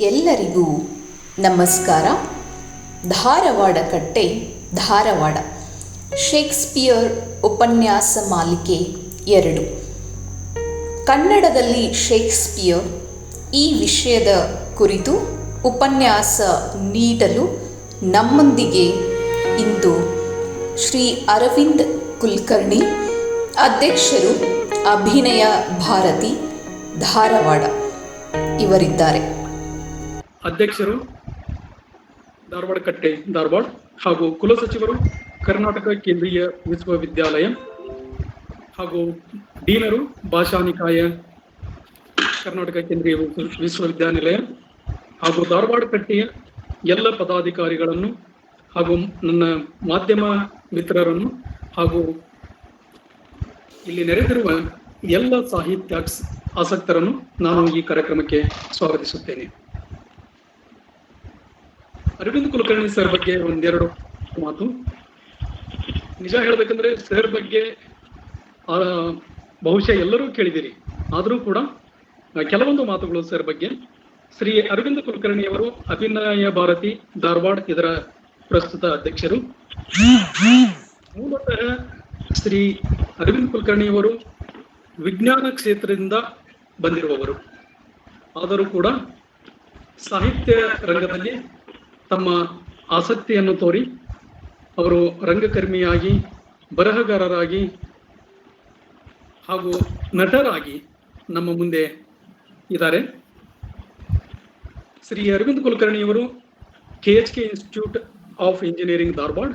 ಎಲ್ಲರಿಗೂ ನಮಸ್ಕಾರ. ಧಾರವಾಡ ಕಟ್ಟೆ ಧಾರವಾಡ ಶೇಕ್ಸ್ಪಿಯರ್ ಉಪನ್ಯಾಸ ಮಾಲಿಕೆ 2. ಕನ್ನಡದಲ್ಲಿ ಶೇಕ್ಸ್ಪಿಯರ್ ಈ ವಿಷಯದ ಕುರಿತು ಉಪನ್ಯಾಸ ನೀಡಲು ನಮ್ಮೊಂದಿಗೆ ಇಂದು ಶ್ರೀ ಅರವಿಂದ್ ಕುಲಕರ್ಣಿ, ಅಧ್ಯಕ್ಷರು, ಅಭಿನಯ ಭಾರತಿ, ಧಾರವಾಡ ಇವರಿದ್ದಾರೆ. ಅಧ್ಯಕ್ಷರು ಧಾರವಾಡ ಕಟ್ಟೆ ಧಾರವಾಡ ಹಾಗೂ ಕುಲಸಚಿವರು ಕರ್ನಾಟಕ ಕೇಂದ್ರೀಯ ವಿಶ್ವವಿದ್ಯಾಲಯ ಹಾಗೂ ಡೀನರು ಭಾಷಾ ನಿಕಾಯ ಕರ್ನಾಟಕ ಕೇಂದ್ರೀಯ ವಿಶ್ವವಿದ್ಯಾನಿಲಯ ಹಾಗೂ ಧಾರವಾಡ ಕಟ್ಟೆಯ ಎಲ್ಲ ಪದಾಧಿಕಾರಿಗಳನ್ನು ಹಾಗೂ ನನ್ನ ಮಾಧ್ಯಮ ಮಿತ್ರರನ್ನು ಹಾಗೂ ಇಲ್ಲಿ ನೆರೆದಿರುವ ಎಲ್ಲ ಸಾಹಿತ್ಯ ಆಸಕ್ತರನ್ನು ನಾನು ಈ ಕಾರ್ಯಕ್ರಮಕ್ಕೆ ಸ್ವಾಗತಿಸುತ್ತೇನೆ. ಅರವಿಂದ್ ಕುಲಕರ್ಣಿ ಸರ್ ಬಗ್ಗೆ ಒಂದೆರಡು ಮಾತು. ನಿಜ ಹೇಳಬೇಕಂದ್ರೆ ಸರ್ ಬಗ್ಗೆ ಬಹುಶಃ ಎಲ್ಲರೂ ಕೇಳಿದಿರಿ, ಆದರೂ ಕೂಡ ಕೆಲವೊಂದು ಮಾತುಗಳು ಸರ್ ಬಗ್ಗೆ. ಶ್ರೀ ಅರವಿಂದ್ ಕುಲಕರ್ಣಿಯವರು ಅಭಿನಯ ಭಾರತಿ ಧಾರವಾಡ ಇದರ ಪ್ರಸ್ತುತ ಅಧ್ಯಕ್ಷರು. ಮೂಲತಃ ಶ್ರೀ ಅರವಿಂದ್ ಕುಲಕರ್ಣಿಯವರು ವಿಜ್ಞಾನ ಕ್ಷೇತ್ರದಿಂದ ಬಂದಿರುವವರು, ಆದರೂ ಕೂಡ ಸಾಹಿತ್ಯ ರಂಗದಲ್ಲಿ ತಮ್ಮ ಆಸಕ್ತಿಯನ್ನು ತೋರಿ ಅವರು ರಂಗಕರ್ಮಿಯಾಗಿ, ಬರಹಗಾರರಾಗಿ ಹಾಗೂ ನಟರಾಗಿ ನಮ್ಮ ಮುಂದೆ ಇದ್ದಾರೆ. ಶ್ರೀ ಅರವಿಂದ್ ಕುಲಕರ್ಣಿಯವರು KHK institute of engineering Dharwad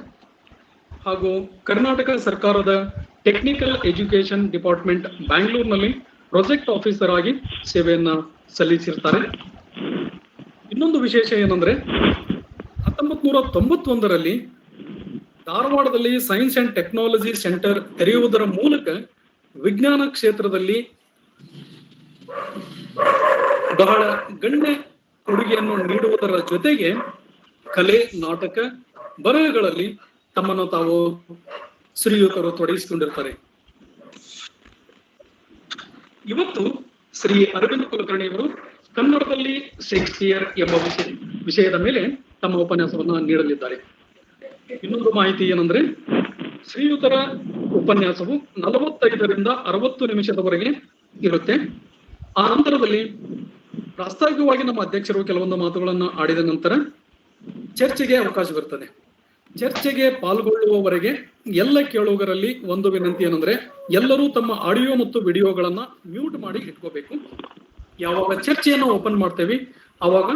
ಹಾಗೂ ಕರ್ನಾಟಕ ಸರ್ಕಾರದ ಟೆಕ್ನಿಕಲ್ ಎಜುಕೇಶನ್ ಡಿಪಾರ್ಟ್ಮೆಂಟ್ ಬ್ಯಾಂಗ್ಳೂರಿನಲ್ಲಿ ಪ್ರಾಜೆಕ್ಟ್ ಆಫೀಸರ್ ಆಗಿ ಸೇವೆಯನ್ನ ಸಲ್ಲಿಸಿರ್ತಾರೆ. ಇನ್ನೊಂದು ವಿಶೇಷ ಏನಂದ್ರೆ 1991ರಲ್ಲಿ ಧಾರವಾಡದಲ್ಲಿ ಸೈನ್ಸ್ ಅಂಡ್ ಟೆಕ್ನಾಲಜಿ ಸೆಂಟರ್ ತೆರೆಯುವುದರ ಮೂಲಕ ವಿಜ್ಞಾನ ಕ್ಷೇತ್ರದಲ್ಲಿ ಬಹಳ ಗಣ್ಯ ಕೊಡುಗೆಯನ್ನು ನೀಡುವುದರ ಜೊತೆಗೆ ಕಲೆ, ನಾಟಕ, ಬರಹಗಳಲ್ಲಿ ತಮ್ಮನ್ನು ತಾವು ಶ್ರೀಯುತರು ತೊಡಗಿಸಿಕೊಂಡಿರ್ತಾರೆ. ಇವತ್ತು ಶ್ರೀ ಅರವಿಂದ್ ಕುಲಕರ್ಣಿಯವರು ಕನ್ನಡದಲ್ಲಿ ಶೇಕ್ಸ್ಪಿಯರ್ ಎಂಬ ವಿಷಯದ ಮೇಲೆ ತಮ್ಮ ಉಪನ್ಯಾಸವನ್ನ ನೀಡಲಿದ್ದಾರೆ. ಇನ್ನೊಂದು ಮಾಹಿತಿ ಏನಂದ್ರೆ, ಶ್ರೀಯುತರ ಉಪನ್ಯಾಸವು 45ರಿಂದ 60 ನಿಮಿಷದವರೆಗೆ ಇರುತ್ತೆ. ಆ ನಂತರದಲ್ಲಿ ಪ್ರಾಸ್ತಾವಿಕವಾಗಿ ನಮ್ಮ ಅಧ್ಯಕ್ಷರು ಕೆಲವೊಂದು ಮಾತುಗಳನ್ನು ಆಡಿದ ನಂತರ ಚರ್ಚೆಗೆ ಅವಕಾಶವಿರ್ತದೆ. ಚರ್ಚೆಗೆ ಪಾಲ್ಗೊಳ್ಳುವವರೆಗೆ ಎಲ್ಲ ಕೇಳುಗರಲ್ಲಿ ಒಂದು ವಿನಂತಿ ಏನಂದ್ರೆ, ಎಲ್ಲರೂ ತಮ್ಮ ಆಡಿಯೋ ಮತ್ತು ವಿಡಿಯೋಗಳನ್ನ ಮ್ಯೂಟ್ ಮಾಡಿ ಇಟ್ಕೋಬೇಕು. ಯಾವಾಗ ಚರ್ಚೆಯನ್ನು ಓಪನ್ ಮಾಡ್ತೇವೆ ಆವಾಗ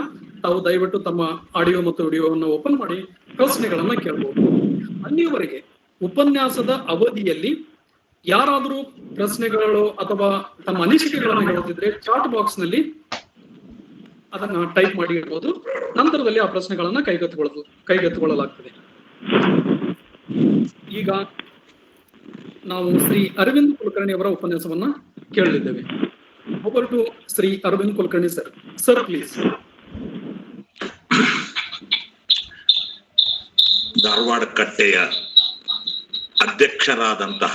ತಾವು ದಯವಿಟ್ಟು ತಮ್ಮ ಆಡಿಯೋ ಮತ್ತು ವಿಡಿಯೋವನ್ನು ಓಪನ್ ಮಾಡಿ ಪ್ರಶ್ನೆಗಳನ್ನ ಕೇಳಬಹುದು. ಅಲ್ಲಿಯವರೆಗೆ ಉಪನ್ಯಾಸದ ಅವಧಿಯಲ್ಲಿ ಯಾರಾದರೂ ಪ್ರಶ್ನೆಗಳು ಅಥವಾ ತಮ್ಮ ಅನಿಸಿಕೆಗಳನ್ನು ಹೇಳುತ್ತಿದ್ರೆ ಚಾಟ್ ಬಾಕ್ಸ್ ನಲ್ಲಿ ಅದನ್ನ ಟೈಪ್ ಮಾಡಿ ಇಡಬಹುದು. ನಂತರದಲ್ಲಿ ಆ ಪ್ರಶ್ನೆಗಳನ್ನ ಕೈಗೆತ್ತಿಕೊಳ್ಳಲಾಗ್ತದೆ. ಈಗ ನಾವು ಶ್ರೀ ಅರವಿಂದ್ ಕುಲಕರ್ಣಿ ಅವರ ಉಪನ್ಯಾಸವನ್ನ ಕೇಳಲಿದ್ದೇವೆ. Over to Shri Arvind Kulkarni sir. Sir please. Dharwad ಕಟ್ಟೆಯ ಅಧ್ಯಕ್ಷರಾದಂತಹ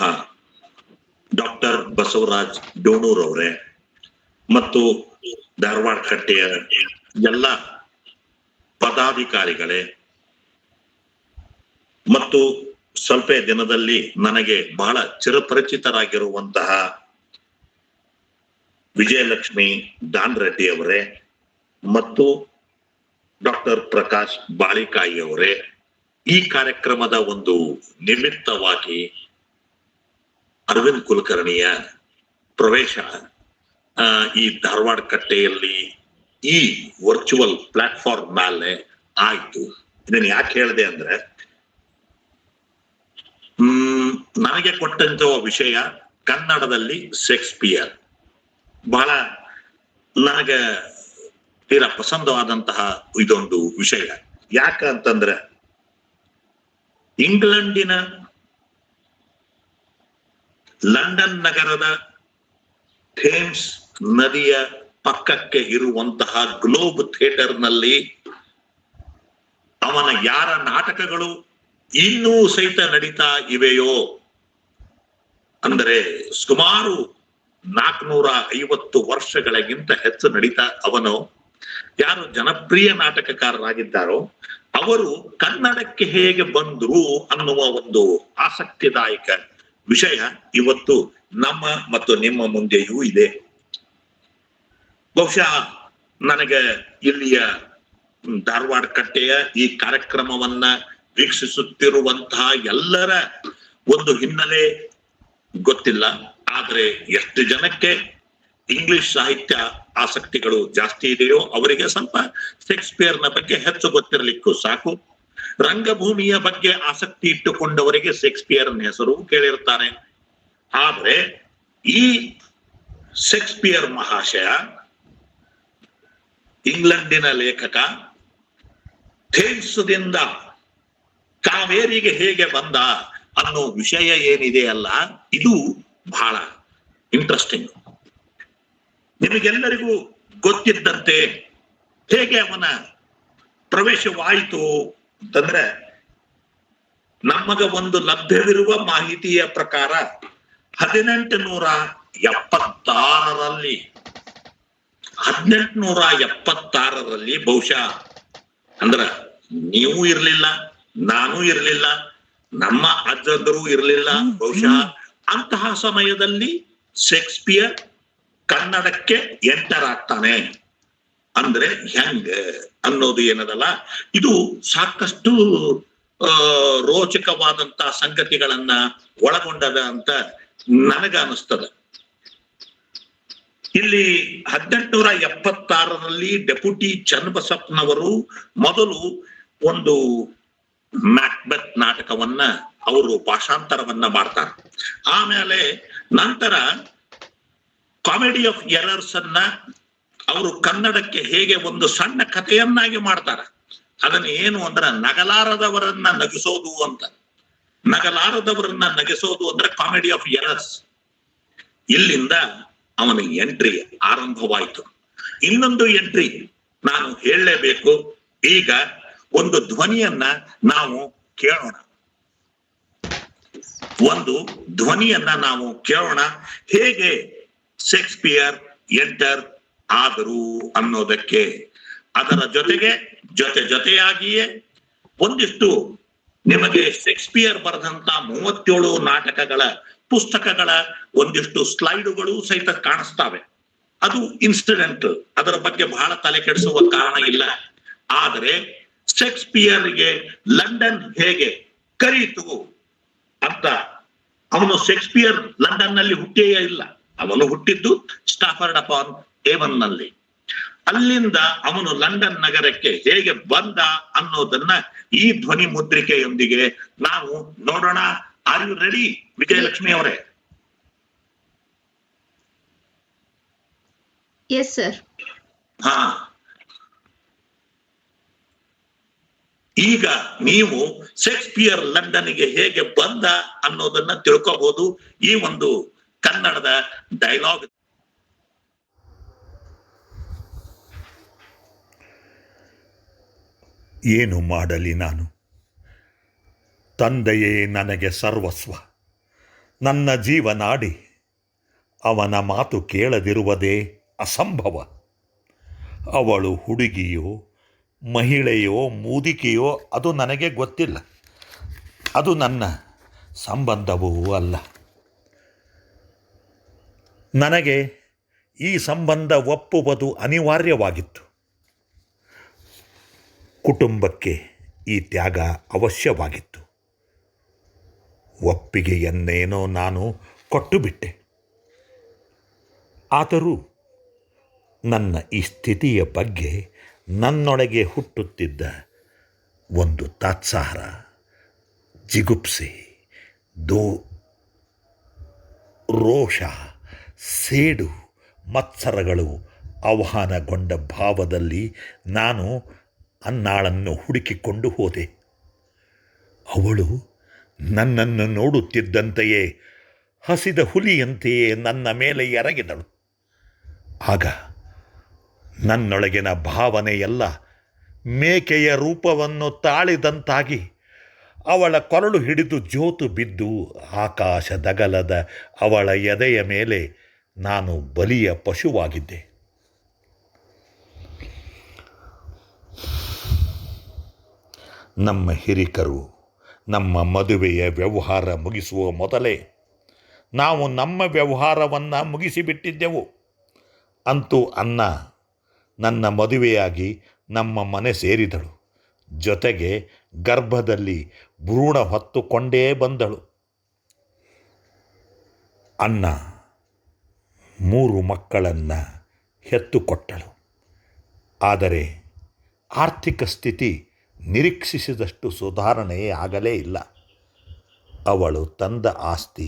ಡಾಕ್ಟರ್ ಬಸವರಾಜ್ ಡೋಣೂರ್ ಅವರೇ ಮತ್ತು ಧಾರವಾಡ ಕಟ್ಟೆಯ ಎಲ್ಲ ಪದಾಧಿಕಾರಿಗಳೇ ಮತ್ತು ಸ್ವಲ್ಪ ದಿನದಲ್ಲಿ ನನಗೆ ಬಹಳ ಚಿರಪರಿಚಿತರಾಗಿರುವಂತಹ ವಿಜಯಲಕ್ಷ್ಮಿ ದಾನ್ ರೆಡ್ಡಿ ಅವರೇ ಮತ್ತು ಡಾಕ್ಟರ್ ಪ್ರಕಾಶ್ ಬಾಳಿಕಾಯಿ ಅವರೇ, ಈ ಕಾರ್ಯಕ್ರಮದ ಒಂದು ನಿಮಿತ್ತವಾಗಿ ಅರವಿಂದ್ ಕುಲಕರ್ಣಿಯ ಪ್ರವೇಶ ಈ ಧಾರವಾಡ ಕಟ್ಟೆಯಲ್ಲಿ ಈ ವರ್ಚುವಲ್ ಪ್ಲಾಟ್ಫಾರ್ಮ್ ಮೇಲೆ ಆಯ್ತು. ಇದನ್ನ ಯಾಕೆ ಹೇಳಿದೆ ಅಂದ್ರೆ, ನನಗೆ ಕೊಟ್ಟಂತ ವಿಷಯ ಕನ್ನಡದಲ್ಲಿ ಶೇಕ್ಸ್ಪಿಯರ್ ಬಹಳ ನನಗೆ ತೀರಾ ಪಸಂದವಾದಂತಹ ಇದೊಂದು ವಿಷಯ. ಯಾಕಂತಂದ್ರೆ ಇಂಗ್ಲೆಂಡಿನ ಲಂಡನ್ ನಗರದ ಥೇಮ್ಸ್ ನದಿಯ ಪಕ್ಕಕ್ಕೆ ಇರುವಂತಹ ಗ್ಲೋಬ್ ಥಿಯೇಟರ್ ನಲ್ಲಿ ಅವನ ಯಾರ ನಾಟಕಗಳು ಇನ್ನೂ ಸಹಿತ ನಡೀತಾ ಇವೆಯೋ ಅಂದರೆ ಸುಮಾರು 450 ವರ್ಷಗಳಿಗಿಂತ ಹೆಚ್ಚು ನಡೀತಾ ಅವನು ಯಾರು ಜನಪ್ರಿಯ ನಾಟಕಕಾರರಾಗಿದ್ದಾರೋ ಅವರು ಕನ್ನಡಕ್ಕೆ ಹೇಗೆ ಬಂದ್ರು ಅನ್ನುವ ಒಂದು ಆಸಕ್ತಿದಾಯಕ ವಿಷಯ ಇವತ್ತು ನಮ್ಮ ಮತ್ತು ನಿಮ್ಮ ಮುಂದೆಯೂ ಇದೆ. ಬಹುಶಃ ನನಗೆ ಇಲ್ಲಿಯ ಧಾರವಾಡ ಕಟ್ಟೆಯ ಈ ಕಾರ್ಯಕ್ರಮವನ್ನ ವೀಕ್ಷಿಸುತ್ತಿರುವಂತಹ ಎಲ್ಲರ ಒಂದು ಹಿನ್ನೆಲೆ ಗೊತ್ತಿಲ್ಲ. ಆದ್ರೆ ಎಷ್ಟು ಜನಕ್ಕೆ ಇಂಗ್ಲಿಷ್ ಸಾಹಿತ್ಯ ಆಸಕ್ತಿಗಳು ಜಾಸ್ತಿ ಇದೆಯೋ ಅವರಿಗೆ ಸ್ವಲ್ಪ ಶೇಕ್ಸ್ಪಿಯರ್ನ ಬಗ್ಗೆ ಹೆಚ್ಚು ಗೊತ್ತಿರಲಿಕ್ಕೂ ಸಾಕು. ರಂಗಭೂಮಿಯ ಬಗ್ಗೆ ಆಸಕ್ತಿ ಇಟ್ಟುಕೊಂಡವರಿಗೆ ಶೇಕ್ಸ್ಪಿಯರ್ನ ಹೆಸರು ಕೇಳಿರ್ತಾರೆ. ಆದ್ರೆ ಈ ಶೇಕ್ಸ್ಪಿಯರ್ ಮಹಾಶಯ ಇಂಗ್ಲೆಂಡಿನ ಲೇಖಕ ಥೇಮ್ಸ್ದಿಂದ ಕಾವೇರಿಗೆ ಹೇಗೆ ಬಂದ ಅನ್ನೋ ವಿಷಯ ಏನಿದೆ ಅಲ್ಲ, ಇದು ಬಹಳ ಇಂಟ್ರೆಸ್ಟಿಂಗ್. ನಿಮಗೆಲ್ಲರಿಗೂ ಗೊತ್ತಿದ್ದಂತೆ ಹೇಗೆ ಅವನ ಪ್ರವೇಶವಾಯಿತು ಅಂತಂದ್ರೆ, ನಮಗ ಒಂದು ಲಭ್ಯವಿರುವ ಮಾಹಿತಿಯ ಪ್ರಕಾರ 1876ರಲ್ಲಿ ಬಹುಶಃ ಅಂದ್ರ ನೀವು ಇರ್ಲಿಲ್ಲ, ನಾನು ಇರ್ಲಿಲ್ಲ, ನಮ್ಮ ಅಜ್ಜಂದರು ಇರ್ಲಿಲ್ಲ, ಬಹುಶಃ ಅಂತಹ ಸಮಯದಲ್ಲಿ ಶೇಕ್ಸ್ಪಿಯರ್ ಕನ್ನಡಕ್ಕೆ ಎಂಟರ್ ಆಗ್ತಾನೆ. ಅಂದ್ರೆ ಹೆಂಗ ಅನ್ನೋದು ಏನದಲ್ಲ, ಇದು ಸಾಕಷ್ಟು ರೋಚಕವಾದಂತ ಸಂಗತಿಗಳನ್ನ ಒಳಗೊಂಡದ ಅಂತ ನನಗ ಅನಿಸ್ತದ. ಇಲ್ಲಿ 1876ರಲ್ಲಿ ಡೆಪ್ಯೂಟಿ ಚನ್ನಬಸಪ್ಪನವರು ಮೊದಲು ಒಂದು ಮ್ಯಾಕ್ಬೆತ್ ನಾಟಕವನ್ನ ಅವರು ಭಾಷಾಂತರವನ್ನ ಮಾಡ್ತಾರೆ. ಆಮೇಲೆ ನಂತರ ಕಾಮಿಡಿ ಆಫ್ ಎರರ್ಸ್ ಅನ್ನ ಅವರು ಕನ್ನಡಕ್ಕೆ ಹೇಗೆ ಒಂದು ಸಣ್ಣ ಕಥೆಯನ್ನಾಗಿ ಮಾಡ್ತಾರೆ. ಅದನ್ನ ಏನು ಅಂದ್ರೆ ನಗಲಾರದವರನ್ನ ನಗಿಸೋದು ಅಂತ. ನಗಲಾರದವರನ್ನ ನಗಿಸೋದು ಅಂದ್ರೆ ಕಾಮಿಡಿ ಆಫ್ ಎರರ್ಸ್. ಇಲ್ಲಿಂದ ಅವನ ಎಂಟ್ರಿ ಆರಂಭವಾಯಿತು. ಇನ್ನೊಂದು ಎಂಟ್ರಿ ನಾನು ಹೇಳಲೇಬೇಕು. ಈಗ ಒಂದು ಧ್ವನಿಯನ್ನ ನಾವು ಕೇಳೋಣ. ಒಂದು ಧ್ವನಿಯನ್ನ ನಾವು ಕೇಳೋಣ, ಹೇಗೆ ಶೇಕ್ಸ್ಪಿಯರ್ ಎಂಟರ್ ಆದರು ಅನ್ನೋದಕ್ಕೆ. ಅದರ ಜೊತೆಯಾಗಿಯೇ ಒಂದಿಷ್ಟು ನಿಮಗೆ ಶೇಕ್ಸ್ಪಿಯರ್ ಬರೆದಂತ 37 ನಾಟಕಗಳ ಪುಸ್ತಕಗಳ ಒಂದಿಷ್ಟು ಸ್ಲೈಡುಗಳು ಸಹಿತ ಕಾಣಿಸ್ತಾವೆ. ಅದು ಇನ್ಸಿಡೆಂಟಲ್, ಅದರ ಬಗ್ಗೆ ಬಹಳ ತಲೆ ಕೆಡಿಸುವ ಕಾರಣ ಇಲ್ಲ. ಆದರೆ ಶೇಕ್ಸ್ಪಿಯರ್ಗೆ ಲಂಡನ್ ಹೇಗೆ ಕರೀತು ಅಂತ, ಅವನು ಶೇಕ್ಸ್ಪಿಯರ್ ಲಂಡನ್ ನಲ್ಲಿ ಹುಟ್ಟಿಯೇ ಇಲ್ಲ. ಅವನು ಹುಟ್ಟಿದ್ದು ಸ್ಟಾಫರ್ಡ್ ಅಪಾನ್ ಏವನ್ ನಲ್ಲಿ. ಅಲ್ಲಿಂದ ಅವನು ಲಂಡನ್ ನಗರಕ್ಕೆ ಹೇಗೆ ಬಂದ ಅನ್ನೋದನ್ನ ಈ ಧ್ವನಿ ಮುದ್ರಿಕೆಯೊಂದಿಗೆ ನಾವು ನೋಡೋಣ. ಆರ್ ಯು ರೆಡಿ ವಿಜಯಲಕ್ಷ್ಮಿ ಅವರೇ? Yes sir. ಹಾ, ಈಗ ನೀವು ಶೇಕ್ಸ್ಪಿಯರ್ ಲಂಡನ್ಗೆ ಹೇಗೆ ಬಂದ ಅನ್ನೋದನ್ನ ತಿಳ್ಕೋಬಹುದು ಈ ಒಂದು ಕನ್ನಡದ ಡೈಲಾಗ್. ಏನು ಮಾಡಲಿ ನಾನು? ತಂದೆಯೇ ನನಗೆ ಸರ್ವಸ್ವ, ನನ್ನ ಜೀವನಾಡಿ. ಅವನ ಮಾತು ಕೇಳದಿರುವುದೇ ಅಸಂಭವ. ಅವಳು ಹುಡುಗಿಯೋ ಮಹಿಳೆಯೋ ಮುದುಕಿಯೋ ಅದು ನನಗೆ ಗೊತ್ತಿಲ್ಲ. ಅದು ನನ್ನ ಸಂಬಂಧವೂ ಅಲ್ಲ. ನನಗೆ ಈ ಸಂಬಂಧ ಒಪ್ಪುವುದು ಅನಿವಾರ್ಯವಾಗಿತ್ತು. ಕುಟುಂಬಕ್ಕೆ ಈ ತ್ಯಾಗ ಅವಶ್ಯವಾಗಿತ್ತು. ಒಪ್ಪಿಗೆಯನ್ನೇನೋ ನಾನು ಕೊಟ್ಟು ಬಿಟ್ಟೆ. ಆದರೂ ನನ್ನ ಈ ಸ್ಥಿತಿಯ ಬಗ್ಗೆ ನನ್ನೊಳಗೆ ಹುಟ್ಟುತ್ತಿದ್ದ ಒಂದು ತಾತ್ಸಾರ, ಜಿಗುಪ್ಸೆ, ರೋಷ, ಸೇಡು, ಮತ್ಸರಗಳು ಆಹ್ವಾನಗೊಂಡ ಭಾವದಲ್ಲಿ ನಾನು ಅನ್ನಾಳನ್ನು ಹುಡುಕಿಕೊಂಡು ಹೋದೆ. ಅವಳು ನನ್ನನ್ನು ನೋಡುತ್ತಿದ್ದಂತೆಯೇ ಹಸಿದ ಹುಲಿಯಂತೆಯೇ ನನ್ನ ಮೇಲೆ ಎರಗಿದಳು. ಆಗ ನನ್ನೊಳಗಿನ ಭಾವನೆಯೆಲ್ಲ ಮೇಕೆಯ ರೂಪವನ್ನು ತಾಳಿದಂತಾಗಿ ಅವಳ ಕೊರಳು ಹಿಡಿದು ಜೋತು ಬಿದ್ದು ಆಕಾಶದಗಲದ ಅವಳ ಎದೆಯ ಮೇಲೆ ನಾನು ಬಲಿಯ ಪಶುವಾಗಿದ್ದೆ. ನಮ್ಮ ಹಿರಿಕರು ನಮ್ಮ ಮದುವೆಯ ವ್ಯವಹಾರ ಮುಗಿಸುವ ಮೊದಲೇ ನಾವು ನಮ್ಮ ವ್ಯವಹಾರವನ್ನು ಮುಗಿಸಿಬಿಟ್ಟಿದ್ದೆವು. ಅಂತೂ ಅನ್ನ ನನ್ನ ಮದುವೆಯಾಗಿ ನಮ್ಮ ಮನೆ ಸೇರಿದಳು. ಜೊತೆಗೆ ಗರ್ಭದಲ್ಲಿ ಭ್ರೂಣ ಹೊತ್ತುಕೊಂಡೇ ಬಂದಳು. ಅನ್ನ 3 ಮಕ್ಕಳನ್ನು ಹೆತ್ತುಕೊಟ್ಟಳು. ಆದರೆ ಆರ್ಥಿಕ ಸ್ಥಿತಿ ನಿರೀಕ್ಷಿಸಿದಷ್ಟು ಸುಧಾರಣೆ ಆಗಲೇ ಇಲ್ಲ. ಅವಳು ತಂದ ಆಸ್ತಿ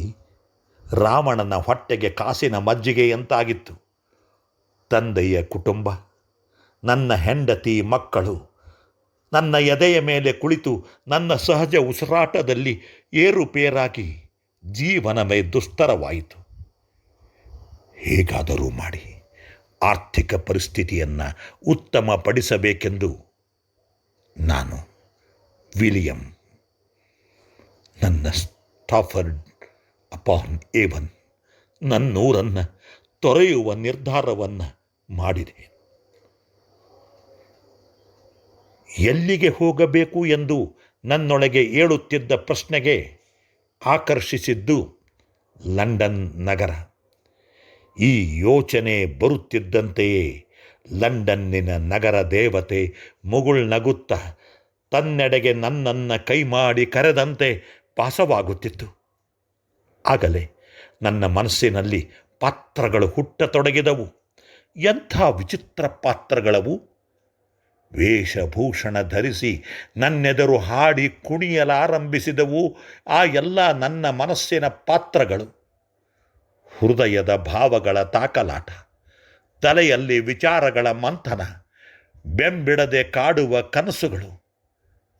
ರಾವಣನ ಹೊಟ್ಟೆಗೆ ಕಾಸಿನ ಮಜ್ಜಿಗೆಯಂತಾಗಿತ್ತು. ತಂದೆಯ ಕುಟುಂಬ, ನನ್ನ ಹೆಂಡತಿ, ಮಕ್ಕಳು ನನ್ನ ಎದೆಯ ಮೇಲೆ ಕುಳಿತು ನನ್ನ ಸಹಜ ಉಸಿರಾಟದಲ್ಲಿ ಏರುಪೇರಾಗಿ ಜೀವನವೇ ದುಸ್ತರವಾಯಿತು. ಹೇಗಾದರೂ ಮಾಡಿ ಆರ್ಥಿಕ ಪರಿಸ್ಥಿತಿಯನ್ನು ಉತ್ತಮಪಡಿಸಬೇಕೆಂದು ನಾನು ವಿಲಿಯಂ, ನನ್ನ ಸ್ಟಾಫರ್ಡ್ ಅಪಾನ್ ಏವನ್ ನನ್ನೂರನ್ನು ತೊರೆಯುವ ನಿರ್ಧಾರವನ್ನು ಮಾಡಿದೆ. ಎಲ್ಲಿಗೆ ಹೋಗಬೇಕು ಎಂದು ನನ್ನೊಳಗೆ ಏಳುತ್ತಿದ್ದ ಪ್ರಶ್ನೆಗೆ ಆಕರ್ಷಿಸಿದ್ದು ಲಂಡನ್ ನಗರ. ಈ ಯೋಚನೆ ಬರುತ್ತಿದ್ದಂತೆಯೇ ಲಂಡನ್ನಿನ ನಗರ ದೇವತೆ ಮುಗುಳ್ನಗುತ್ತಾ ತನ್ನೆಡೆಗೆ ನನ್ನನ್ನು ಕೈಮಾಡಿ ಕರೆದಂತೆ ಭಾಸವಾಗುತ್ತಿತ್ತು. ಆಗಲೇ ನನ್ನ ಮನಸ್ಸಿನಲ್ಲಿ ಪಾತ್ರಗಳು ಹುಟ್ಟತೊಡಗಿದವು. ಎಂಥ ವಿಚಿತ್ರ ಪಾತ್ರಗಳವು! ವೇಷಭೂಷಣ ಧರಿಸಿ ನನ್ನೆದುರು ಹಾಡಿ ಕುಣಿಯಲಾರಂಭಿಸಿದವು ಆ ಎಲ್ಲ ನನ್ನ ಮನಸ್ಸಿನ ಪಾತ್ರಗಳು. ಹೃದಯದ ಭಾವಗಳ ತಾಕಲಾಟ, ತಲೆಯಲ್ಲಿ ವಿಚಾರಗಳ ಮಂಥನ, ಬೆಂಬಿಡದೆ ಕಾಡುವ ಕನಸುಗಳು.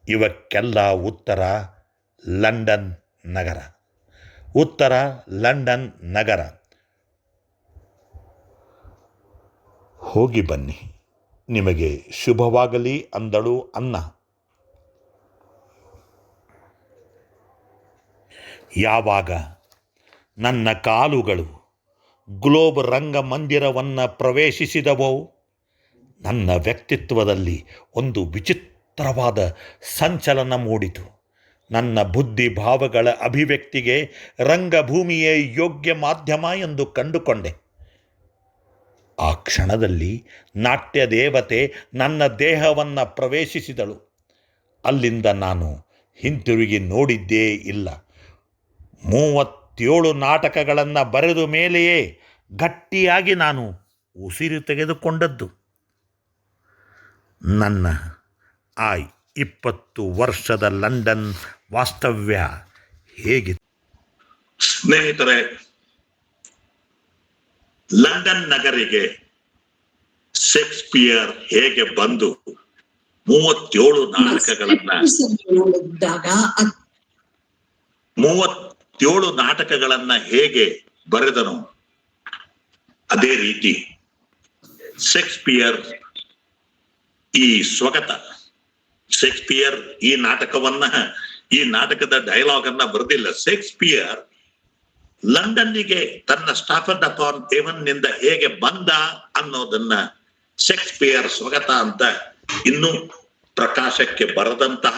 ಇವಕ್ಕೆಲ್ಲ ಉತ್ತರ ಲಂಡನ್ ನಗರ. ಉತ್ತರ ಲಂಡನ್ ನಗರ. ಹೋಗಿ ಬನ್ನಿ, ನಿಮಗೆ ಶುಭವಾಗಲಿ ಅಂದಳು ಅನ್ನ. ಯಾವಾಗ ನನ್ನ ಕಾಲುಗಳು ಗ್ಲೋಬ್ ರಂಗಮಂದಿರವನ್ನು ಪ್ರವೇಶಿಸಿದವೋ ನನ್ನ ವ್ಯಕ್ತಿತ್ವದಲ್ಲಿ ಒಂದು ವಿಚಿತ್ರವಾದ ಸಂಚಲನ ಮೂಡಿತು. ನನ್ನ ಬುದ್ಧಿ ಭಾವಗಳ ಅಭಿವ್ಯಕ್ತಿಗೆ ರಂಗಭೂಮಿಯೇ ಯೋಗ್ಯ ಮಾಧ್ಯಮ ಎಂದು ಕಂಡುಕೊಂಡೆ. ಆ ಕ್ಷಣದಲ್ಲಿ ನಾಟ್ಯ ದೇವತೆ ನನ್ನ ದೇಹವನ್ನು ಪ್ರವೇಶಿಸಿದಳು. ಅಲ್ಲಿಂದ ನಾನು ಹಿಂತಿರುಗಿ ನೋಡಿದ್ದೇ ಇಲ್ಲ. 37 ನಾಟಕಗಳನ್ನು ಬರೆದ ಮೇಲೆಯೇ ಗಟ್ಟಿಯಾಗಿ ನಾನು ಉಸಿರು ತೆಗೆದುಕೊಂಡದ್ದು. ನನ್ನ ಆ 20 ವರ್ಷದ ಲಂಡನ್ ವಾಸ್ತವ್ಯ ಹೇಗಿತ್ತು? ಸ್ನೇಹಿತರೆ, ಲಂಡನ್ ನಗರಿಗೆ ಶೇಕ್ಸ್ಪಿಯರ್ ಹೇಗೆ ಬಂದು 37 ನಾಟಕಗಳನ್ನ ಹೇಗೆ ಬರೆದನು, ಅದೇ ರೀತಿ ಶೇಕ್ಸ್ಪಿಯರ್ ಈ ಸ್ವಗತ ಶೇಕ್ಸ್ಪಿಯರ್ ಈ ನಾಟಕದ ಡೈಲಾಗ್ ಅನ್ನ ಬರೆದಿಲ್ಲ. ಶೇಕ್ಸ್ಪಿಯರ್ ಲಂಡನ್ನಿಗೆ ತನ್ನ ಸ್ಟಾಫರ್ಡ್ ಅಪಾನ್ ಏವನ್ ನಿಂದ ಹೇಗೆ ಬಂದ ಅನ್ನೋದನ್ನ ಶೇಕ್ಸ್ಪಿಯರ್ ಸ್ವಗತ ಅಂತ ಇನ್ನೂ ಪ್ರಕಾಶಕ್ಕೆ ಬರದಂತಹ,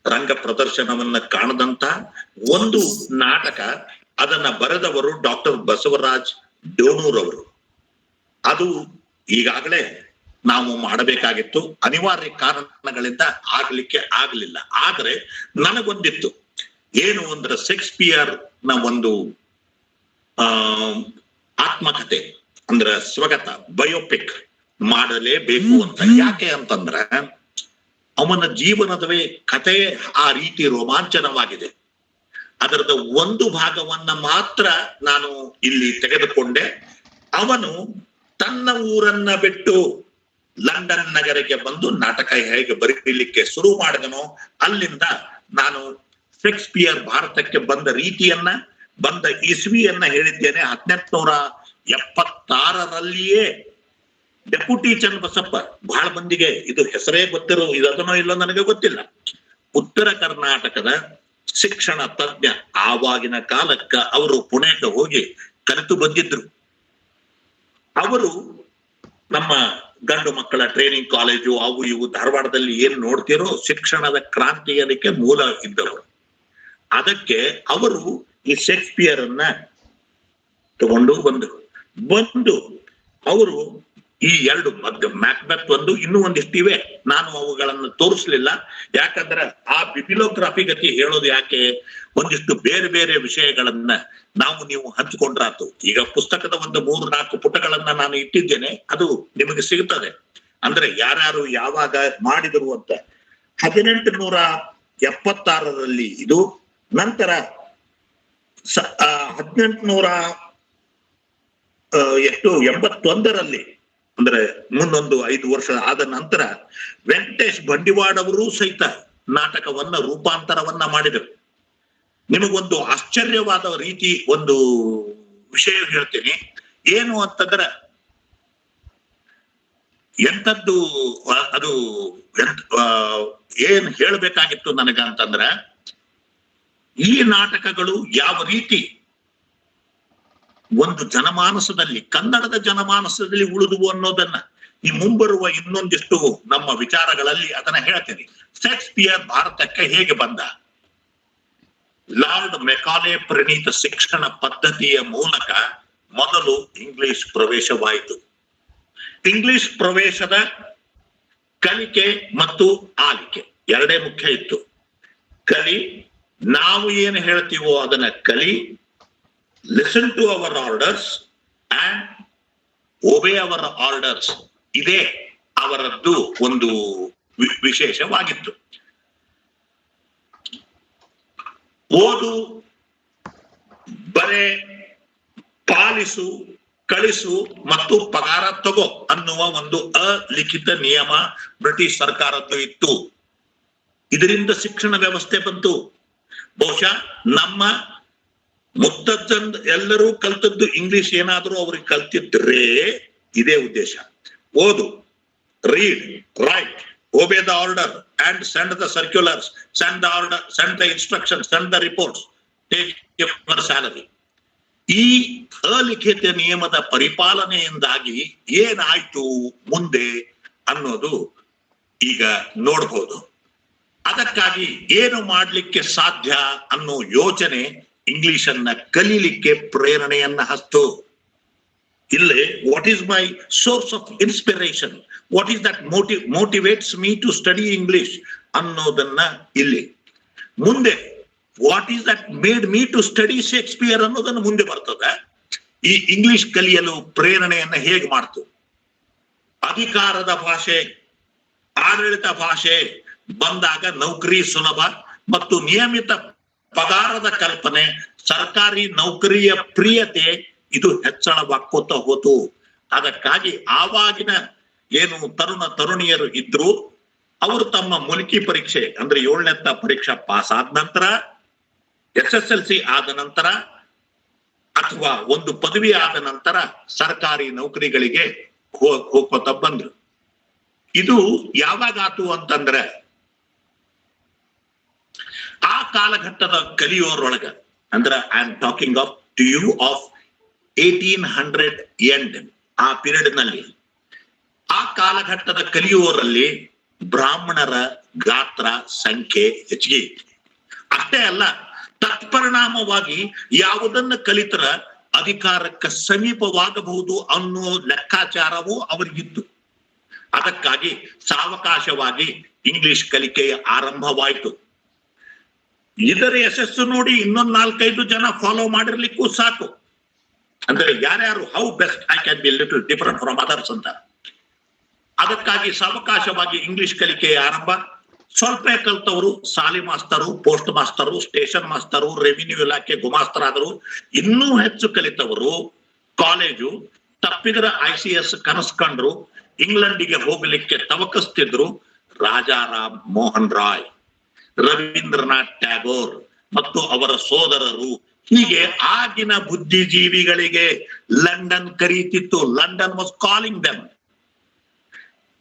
ರಂಗ ಪ್ರದರ್ಶನವನ್ನ ಕಾಣದಂತಹ ಒಂದು ನಾಟಕ. ಅದನ್ನ ಬರೆದವರು ಡಾಕ್ಟರ್ ಬಸವರಾಜ್ ಡೋಣೂರ್ ಅವರು. ಅದು ಈಗಾಗಲೇ ನಾವು ಮಾಡಬೇಕಾಗಿತ್ತು, ಅನಿವಾರ್ಯ ಕಾರಣಗಳಿಂದ ಆಗ್ಲಿಲ್ಲ. ಆದ್ರೆ ನನಗೊಂದಿತ್ತು, ಏನು ಅಂದ್ರೆ ಶೇಕ್ಸ್ಪಿಯರ್ ನ ಒಂದು ಆತ್ಮಕಥೆ ಅಂದ್ರೆ ಸ್ವಗತ, ಬಯೋಪಿಕ್ ಮಾಡಲೇಬೇಕು ಅಂತ. ಯಾಕೆ ಅಂತಂದ್ರೆ ಅವನ ಜೀವನದವೇ ಕಥೆ ಆ ರೀತಿ ರೋಮಾಂಚನವಾಗಿದೆ. ಅದರದ ಒಂದು ಭಾಗವನ್ನ ಮಾತ್ರ ನಾನು ಇಲ್ಲಿ ತೆಗೆದುಕೊಂಡೆ. ಅವನು ತನ್ನ ಊರನ್ನ ಬಿಟ್ಟು ಲಂಡನ್ ನಗರಕ್ಕೆ ಬಂದು ನಾಟಕ ಹೇಗೆ ಬರೀಲಿಕ್ಕೆ ಶುರು ಮಾಡಿದನೋ ಅಲ್ಲಿಂದ ನಾನು ಶೇಕ್ಸ್ಪಿಯರ್ ಭಾರತಕ್ಕೆ ಬಂದ ರೀತಿಯನ್ನ, ಬಂದ ಇಸ್ವಿಯನ್ನ ಹೇಳಿದ್ದೇನೆ. 1876ರಲ್ಲಿಯೇ ಡೆಪ್ಯೂಟಿ ಚನ್ನಬಸಪ್ಪ, ಬಹಳ ಮಂದಿಗೆ ಇದು ಹೆಸರೇ ಗೊತ್ತಿರೋ, ಇದನ್ನೋ ಇಲ್ಲೋ ನನಗೆ ಗೊತ್ತಿಲ್ಲ, ಉತ್ತರ ಕರ್ನಾಟಕದ ಶಿಕ್ಷಣ ತಜ್ಞ. ಆವಾಗಿನ ಕಾಲಕ್ಕ ಅವರು ಪುಣೆಗೆ ಹೋಗಿ ಕಲಿತು ಬಂದಿದ್ರು. ಅವರು ನಮ್ಮ ಗಂಡು ಮಕ್ಕಳ ಟ್ರೈನಿಂಗ್ ಕಾಲೇಜು ಅವು ಇವು ಧಾರವಾಡದಲ್ಲಿ ಏನ್ ನೋಡ್ತಿರೋ ಶಿಕ್ಷಣದ ಕ್ರಾಂತಿ ಅದಕ್ಕೆ ಮೂಲ ಇದ್ದವರು. ಅದಕ್ಕೆ ಅವರು ಈ ಶೇಕ್ಸ್ಪಿಯರ್ ಅನ್ನ ತಗೊಂಡು ಬಂದು ಅವರು ಈ ಎರಡು ಮ್ಯಾಕ್ಬೆತ್ ಒಂದು ಇನ್ನೂ ಒಂದಿಷ್ಟಿವೆ, ನಾನು ಅವುಗಳನ್ನು ತೋರಿಸ್ಲಿಲ್ಲ. ಯಾಕಂದ್ರೆ ಆ ಬಿಬಿಲೋಗ್ರಾಫಿ ಗತಿ ಹೇಳೋದು ಯಾಕೆ, ಒಂದಿಷ್ಟು ಬೇರೆ ಬೇರೆ ವಿಷಯಗಳನ್ನ ನೀವು ಹಂಚಿಕೊಂಡ್ರಾತು. ಈಗ ಪುಸ್ತಕದ ಒಂದು 3-4 ಪುಟಗಳನ್ನ ನಾನು ಇಟ್ಟಿದ್ದೇನೆ, ಅದು ನಿಮಗೆ ಸಿಗುತ್ತದೆ. ಅಂದ್ರೆ ಯಾರ್ಯಾರು ಯಾವಾಗ ಮಾಡಿದರು ಅಂತ. 1876ರಲ್ಲಿ ಇದು, ನಂತರ 1881ರಲ್ಲಿ ಅಂದ್ರೆ ಮುಂದೊಂದು 5 ವರ್ಷ ಆದ ನಂತರ ವೆಂಕಟೇಶ್ ಬಂಡಿವಾಡ್ ಅವರು ಸಹಿತ ನಾಟಕವನ್ನ ರೂಪಾಂತರವನ್ನ ಮಾಡಿದರು. ನಿಮಗೊಂದು ಆಶ್ಚರ್ಯವಾದ ರೀತಿ ಒಂದು ವಿಷಯ ಹೇಳ್ತೀನಿ. ಏನು ಅಂತಂದ್ರೆ ಎಂತದ್ದು ಅದು ಏನ್ ಹೇಳ್ಬೇಕಾಗಿತ್ತು ನನಗ ಅಂತಂದ್ರ, ಈ ನಾಟಕಗಳು ಯಾವ ರೀತಿ ಒಂದು ಜನಮಾನಸದಲ್ಲಿ, ಕನ್ನಡದ ಜನಮಾನಸದಲ್ಲಿ ಉಳಿದುವು ಅನ್ನೋದನ್ನ ಈ ಮುಂಬರುವ ಇನ್ನೊಂದಿಷ್ಟು ನಮ್ಮ ವಿಚಾರಗಳಲ್ಲಿ ಅದನ್ನ ಹೇಳ್ತೇನೆ. ಶೇಕ್ಸ್ಪಿಯರ್ ಭಾರತಕ್ಕೆ ಹೇಗೆ ಬಂದ? ಲಾರ್ಡ್ ಮೆಕಾಲೆ ಪ್ರಣೀತ ಶಿಕ್ಷಣ ಪದ್ಧತಿಯ ಮೂಲಕ ಮೊದಲು ಇಂಗ್ಲಿಷ್ ಪ್ರವೇಶವಾಯಿತು. ಇಂಗ್ಲಿಷ್ ಪ್ರವೇಶದ ಕಲಿಕೆ ಮತ್ತು ಆಲಿಕೆ ಎರಡೇ ಮುಖ್ಯ ಇತ್ತು. ಕಲಿ, ನಾವು ಏನು ಹೇಳ್ತೀವೋ ಅದನ್ನ ಕಲಿ, listen to our orders and obey our orders, ಇದೇ ಅವರದ್ದು ಒಂದು ವಿಶೇಷವಾಗಿತ್ತು. ಓದು, ಬರೆ, ಪಾಲಿಸು, ಕಳಿಸು ಮತ್ತು ಪಗಾರ ತಗೋ ಅನ್ನುವ ಒಂದು ಅಲಿಖಿತ ನಿಯಮ ಬ್ರಿಟಿಷ್ ಸರ್ಕಾರದ್ದು ಇತ್ತು. ಇದರಿಂದ ಶಿಕ್ಷಣ ವ್ಯವಸ್ಥೆ ಬಂತು. ಬಹುಶಃ ನಮ್ಮ ಮುತ್ತಜ್ಜನ್ ಎಲ್ಲರೂ ಕಲ್ತದ್ದು ಇಂಗ್ಲಿಷ್ ಏನಾದ್ರೂ ಅವ್ರಿಗೆ ಕಲ್ತಿದ್ರೆ ಇದೇ ಉದ್ದೇಶ. ಓದು, read, right, obey the order and send the circulars, send the order, send the instructions, send the reports, take your salary. ಈ ಅಲಿಖಿತ ನಿಯಮದ ಪರಿಪಾಲನೆಯಿಂದಾಗಿ ಏನಾಯ್ತು ಮುಂದೆ ಅನ್ನೋದು ಈಗ ನೋಡ್ಬೋದು. ಅದಕ್ಕಾಗಿ ಏನು ಮಾಡ್ಲಿಕ್ಕೆ ಸಾಧ್ಯ ಅನ್ನೋ ಯೋಚನೆ ಇಂಗ್ಲಿಷ್ ಅನ್ನ ಕಲೀಲಿಕ್ಕೆ ಪ್ರೇರಣೆಯನ್ನ ಹಸ್ತು. ಇಲ್ಲಿ what is my source of inspiration, what is that motivates me to study English ಅನ್ನೋದನ್ನ ಇಲ್ಲಿ ಮುಂದೆ, what is that made me to study Shakespeare ಅನ್ನೋದನ್ನು ಮುಂದೆ ಬರ್ತದೆ. ಈ ಇಂಗ್ಲಿಷ್ ಕಲಿಯಲು ಪ್ರೇರಣೆಯನ್ನ ಹೇಗೆ ಮಾಡ್ತು? ಅಧಿಕಾರದ ಭಾಷೆ, ಆಡಳಿತ ಭಾಷೆ ಬಂದಾಗ ನೌಕರಿ ಸುಲಭ ಮತ್ತು ನಿಯಮಿತ ಪಗಾರದ ಕಲ್ಪನೆ, ಸರ್ಕಾರಿ ನೌಕರಿಯ ಪ್ರಿಯತೆ ಇದು ಹೆಚ್ಚಳವಾಗ್ಕೋತ ಹೋತು. ಅದಕ್ಕಾಗಿ ಆವಾಗಿನ ಏನು ತರುಣಿಯರು ಇದ್ರು, ಅವರು ತಮ್ಮ ಮುಲ್ಕಿ ಪರೀಕ್ಷೆ ಅಂದ್ರೆ 7ನೇ ಪರೀಕ್ಷಾ ಪಾಸ್ ಆದ ನಂತರ, SSLC ಆದ ನಂತರ ಅಥವಾ ಒಂದು ಪದವಿ ಆದ ನಂತರ ಸರ್ಕಾರಿ ನೌಕರಿಗಳಿಗೆ ಹೋಗ್ಕೋತ ಬಂದ್ರು. ಇದು ಯಾವಾಗಾತು ಅಂತಂದ್ರೆ ಆ ಕಾಲಘಟ್ಟದ ಕಲಿಯೋರೊಳಗ, ಅಂದ್ರೆ I am talking of to you of 1800 end, ಆ ಪೀರಿಯಡ್ ನಲ್ಲಿ ಆ ಕಾಲಘಟ್ಟದ ಕಲಿಯುವವರಲ್ಲಿ ಬ್ರಾಹ್ಮಣರ ಗಾತ್ರ ಸಂಖ್ಯೆ ಹೆಚ್ಚಿಗೆ ಇತ್ತು. ಅಷ್ಟೇ ಅಲ್ಲ, ತತ್ಪರಿಣಾಮವಾಗಿ ಯಾವುದನ್ನ ಕಲಿತರ ಅಧಿಕಾರಕ್ಕೆ ಸಮೀಪವಾಗಬಹುದು ಅನ್ನೋ ಲೆಕ್ಕಾಚಾರವೂ ಅವರಿಗಿತ್ತು. ಅದಕ್ಕಾಗಿ ಸಾವಕಾಶವಾಗಿ ಇಂಗ್ಲಿಷ್ ಕಲಿಕೆಯ ಆರಂಭವಾಯಿತು. ಇದರ ಯಶಸ್ಸು ನೋಡಿ ಇನ್ನೊಂದು 4-5 ಜನ ಫಾಲೋ ಮಾಡಿರ್ಲಿಕ್ಕೂ ಸಾಕು. ಅಂದ್ರೆ ಯಾರ್ಯಾರು how best I can be little different from others ಅಂತ. ಅದಕ್ಕಾಗಿ ಸಾವಕಾಶವಾಗಿ ಇಂಗ್ಲಿಷ್ ಕಲಿಕೆಯ ಆರಂಭ. ಸ್ವಲ್ಪ ಕಲ್ತವರು ಸಾಲಿ ಮಾಸ್ತರು, ಪೋಸ್ಟ್ ಮಾಸ್ತರು, ಸ್ಟೇಷನ್ ಮಾಸ್ತರು, ರೆವಿನ್ಯೂ ಇಲಾಖೆ ಗುಮಾಸ್ತರಾದರು. ಇನ್ನೂ ಹೆಚ್ಚು ಕಲಿತವರು ಕಾಲೇಜು ತಪ್ಪಿದ್ರ ICS ಕನಸ್ಕೊಂಡ್ರು, ಇಂಗ್ಲೆಂಡಿಗೆ ಹೋಗಲಿಕ್ಕೆ ತವಕಿಸ್ತಿದ್ರು. ರಾಜಾರಾಮ್ ಮೋಹನ್ ರಾಯ್, ರವೀಂದ್ರನಾಥ್ ಟ್ಯಾಗೋರ್ ಮತ್ತು ಅವರ ಸೋದರರು, ಹೀಗೆ ಆಗಿನ ಬುದ್ಧಿಜೀವಿಗಳಿಗೆ ಲಂಡನ್ ಕರೀತಿತ್ತು. London was calling them.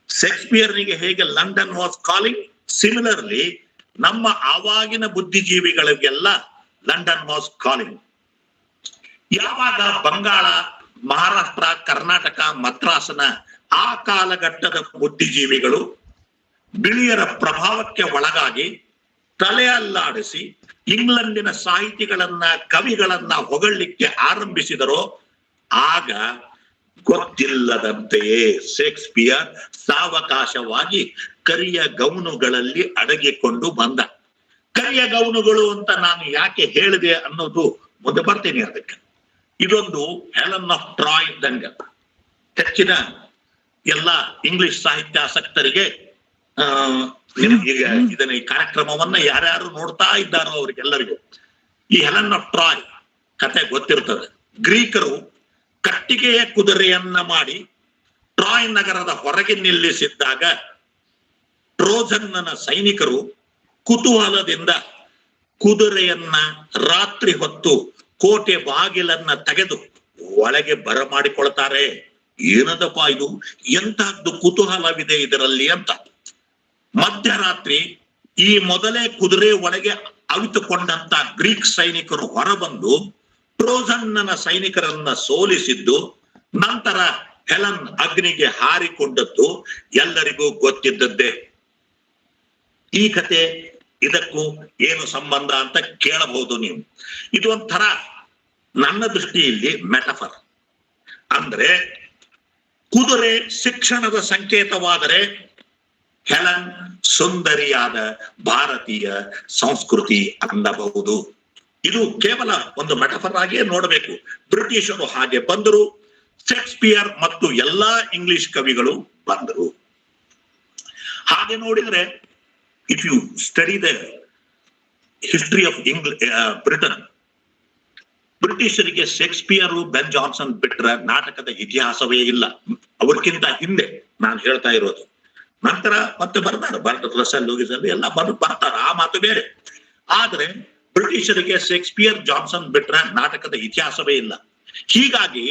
ಶೇಕ್ಸ್ಪಿಯರ್ನಿಗೆ ಹೇಗೆ ಲಂಡನ್ ವಾಸ್ ಕಾಲಿಂಗ್, ಸಿಮಿಲರ್ಲಿ ನಮ್ಮ ಆವಾಗಿನ ಬುದ್ಧಿಜೀವಿಗಳಿಗೆಲ್ಲ ಲಂಡನ್ ವಾಸ್ ಕಾಲಿಂಗ್. ಯಾವಾಗ ಬಂಗಾಳ, ಮಹಾರಾಷ್ಟ್ರ, ಕರ್ನಾಟಕ, ಮದ್ರಾಸನ ಆ ಕಾಲಘಟ್ಟದ ಬುದ್ಧಿಜೀವಿಗಳು ಬಿಳಿಯರ ಪ್ರಭಾವಕ್ಕೆ ಒಳಗಾಗಿ ತಲೆ ಅಲ್ಲಾಡಿಸಿ ಇಂಗ್ಲೆಂಡಿನ ಸಾಹಿತಿಗಳನ್ನ ಕವಿಗಳನ್ನ ಹೊಗಳಲಿಕ್ಕೆ ಆರಂಭಿಸಿದರೋ ಆಗ ಗೊತ್ತಿಲ್ಲದಂತೆಯೇ ಶೇಕ್ಸ್ಪಿಯರ್ ಸಾವಕಾಶವಾಗಿ ಕರಿಯ ಗೌನುಗಳಲ್ಲಿ ಅಡಗಿಕೊಂಡು ಬಂದ. ಕರಿಯ ಗೌನುಗಳು ಅಂತ ನಾನು ಯಾಕೆ ಹೇಳಿದೆ ಅನ್ನೋದು ಮುಂದೆ ಬರ್ತೇನೆ ಅದಕ್ಕೆ. ಇದೊಂದು ಹೆಲನ್ ಆಫ್ ಟ್ರಾಯ್ ದಂಗ. ಹೆಚ್ಚಿನ ಎಲ್ಲ ಇಂಗ್ಲಿಷ್ ಸಾಹಿತ್ಯಾಸಕ್ತರಿಗೆ ಈಗ ಇದನ್ನ ಈ ಕಾರ್ಯಕ್ರಮವನ್ನ ಯಾರ್ಯಾರು ನೋಡ್ತಾ ಇದ್ದಾರೋ ಅವ್ರಿಗೆಲ್ಲರಿಗೂ ಈ ಹೆಲನ್ ಆಫ್ ಟ್ರಾಯ್ ಕತೆ ಗೊತ್ತಿರ್ತದೆ. ಗ್ರೀಕರು ಕಟ್ಟಿಗೆಯ ಕುದುರೆಯನ್ನ ಮಾಡಿ ಟ್ರಾಯ್ ನಗರದ ಹೊರಗೆ ನಿಲ್ಲಿಸಿದ್ದಾಗ ಟ್ರೋಜನ್ನನ ಸೈನಿಕರು ಕುತೂಹಲದಿಂದ ಕುದುರೆಯನ್ನ ರಾತ್ರಿ ಹೊತ್ತು ಕೋಟೆ ಬಾಗಿಲನ್ನ ತೆಗೆದು ಒಳಗೆ ಬರಮಾಡಿಕೊಳ್ತಾರೆ. ಏನದಪ್ಪ ಇದು, ಎಂತಹದ್ದು ಕುತೂಹಲವಿದೆ ಇದರಲ್ಲಿ ಅಂತ. ಮಧ್ಯರಾತ್ರಿ ಈ ಮೊದಲೇ ಕುದುರೆ ಒಳಗೆ ಅವಿತುಕೊಂಡಂತ ಗ್ರೀಕ್ ಸೈನಿಕರು ಹೊರಬಂದು ಟ್ರೋಜನ್ನನ ಸೈನಿಕರನ್ನ ಸೋಲಿಸಿದ್ದು, ನಂತರ ಹೆಲನ್ ಅಗ್ನಿಗೆ ಹಾರಿಕೊಂಡದ್ದು ಎಲ್ಲರಿಗೂ ಗೊತ್ತಿದ್ದದ್ದೇ. ಈ ಕತೆ ಇದಕ್ಕೂ ಏನು ಸಂಬಂಧ ಅಂತ ಕೇಳಬಹುದು ನೀವು. ಇದು ಒಂಥರ ನನ್ನ ದೃಷ್ಟಿಯಲ್ಲಿ ಮೆಟಫರ್. ಅಂದ್ರೆ ಕುದುರೆ ಶಿಕ್ಷಣದ ಸಂಕೇತವಾದರೆ ಹೆಲನ್ ಸುಂದರಿಯಾದ ಭಾರತೀಯ ಸಂಸ್ಕೃತಿ ಅನ್ನಬಹುದು. ಇದು ಕೇವಲ ಒಂದು ಮೆಟಫರ್ ಆಗಿಯೇ ನೋಡಬೇಕು. ಬ್ರಿಟಿಷರು ಹಾಗೆ ಬಂದರು, ಶೇಕ್ಸ್ಪಿಯರ್ ಮತ್ತು ಎಲ್ಲಾ ಇಂಗ್ಲಿಷ್ ಕವಿಗಳು ಬಂದರು. ಹಾಗೆ ನೋಡಿದ್ರೆ if you study the history of Britain, ಬ್ರಿಟಿಷರಿಗೆ ಶೇಕ್ಸ್ಪಿಯರ್, ಬೆನ್ ಜಾನ್ಸನ್ ಬಿಟ್ರ ನಾಟಕದ ಇತಿಹಾಸವೇ ಇಲ್ಲ. ಅವ್ರಿಗಿಂತ ಹಿಂದೆ ನಾನು ಹೇಳ್ತಾ ಇರೋದು. ನಂತರ ಮತ್ತೆ ಬರ್ತಾರೆ, ಬರ್ತಾರೆ ರಸಲ್ ಲೂಯಿಸ್ ಎಲ್ಲ ಬರ್ತಾರ, ಆ ಮಾತು ಬೇರೆ. ಆದ್ರೆ ಬ್ರಿಟಿಷರಿಗೆ ಶೇಕ್ಸ್ಪಿಯರ್, ಜಾನ್ಸನ್ ಬಿಟ್ರ ನಾಟಕದ ಇತಿಹಾಸವೇ ಇಲ್ಲ. ಹೀಗಾಗಿ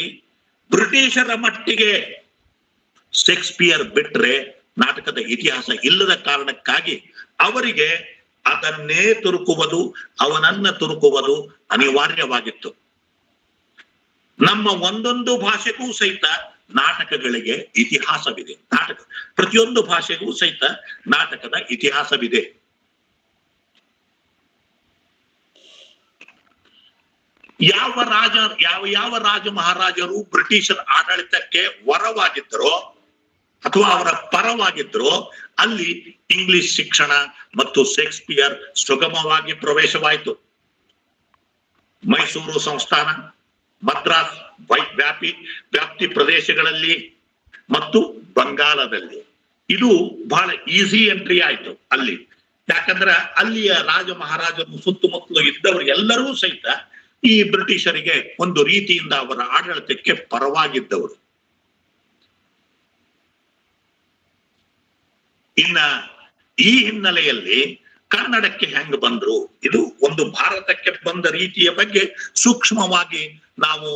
ಬ್ರಿಟಿಷರ ಮಟ್ಟಿಗೆ ಶೇಕ್ಸ್ಪಿಯರ್ ಬಿಟ್ರೆ ನಾಟಕದ ಇತಿಹಾಸ ಇಲ್ಲದ ಕಾರಣಕ್ಕಾಗಿ ಅವರಿಗೆ ಅದನ್ನೇ ತುರುಕುವುದು, ಅವನನ್ನ ತುರುಕುವುದು ಅನಿವಾರ್ಯವಾಗಿತ್ತು. ನಮ್ಮ ಒಂದೊಂದು ಭಾಷೆಗೂ ಸಹಿತ ನಾಟಕಗಳಿಗೆ ಇತಿಹಾಸವಿದೆ. ಪ್ರತಿಯೊಂದು ಭಾಷೆಗೂ ಸಹಿತ ನಾಟಕದ ಇತಿಹಾಸವಿದೆ. ಯಾವ ರಾಜ ಮಹಾರಾಜರು ಬ್ರಿಟಿಷರ ಆಡಳಿತಕ್ಕೆ ವರವಾಗಿದ್ದರೋ ಅಥವಾ ಅವರ ಪರವಾಗಿದ್ದರೋ ಅಲ್ಲಿ ಇಂಗ್ಲಿಷ್ ಶಿಕ್ಷಣ ಮತ್ತು ಶೇಕ್ಸ್ಪಿಯರ್ ಸುಗಮವಾಗಿ ಪ್ರವೇಶವಾಯಿತು. ಮೈಸೂರು ಸಂಸ್ಥಾನ, ಮದ್ರಾಸ್ ವ್ಯಾಪ್ತಿ ಪ್ರದೇಶಗಳಲ್ಲಿ ಮತ್ತು ಬಂಗಾಲದಲ್ಲಿ ಇದು ಬಹಳ ಈಸಿ ಎಂಟ್ರಿ ಆಯ್ತು ಅಲ್ಲಿ. ಯಾಕಂದ್ರೆ ಅಲ್ಲಿಯ ರಾಜ ಮಹಾರಾಜರು ಸುತ್ತಮುತ್ತಲು ಇದ್ದವರು ಎಲ್ಲರೂ ಸಹಿತ ಈ ಬ್ರಿಟಿಷರಿಗೆ ಒಂದು ರೀತಿಯಿಂದ ಅವರ ಆಡಳಿತಕ್ಕೆ ಪರವಾಗಿದ್ದವರು. ಇನ್ನ ಈ ಹಿನ್ನೆಲೆಯಲ್ಲಿ ಕನ್ನಡಕ್ಕೆ ಹೆಂಗ್ ಬಂದ್ರು, ಇದು ಒಂದು ಭಾರತಕ್ಕೆ ಬಂದ ರೀತಿಯ ಬಗ್ಗೆ ಸೂಕ್ಷ್ಮವಾಗಿ ನಾವು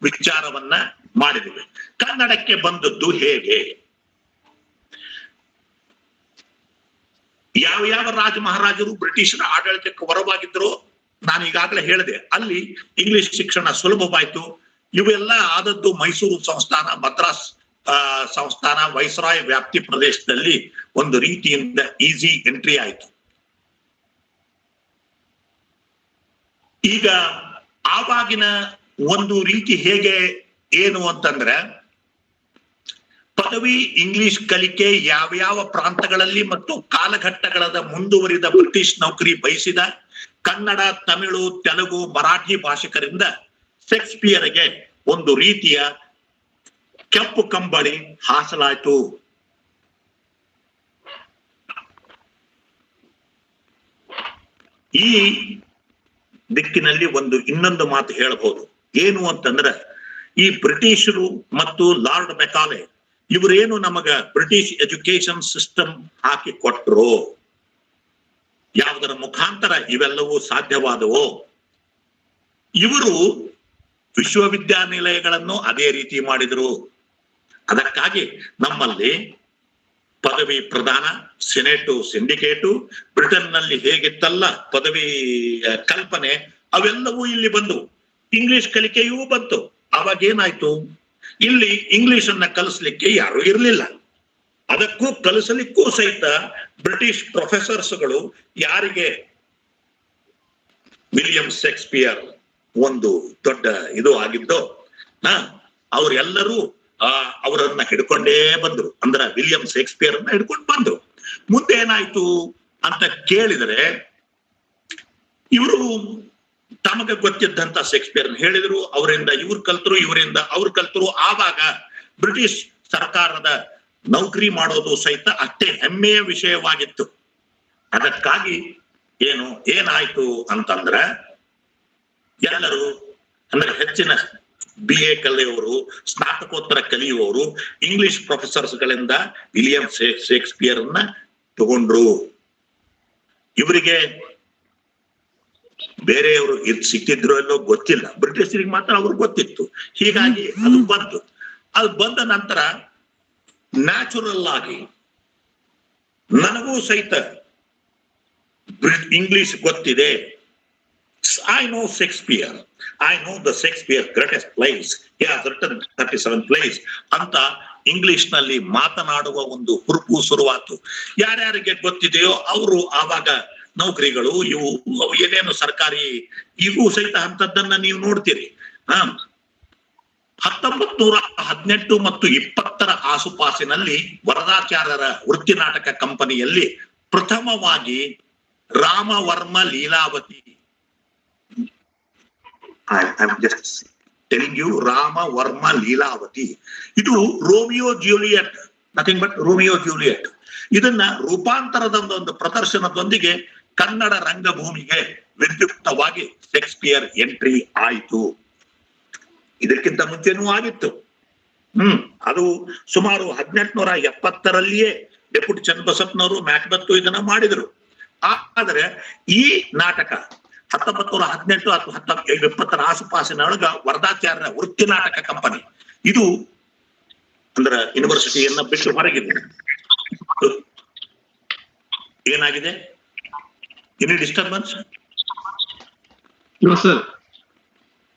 ವಿಚಾರವನ್ನ ಮಾಡಿದ್ವಿ. ಕನ್ನಡಕ್ಕೆ ಬಂದದ್ದು ಹೇಗೆ, ಯಾವ ರಾಜ ಮಹಾರಾಜರು ಬ್ರಿಟಿಷರ ಆಡಳಿತಕ್ಕೆ ಹೊರವಾಗಿದ್ರು ನಾನು ಈಗಾಗಲೇ ಹೇಳಿದೆ. ಅಲ್ಲಿ ಇಂಗ್ಲಿಷ್ ಶಿಕ್ಷಣ ಸುಲಭವಾಯ್ತು. ಇವೆಲ್ಲ ಆದದ್ದು ಮೈಸೂರು ಸಂಸ್ಥಾನ, ಮದ್ರಾಸ್ ಸಂಸ್ಥಾನ, ವೈಸ್ರಾಯ್ ವ್ಯಾಪ್ತಿ ಪ್ರದೇಶದಲ್ಲಿ ಒಂದು ರೀತಿಯಿಂದ ಈಸಿ ಎಂಟ್ರಿ ಆಯ್ತು. ಈಗ ಆವಾಗಿನ ಒಂದು ರೀತಿ ಹೇಗೆ ಏನು ಅಂತಂದ್ರೆ, ಪದವಿ ಇಂಗ್ಲಿಷ್ ಕಲಿಕೆ ಯಾವ್ಯಾವ ಪ್ರಾಂತಗಳಲ್ಲಿ ಮತ್ತು ಕಾಲಘಟ್ಟಗಳದ ಮುಂದುವರಿದ ಬ್ರಿಟಿಷ್ ನೌಕರಿ ಬಯಸಿದ ಕನ್ನಡ, ತಮಿಳು, ತೆಲುಗು, ಮರಾಠಿ ಭಾಷಿಕರಿಂದ ಶೇಕ್ಸ್ಪಿಯರ್ಗೆ ಒಂದು ರೀತಿಯ ಕೆಂಪು ಕಂಬಳಿ ಹಾಸಲಾಯಿತು. ಈ ದಿಕ್ಕಿನಲ್ಲಿ ಇನ್ನೊಂದು ಮಾತು ಹೇಳಬಹುದು. ಏನು ಅಂತಂದ್ರೆ, ಈ ಬ್ರಿಟಿಷರು ಮತ್ತು ಲಾರ್ಡ್ ಮೆಕಾಲೆ ಇವರೇನು ನಮಗ ಬ್ರಿಟಿಷ್ ಎಜುಕೇಶನ್ ಸಿಸ್ಟಮ್ ಹಾಕಿ ಕೊಟ್ರು, ಯಾವುದರ ಮುಖಾಂತರ ಇವೆಲ್ಲವೂ ಸಾಧ್ಯವಾದವೋ, ಇವರು ವಿಶ್ವವಿದ್ಯಾನಿಲಯಗಳನ್ನು ಅದೇ ರೀತಿ ಮಾಡಿದ್ರು. ಅದಕ್ಕಾಗಿ ನಮ್ಮಲ್ಲಿ ಪದವಿ ಪ್ರದಾನ, ಸೆನೆಟು, ಸಿಂಡಿಕೇಟು, ಬ್ರಿಟನ್ ನಲ್ಲಿ ಹೇಗಿತ್ತಲ್ಲ ಪದವಿ ಕಲ್ಪನೆ, ಅವೆಲ್ಲವೂ ಇಲ್ಲಿ ಬಂದು ಇಂಗ್ಲಿಷ್ ಕಲಿಕೆಯೂ ಬಂತು. ಅವಾಗೇನಾಯ್ತು, ಇಲ್ಲಿ ಇಂಗ್ಲಿಷ್ ಅನ್ನ ಕಲಿಸ್ಲಿಕ್ಕೆ ಯಾರು ಇರಲಿಲ್ಲ. ಅದಕ್ಕೂ ಕಲಿಸಲಿಕ್ಕೂ ಸಹಿತ ಬ್ರಿಟಿಷ್ ಪ್ರೊಫೆಸರ್ಸ್ಗಳು ಯಾರಿಗೆ ವಿಲಿಯಂ ಶೇಕ್ಸ್ಪಿಯರ್ ಒಂದು ದೊಡ್ಡ ಇದು ಆಗಿದ್ದೋ ಅವರೆಲ್ಲರೂ ಅವರನ್ನ ಹಿಡ್ಕೊಂಡೇ ಬಂದ್ರು. ಅಂದ್ರ ವಿಲಿಯಂ ಶೇಕ್ಸ್ಪಿಯರ್ ಅನ್ನ ಹಿಡ್ಕೊಂಡು ಬಂದ್ರು. ಮುಂದೆ ಏನಾಯ್ತು ಅಂತ ಕೇಳಿದರೆ ಇವರು ತಮಗೆ ಗೊತ್ತಿದ್ದಂತ ಶೇಕ್ಸ್ಪಿಯರ್ ಹೇಳಿದ್ರು, ಅವರಿಂದ ಇವ್ರು ಕಲ್ತರು, ಇವರಿಂದ ಅವ್ರು ಕಲ್ತರು. ಆವಾಗ ಬ್ರಿಟಿಷ್ ಸರ್ಕಾರದ ನೌಕರಿ ಮಾಡೋದು ಸಹಿತ ಅಷ್ಟೇ ಹೆಮ್ಮೆಯ ವಿಷಯವಾಗಿತ್ತು. ಅದಕ್ಕಾಗಿ ಏನಾಯ್ತು ಅಂತಂದ್ರ ಎಲ್ಲರೂ ಅಂದ್ರೆ ಹೆಚ್ಚಿನ BA ಕಲಿಯುವವರು, ಸ್ನಾತಕೋತ್ತರ ಕಲಿಯುವವರು ಇಂಗ್ಲಿಷ್ ಪ್ರೊಫೆಸರ್ಸ್ ಗಳಿಂದ ವಿಲಿಯಂ ಶೇಕ್ಸ್ಪಿಯರ್ ಅನ್ನ ತಗೊಂಡ್ರು. ಇವರಿಗೆ ಬೇರೆಯವರು ಇದು ಸಿಕ್ಕಿದ್ರು ಎಲ್ಲೋ ಗೊತ್ತಿಲ್ಲ, ಬ್ರಿಟಿಷರಿಗೆ ಮಾತ್ರ ಅವ್ರಿಗೆ ಗೊತ್ತಿತ್ತು. ಹೀಗಾಗಿ ಅದು ಬಂದ ನಂತರ ನ್ಯಾಚುರಲ್ ಆಗಿ ನನಗೂ ಸಹಿತ ಇಂಗ್ಲಿಷ್ ಗೊತ್ತಿದೆ. I know Shakespeare. I know the Shakespeare greatest plays. He has written 37 plays. ಅಂತ ಇಂಗ್ಲಿಷ್ ನಲ್ಲಿ ಮಾತನಾಡುವ ಒಂದು ಹುರುಪು ಶುರುವಾತು. ಯಾರ್ಯಾರಿಗೆ ಗೊತ್ತಿದೆಯೋ ಅವರು ಆವಾಗ ನೌಕರಿಗಳು ಇವು ಏನೇನು ಸರ್ಕಾರಿ ಇವು ಸಹಿತ ಅಂತದ್ದನ್ನ ನೀವು ನೋಡ್ತೀರಿ. 1918 ಮತ್ತು 20 ಆಸುಪಾಸಿನಲ್ಲಿ ವರದಾಚಾರ್ಯರ ವೃತ್ತಿ ನಾಟಕ ಕಂಪನಿಯಲ್ಲಿ ಪ್ರಥಮವಾಗಿ Rama Varma Leelavathi, I'm just telling you, Rama Varma Leelavathi, ಇದು Romeo Juliet, nothing but Romeo Juliet. ಇದನ್ನ ರೂಪಾಂತರದ ಒಂದು ಪ್ರದರ್ಶನದೊಂದಿಗೆ ಕನ್ನಡ ರಂಗಭೂಮಿಗೆ ವಿದ್ಯುಕ್ತವಾಗಿ ಶೇಕ್ಸ್ಪಿಯರ್ ಎಂಟ್ರಿ ಆಯಿತು. ಇದಕ್ಕಿಂತ ಮುಂಚೆನೂ ಆಗಿತ್ತು. ಅದು ಸುಮಾರು 1870ರಲ್ಲಿಯೇ ಡೆಪ್ಯೂಟಿ ಚನ್ನಬಸಪ್ಪನವರು ಮ್ಯಾಕ್ಬೆತ್ ಇದನ್ನ ಮಾಡಿದ್ರು. ಆದರೆ ಈ ನಾಟಕ 1918 ಅಥವಾ 1920 ಆಸುಪಾಸಿನೊಳಗ ವರದಾಚಾರ್ಯರ ವೃತ್ತಿ ನಾಟಕ ಕಂಪನಿ ಇದು ಅಂದ್ರ ಯೂನಿವರ್ಸಿಟಿಯನ್ನ ಬಿಟ್ಟು ಹೊರಗಿದೆ. ಏನಾಗಿದೆ? Any disturbance?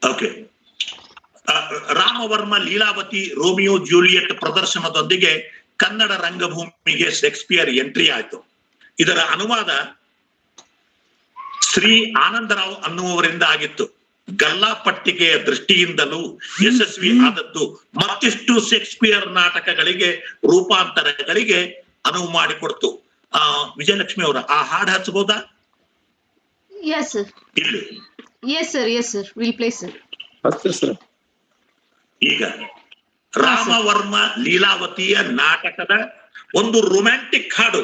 Okay. Ramavarma Leelavati Romeo Juliet ಪ್ರದರ್ಶನದೊಂದಿಗೆ ಕನ್ನಡ ರಂಗಭೂಮಿಗೆ ಶೇಕ್ಸ್ಪಿಯರ್ ಎಂಟ್ರಿ ಆಯ್ತು. ಇದರ ಅನುವಾದ ಶ್ರೀ ಆನಂದರಾವ್ ಅನ್ನುವವರಿಂದ ಆಗಿತ್ತು. ಗಲ್ಲಾಪಟ್ಟಿಗೆಯ ದೃಷ್ಟಿಯಿಂದಲೂ ಯಶಸ್ವಿ ಆದದ್ದು. ಮತ್ತಿಷ್ಟು ಶೇಕ್ಸ್ಪಿಯರ್ ನಾಟಕಗಳಿಗೆ ರೂಪಾಂತರಗಳಿಗೆ ಅನುವು ಮಾಡಿಕೊಡ್ತು. ವಿಜಯಲಕ್ಷ್ಮಿ ಅವರ ಆ ಹಾಡು ಹಚ್ಚಬಹುದಾ? Yes sir. ಇಲ್ಲಿ Yes sir. We'll play sir. ಈಗ ರಾಮವರ್ಮ ಲೀಲಾವತಿಯ ನಾಟಕದ ಒಂದು ರೊಮ್ಯಾಂಟಿಕ್ ಹಾಡು.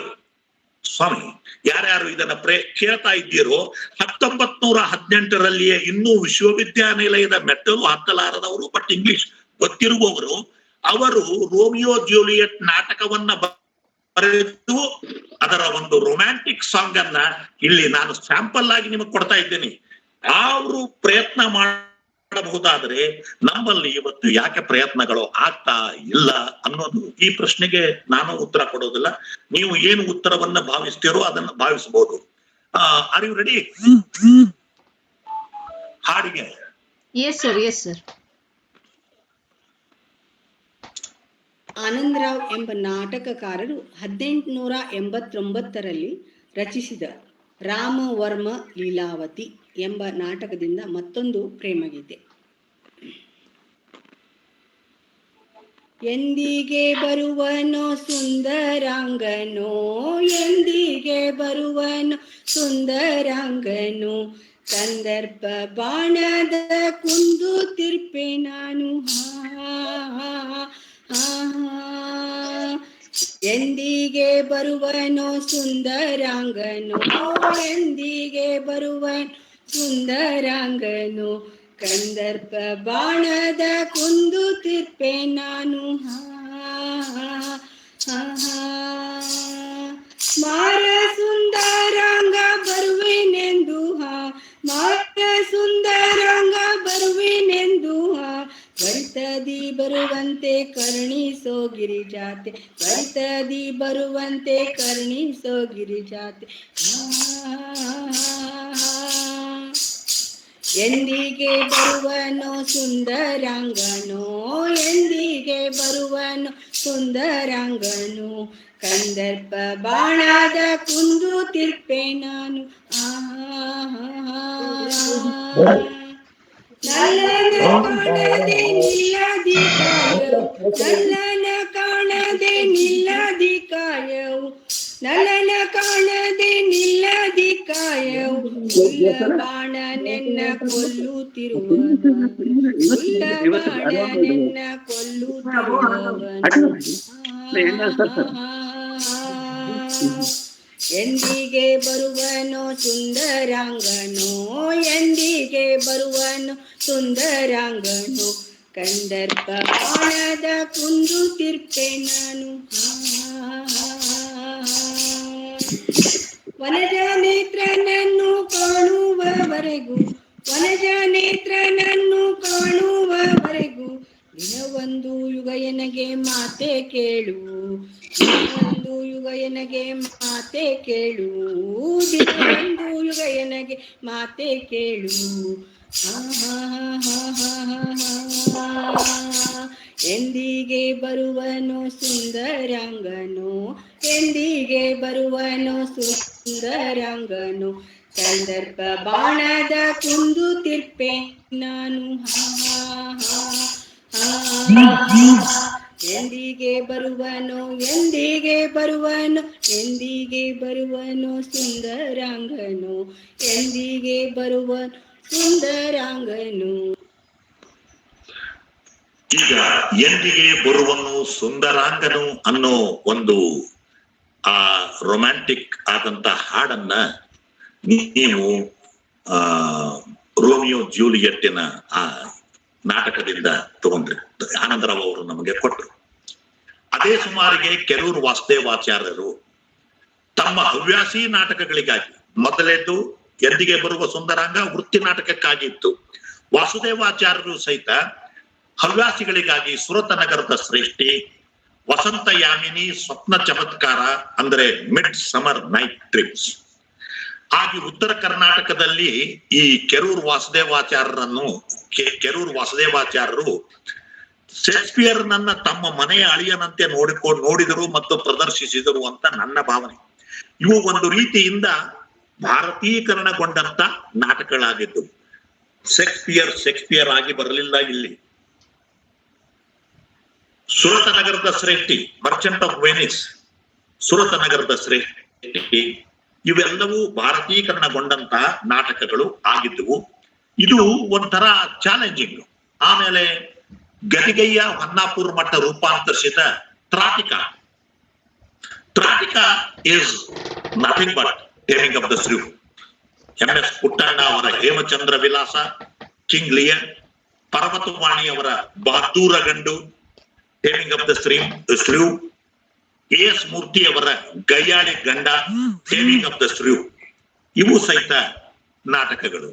ಸ್ವಾಮಿ, ಯಾರ್ಯಾರು ಇದನ್ನ ಕೇಳ್ತಾ ಇದ್ದೀರೋ 1918ರಲ್ಲಿಯೇ ಇನ್ನೂ ವಿಶ್ವವಿದ್ಯಾನಿಲಯದ ಮೆಟ್ಟಲು ಹತ್ತಲಾರದವರು, ಬಟ್ ಇಂಗ್ಲಿಷ್ ಗೊತ್ತಿರುವವರು, ಅವರು ರೋಮಿಯೋ ಜೂಲಿಯಟ್ ನಾಟಕವನ್ನ ಬರೆದು ಅದರ ಒಂದು ರೊಮ್ಯಾಂಟಿಕ್ ಸಾಂಗ್ ಅನ್ನ ಇಲ್ಲಿ ನಾನು ಸ್ಯಾಂಪಲ್ ಆಗಿ ನಿಮಗೆ ಕೊಡ್ತಾ ಇದ್ದೇನೆ. ಅವರು ಪ್ರಯತ್ನ ಮಾಡಬಹುದಾದ್ರೆ ನಮ್ಮಲ್ಲಿ ಇವತ್ತು ಯಾಕೆ ಪ್ರಯತ್ನಗಳು ಆಗ್ತಾ ಇಲ್ಲ ಅನ್ನೋದು ಈ ಪ್ರಶ್ನೆಗೆ ನಾನು ಉತ್ತರ ಕೊಡೋದಿಲ್ಲ. ನೀವು ಏನು ಉತ್ತರವನ್ನ ಭಾವಿಸ್ತೀರೋ ಅದನ್ನ ಭಾವಿಸಬಹುದು. Are you ready? ಹಾಡಿಗೆ Yes sir. ಆನಂದರಾವ್ ಎಂಬ ನಾಟಕಕಾರರು 1889ರಲ್ಲಿ ರಚಿಸಿದ ರಾಮವರ್ಮ ಲೀಲಾವತಿ ಎಂಬ ನಾಟಕದಿಂದ ಮತ್ತೊಂದು ಪ್ರೇಮಗೀತೆ. ಎಂದಿಗೆ ಬರುವನೋ ಸುಂದರಾಂಗನೋ, ಎಂದಿಗೆ ಬರುವನೋ ಸುಂದರಾಂಗನೋ, ಸಂದರ್ಭ ಬಾಣದ ಕುಂದು ತಿರ್ಪೆ ನಾನು. ಎಂದಿಗೆ ಬರುವನೋ ಸುಂದರಾಂಗನೋ, ಎಂದಿಗೆ ಬರುವನೋ ಸುಂದರಾಂಗನೋ, ಕಂದರ್ಪ ಬಾಣದ ಕುಂದು ತಿರ್ಪೆ ನಾನು. ಮಾರ ಸುಂದರಾಂಗ ಬರುವೆನೆಂದು, ಮಾರ ಸುಂದರಾಂಗ ಬರುವೆನೆಂದು, ಬರ್ತದಿ ಬರುವಂತೆ ಕರುಣಿಸೋ ಗಿರಿಜಾತೆ, ಬರ್ತದಿ ಬರುವಂತೆ ಕರುಣಿಸೋ ಗಿರಿಜಾತೆ. ಎಂದಿಗೆ ಬರುವನೋ ಸುಂದರಾಂಗನೋ, ಎಂದಿಗೆ ಬರುವನೋ ಸುಂದರಾಂಗನು, ಕಂದರ್ಪ ಬಾಣದ ಕುಂದು ತಿರ್ಪೆ ನಾನು. ನಲ್ಲನ ಕಾಣದೆ ನಿಲ್ಲದಿ ಕಾಯವು, ನಲ್ಲನ ಕಾಣದೆ ನಿಲ್ಲದಿ ಕಾಯವು, ನಲನ ಕಾಣದೆ ನಿಲ್ಲದಿ ಕಾಯವು, ಉಲ್ಲ ಬಾಣ ನೆನ್ನ ಕೊಲ್ಲುತ್ತಿರುವವನು, ಉಲ್ಲ ಬಾಣ ನೆನ್ನ ಕೊಲ್ಲುತ್ತಿರುವವನು. ಎಂದಿಗೆ ಬರುವನೋ ಸುಂದರಾಂಗನೋ, ಎಂದಿಗೆ ಬರುವನೋ ಸುಂದರಾಂಗನೋ, ಕಂದರ್ಪ ಬಾಣದ ಕುಂದು ತಿರ್ಪೆ ನಾನು. ವನಜ ನೇತ್ರನನ್ನು ಕಾಣುವವರೆಗೂ, ವನಜ ನೇತ್ರನನ್ನು ಕಾಣುವವರೆಗೂ, ದಿನವೊಂದು ಯುಗ ಎನಗೆ ಮಾತೆ ಕೇಳು, ದಿನವೊಂದು ಯುಗ ಎನಗೆ ಮಾತೆ ಕೇಳು, ದಿನವೊಂದು ಯುಗ ಎನಗೆ ಮಾತೆ ಕೇಳು. ಎಂದಿಗೆ ಬರುವನೋ ಸುಂದರಾಂಗನೋ, ಎಂದಿಗೆ ಬರುವನೋ ಸುಂದರಾಂಗನೋ, ಕಂದರ್ಪ ಬಾಣದ ಕುಂದು ತಿರ್ಪೆ ನಾನು. ಎಂದಿಗೆ ಬರುವನೋ, ಎಂದಿಗೆ ಬರುವನೋ, ಎಂದಿಗೆ ಬರುವನೋ ಸುಂದರಾಂಗನೋ, ಎಂದಿಗೆ ಬರುವನೋ ಸುಂದರಾಂಗನು. ಈಗ ಎಂದಿಗೆ ಬರುವನು ಸುಂದರಾಂಗನು ಅನ್ನೋ ಒಂದು ಆ ರೊಮ್ಯಾಂಟಿಕ್ ಆದಂತ ಹಾಡನ್ನ ನೀವು ರೋಮಿಯೋ ಜೂಲಿಯೆಟ್ಟಿನ ಆ ನಾಟಕದಿಂದ ತಗೊಂಡ್ರಿ. ಆನಂದರಾವ್ ಅವರು ನಮಗೆ ಕೊಟ್ಟರು. ಅದೇ ಸುಮಾರಿಗೆ ಕೆರೂರು ವಾಸುದೇವಾಚಾರ್ಯರು ತಮ್ಮ ಹವ್ಯಾಸಿ ನಾಟಕಗಳಿಗಾಗಿ, ಮೊದಲೇದು ಎಂದಿಗೆ ಬರುವ ಸುಂದರಾಂಗ ವೃತ್ತಿ ನಾಟಕಕ್ಕಾಗಿತ್ತು. ವಾಸುದೇವಾಚಾರ್ಯರು ಸಹಿತ ಹವ್ಯಾಸಿಗಳಿಗಾಗಿ ಸುರತ ನಗರದ ಶ್ರೇಷ್ಠಿ, ವಸಂತ ಯಾಮಿನಿ, ಸ್ವಪ್ನ ಚಮತ್ಕಾರ ಅಂದ್ರೆ ಮಿಡ್ ಸಮರ್ ನೈಟ್ ಟ್ರಿಪ್ಸ್ ಆಗಿ ಉತ್ತರ ಕರ್ನಾಟಕದಲ್ಲಿ ಈ ಕೆರೂರು ವಾಸುದೇವಾಚಾರ್ಯರು ಶೇಕ್ಸ್ಪಿಯರ್ ನನ್ನ ತಮ್ಮ ಮನೆಯ ಅಳಿಯನಂತೆ ನೋಡಿದರು ಮತ್ತು ಪ್ರದರ್ಶಿಸಿದರು ಅಂತ ನನ್ನ ಭಾವನೆ. ಇವು ಒಂದು ರೀತಿಯಿಂದ ಭಾರತೀಕರಣಗೊಂಡಂತ ನಾಟಕಗಳಾಗಿದ್ದು. ಶೇಕ್ಸ್ಪಿಯರ್ ಆಗಿ ಬರಲಿಲ್ಲ ಇಲ್ಲಿ. ಸುರತ ನಗರದ ಶ್ರೇಷ್ಠಿ, ಮರ್ಚೆಂಟ್ ಆಫ್ ವೆನಿಸ್, ಸುರತ ನಗರದ ಶ್ರೇಷ್ಠಿ, ಇವೆಲ್ಲವೂ ಭಾರತೀಕರಣಗೊಂಡಂತಹ ನಾಟಕಗಳು ಆಗಿದ್ದವು. ಇದು ಒಂಥರ ಚಾಲೆಂಜಿಂಗ್. ಆಮೇಲೆ ಗದಿಗಯ್ಯ ಹೊನ್ನಾಪುರ ಮಠ ರೂಪಾಂತರಿಸಿದ Tratika is nothing but Taming of the Shrew. MS Puttanna ಅವರ ಹೇಮಚಂದ್ರ ವಿಲಾಸ, ಕಿಂಗ್ ಲಿಯರ್, ಪರ್ವತವಾಣಿ ಅವರ Bahaddura Gandu, Taming of the Shrew, AS Murthy ಅವರ ಗಯ್ಯಾಳಿ ಗಂಡ, ಟೇಮಿಂಗ್ ಆಫ್ ದ ಶ್ರೀ, ಇವು ಸಹಿತ ನಾಟಕಗಳು.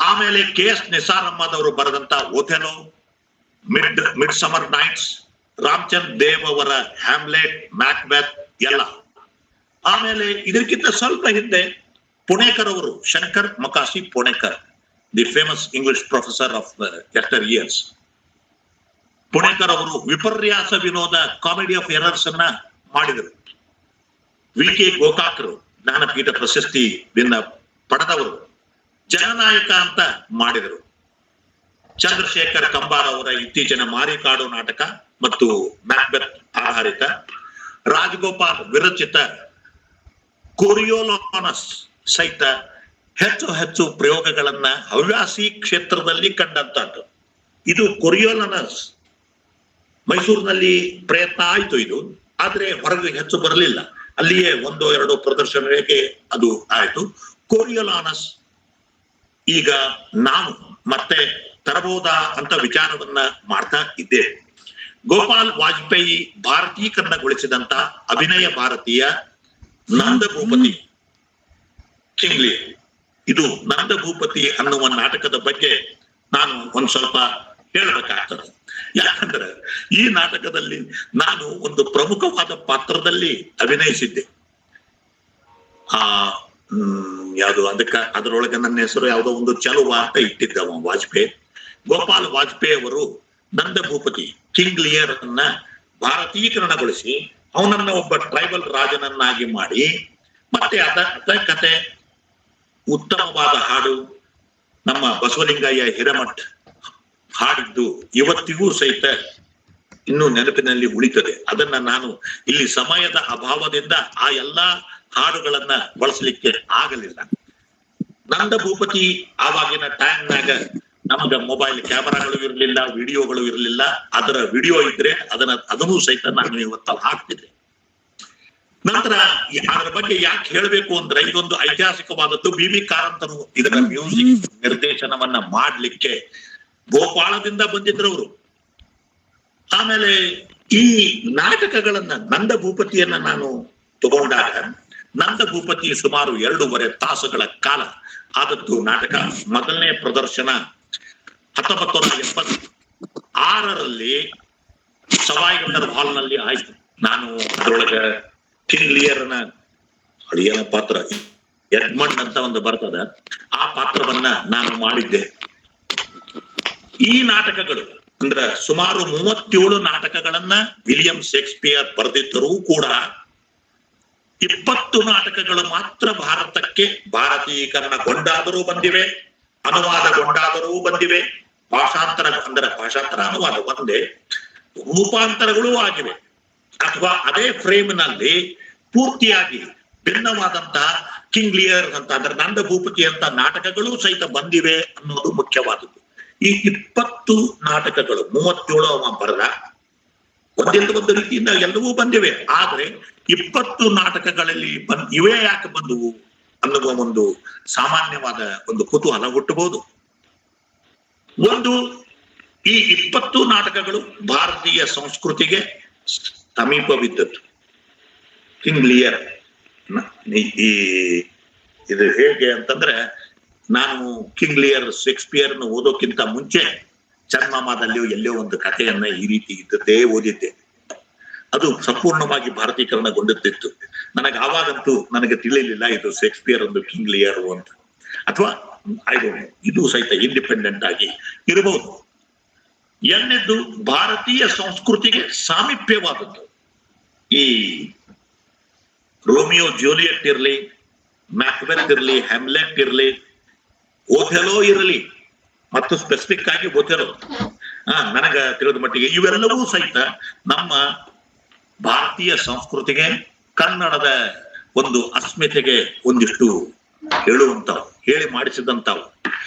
ಆಮೇಲೆ KS ನಿಸಾರ್ ಅಹ್ಮದ್ ಅವರು ಬರೆದಂತ Othello, Midsummer Nights, Ramachandra Dev ಅವರ ಹ್ಯಾಮ್ಲೆಟ್, ಮ್ಯಾಕ್ಬೆತ್ ಎಲ್ಲ. ಆಮೇಲೆ ಇದಕ್ಕಿಂತ ಸ್ವಲ್ಪ ಹಿಂದೆ ಪುಣೇಕರ್ ಅವರು, Shankar Mokashi Punekar, the famous English professor of yesteryears, Punekar ಅವರು ವಿಪರ್ಯಾಸ ವಿನೋದ, ಕಾಮಿಡಿ ಆಫ್ ಎರರ್ಸ್ ಅನ್ನ ಮಾಡಿದರು. VK ಗೋಕಾಕರು ಜ್ಞಾನಪೀಠ ಪ್ರಶಸ್ತಿ ಪಡೆದವರು ಜನನಾಯಕ ಅಂತ ಮಾಡಿದರು. ಚಂದ್ರಶೇಖರ್ ಕಂಬಾರ್ ಅವರ ಇತ್ತೀಚಿನ ಮಾರಿಕಾಡು ನಾಟಕ ಮತ್ತು ಮ್ಯಾಕ್ಬೆತ್ ಆಧಾರಿತ, ರಾಜಗೋಪಾಲ್ ವಿರಚಿತ ಕೊರಿಯೋಲಾನಸ್ ಸಹಿತ ಹೆಚ್ಚು ಪ್ರಯೋಗಗಳನ್ನ ಹವ್ಯಾಸಿ ಕ್ಷೇತ್ರದಲ್ಲಿ ಕಂಡಂತದ್ದು. ಇದು ಕೊರಿಯೋಲಾನಸ್ ಮೈಸೂರಿನಲ್ಲಿ ಪ್ರಯತ್ನ ಆಯ್ತು ಇದು, ಆದ್ರೆ ಹೊರಗೆ ಹೆಚ್ಚು ಬರಲಿಲ್ಲ. ಅಲ್ಲಿಯೇ 1-2 ಪ್ರದರ್ಶನಕ್ಕೆ ಅದು ಆಯ್ತು. ಕೊರಿಯೋಲಾನಸ್ ಈಗ ನಾವು ಮತ್ತೆ ತರಬಹುದಾ ಅಂತ ವಿಚಾರವನ್ನ ಮಾಡ್ತಾ ಇದ್ದೇವೆ. ಗೋಪಾಲ್ ವಾಜಪೇಯಿ ಭಾರತೀಕರಣಗೊಳಿಸಿದಂತ ಅಭಿನಯ ಭಾರತೀಯ ನಂದಭೂಪತಿ, ಕಿಂಗ್ಲಿ, ಇದು ನಂದಭೂಪತಿ ಅನ್ನುವ ನಾಟಕದ ಬಗ್ಗೆ ನಾನು ಒಂದ್ ಸ್ವಲ್ಪ ಹೇಳಬೇಕಾಗ್ತದೆ. ಯಾಕಂದ್ರೆ ಈ ನಾಟಕದಲ್ಲಿ ನಾನು ಒಂದು ಪ್ರಮುಖವಾದ ಪಾತ್ರದಲ್ಲಿ ಅಭಿನಯಿಸಿದ್ದೆ. ಯಾವುದು ಅದರೊಳಗೆ ನನ್ನ ಹೆಸರು ಯಾವುದೋ ಒಂದು ಚಲುವ ಅಂತ ಇಟ್ಟಿದ್ದವ ವಾಜಪೇಯಿ. ಗೋಪಾಲ್ ವಾಜಪೇಯಿ ಅವರು ನಂದ ಭೂಪತಿ ಕಿಂಗ್ ಲಿಯರ್ ಅನ್ನ ಭಾರತೀಕರಣಗೊಳಿಸಿ ಅವನನ್ನ ಒಬ್ಬ ಟ್ರೈಬಲ್ ರಾಜನನ್ನಾಗಿ ಮಾಡಿ, ಮತ್ತೆ ಅದ ಕತೆ ಉತ್ತಮವಾದ ಹಾಡು ನಮ್ಮ ಬಸವಲಿಂಗಯ್ಯ ಹಿರೇಮಠ್ ಹಾಡಿದ್ದು ಇವತ್ತಿಗೂ ಸಹಿತ ಇನ್ನೂ ನೆನಪಿನಲ್ಲಿ ಉಳಿತದೆ. ಅದನ್ನ ನಾನು ಇಲ್ಲಿ ಸಮಯದ ಅಭಾವದಿಂದ ಆ ಎಲ್ಲಾ ಹಾಡುಗಳನ್ನ ಬಳಸಲಿಕ್ಕೆ ಆಗಲಿಲ್ಲ. ನಂದ ಭೂಪತಿ ಆವಾಗಿನ ಟೈಮ್ನಾಗ ನಮಗ ಮೊಬೈಲ್ ಕ್ಯಾಮರಾಗಳು ಇರಲಿಲ್ಲ, ವಿಡಿಯೋಗಳು ಇರಲಿಲ್ಲ. ಅದರ ವಿಡಿಯೋ ಇದ್ರೆ ಅದನ್ನು ಸಹಿತ ನಾನು ಇವತ್ತು ಹಾಕ್ತಿದ್ದೆ. ನಂತರ ಅದರ ಬಗ್ಗೆ ಯಾಕೆ ಹೇಳ್ಬೇಕು ಅಂದ್ರೆ, ಇದೊಂದು ಐತಿಹಾಸಿಕವಾದದ್ದು. ಬಿ ಕಾರಂತರು ಇದರ ಮ್ಯೂಸಿಕ್ ನಿರ್ದೇಶನವನ್ನ ಮಾಡ್ಲಿಕ್ಕೆ ಗೋಪಾಳದಿಂದ ಬಂದಿದ್ರು ಅವರು. ಆಮೇಲೆ ಈ ನಾಟಕಗಳನ್ನ ನಂದ ಭೂಪತಿಯನ್ನ ನಾನು ತಗೊಂಡಾಗ, ನಂದ ಭೂಪತಿ ಸುಮಾರು 2.5 ತಾಸುಗಳ ಕಾಲ ಆದದ್ದು ನಾಟಕ. ಮೊದಲನೇ ಪ್ರದರ್ಶನ 1986ರಲ್ಲಿ ಸವಾಯಿಗಂಧರ್ ಹಾಲ್ನಲ್ಲಿ ಆಯ್ತು. ನಾನು ಅದರೊಳಗ ಕಿಂಗ್ ಲಿಯರ್ನ ಅಳಿಯನ ಪಾತ್ರ ಎಡ್ಮಂಡ್ ಅಂತ ಒಂದು ಬರ್ತದ, ಆ ಪಾತ್ರವನ್ನ ನಾನು ಮಾಡಿದ್ದೆ. ಈ ನಾಟಕಗಳು ಅಂದ್ರ ಸುಮಾರು 37 ನಾಟಕಗಳನ್ನ ವಿಲಿಯಂ ಶೇಕ್ಸ್ಪಿಯರ್ ಬರೆದಿದ್ದರೂ ಕೂಡ 20 ನಾಟಕಗಳು ಮಾತ್ರ ಭಾರತಕ್ಕೆ ಭಾರತೀಕರಣಗೊಂಡಾದರೂ ಬಂದಿವೆ, ಅನುವಾದಗೊಂಡಾದರೂ ಬಂದಿವೆ. ಭಾಷಾಂತರ ಅನುವಾದ ಒಂದೇ, ರೂಪಾಂತರಗಳೂ ಆಗಿವೆ. ಅಥವಾ ಅದೇ ಫ್ರೇಮ್ನಲ್ಲಿ ಪೂರ್ತಿಯಾಗಿ ಭಿನ್ನವಾದಂತಹ ಕಿಂಗ್ ಲಿಯರ್ ಅಂತ ಅಂದ್ರೆ ನಂದ ಭೂಪತಿ ಅಂತ ನಾಟಕಗಳು ಸಹಿತ ಬಂದಿವೆ ಅನ್ನೋದು ಮುಖ್ಯವಾದದ್ದು. ಈ 20 ನಾಟಕಗಳು 37 ಅವ ಬರೆದ, ಒಂದು ರೀತಿಯಿಂದ ಎಲ್ಲವೂ ಬಂದಿವೆ. ಆದ್ರೆ 20 ನಾಟಕಗಳಲ್ಲಿ ಇವೇ ಯಾಕೆ ಬಂದವು ಅನ್ನುವ ಒಂದು ಸಾಮಾನ್ಯವಾದ ಒಂದು ಕುತೂಹಲ ಹುಟ್ಟಬಹುದು. ಒಂದು, ಈ 20 ನಾಟಕಗಳು ಭಾರತೀಯ ಸಂಸ್ಕೃತಿಗೆ ಸಮೀಪವಿದ್ದದ್ದು. ಕಿಂಗ್ ಲಿಯರ್ ಇದು ಹೇಗೆ ಅಂತಂದ್ರೆ, ನಾನು ಕಿಂಗ್ ಲಿಯರ್ ಶೇಕ್ಸ್ಪಿಯರ್ನ ಓದೋಕ್ಕಿಂತ ಮುಂಚೆ ಚನ್ಮಾಮದಲ್ಲಿ ಎಲ್ಲೋ ಒಂದು ಕಥೆಯನ್ನ ಈ ರೀತಿ ಇದ್ದದ್ದೇ ಓದಿದ್ದೆ. ಅದು ಸಂಪೂರ್ಣವಾಗಿ ಭಾರತೀಕರಣಗೊಂಡಿತ್ತು. ಆವಾಗಂತೂ ನನಗೆ ತಿಳಿಲಿಲ್ಲ ಇದು ಶೇಕ್ಸ್ಪಿಯರ್ ಒಂದು ಕಿಂಗ್ ಲಿಯರ್ ಅಂತ, ಅಥವಾ ಇದು ಸಹಿತ ಇಂಡಿಪೆಂಡೆಂಟ್ ಆಗಿ ಇರಬಹುದು. ಎರಡನೇದ್ದು, ಭಾರತೀಯ ಸಂಸ್ಕೃತಿಗೆ ಸಾಮೀಪ್ಯವಾದದ್ದು. ಈ ರೋಮಿಯೋ ಜೂಲಿಯಟ್ ಇರ್ಲಿ, ಮ್ಯಾಕ್ಬೆತ್ ಇರ್ಲಿ, ಹ್ಯಾಮ್ಲೆಟ್ ಇರ್ಲಿ, ಓಥೆಲೋ ಇರಲಿ, ಮತ್ತು ಸ್ಪೆಸಿಫಿಕ್ ಆಗಿ ಓಥೆಲೋ, ನನಗ ತಿಳಿದ ಮಟ್ಟಿಗೆ ಇವೆಲ್ಲವೂ ಸಹಿತ ನಮ್ಮ ಭಾರತೀಯ ಸಂಸ್ಕೃತಿಗೆ, ಕನ್ನಡದ ಒಂದು ಅಸ್ಮಿತೆಗೆ ಒಂದಿಷ್ಟು ಹೇಳುವಂತಾವು, ಹೇಳಿ ಮಾಡಿಸಿದಂತಾವು.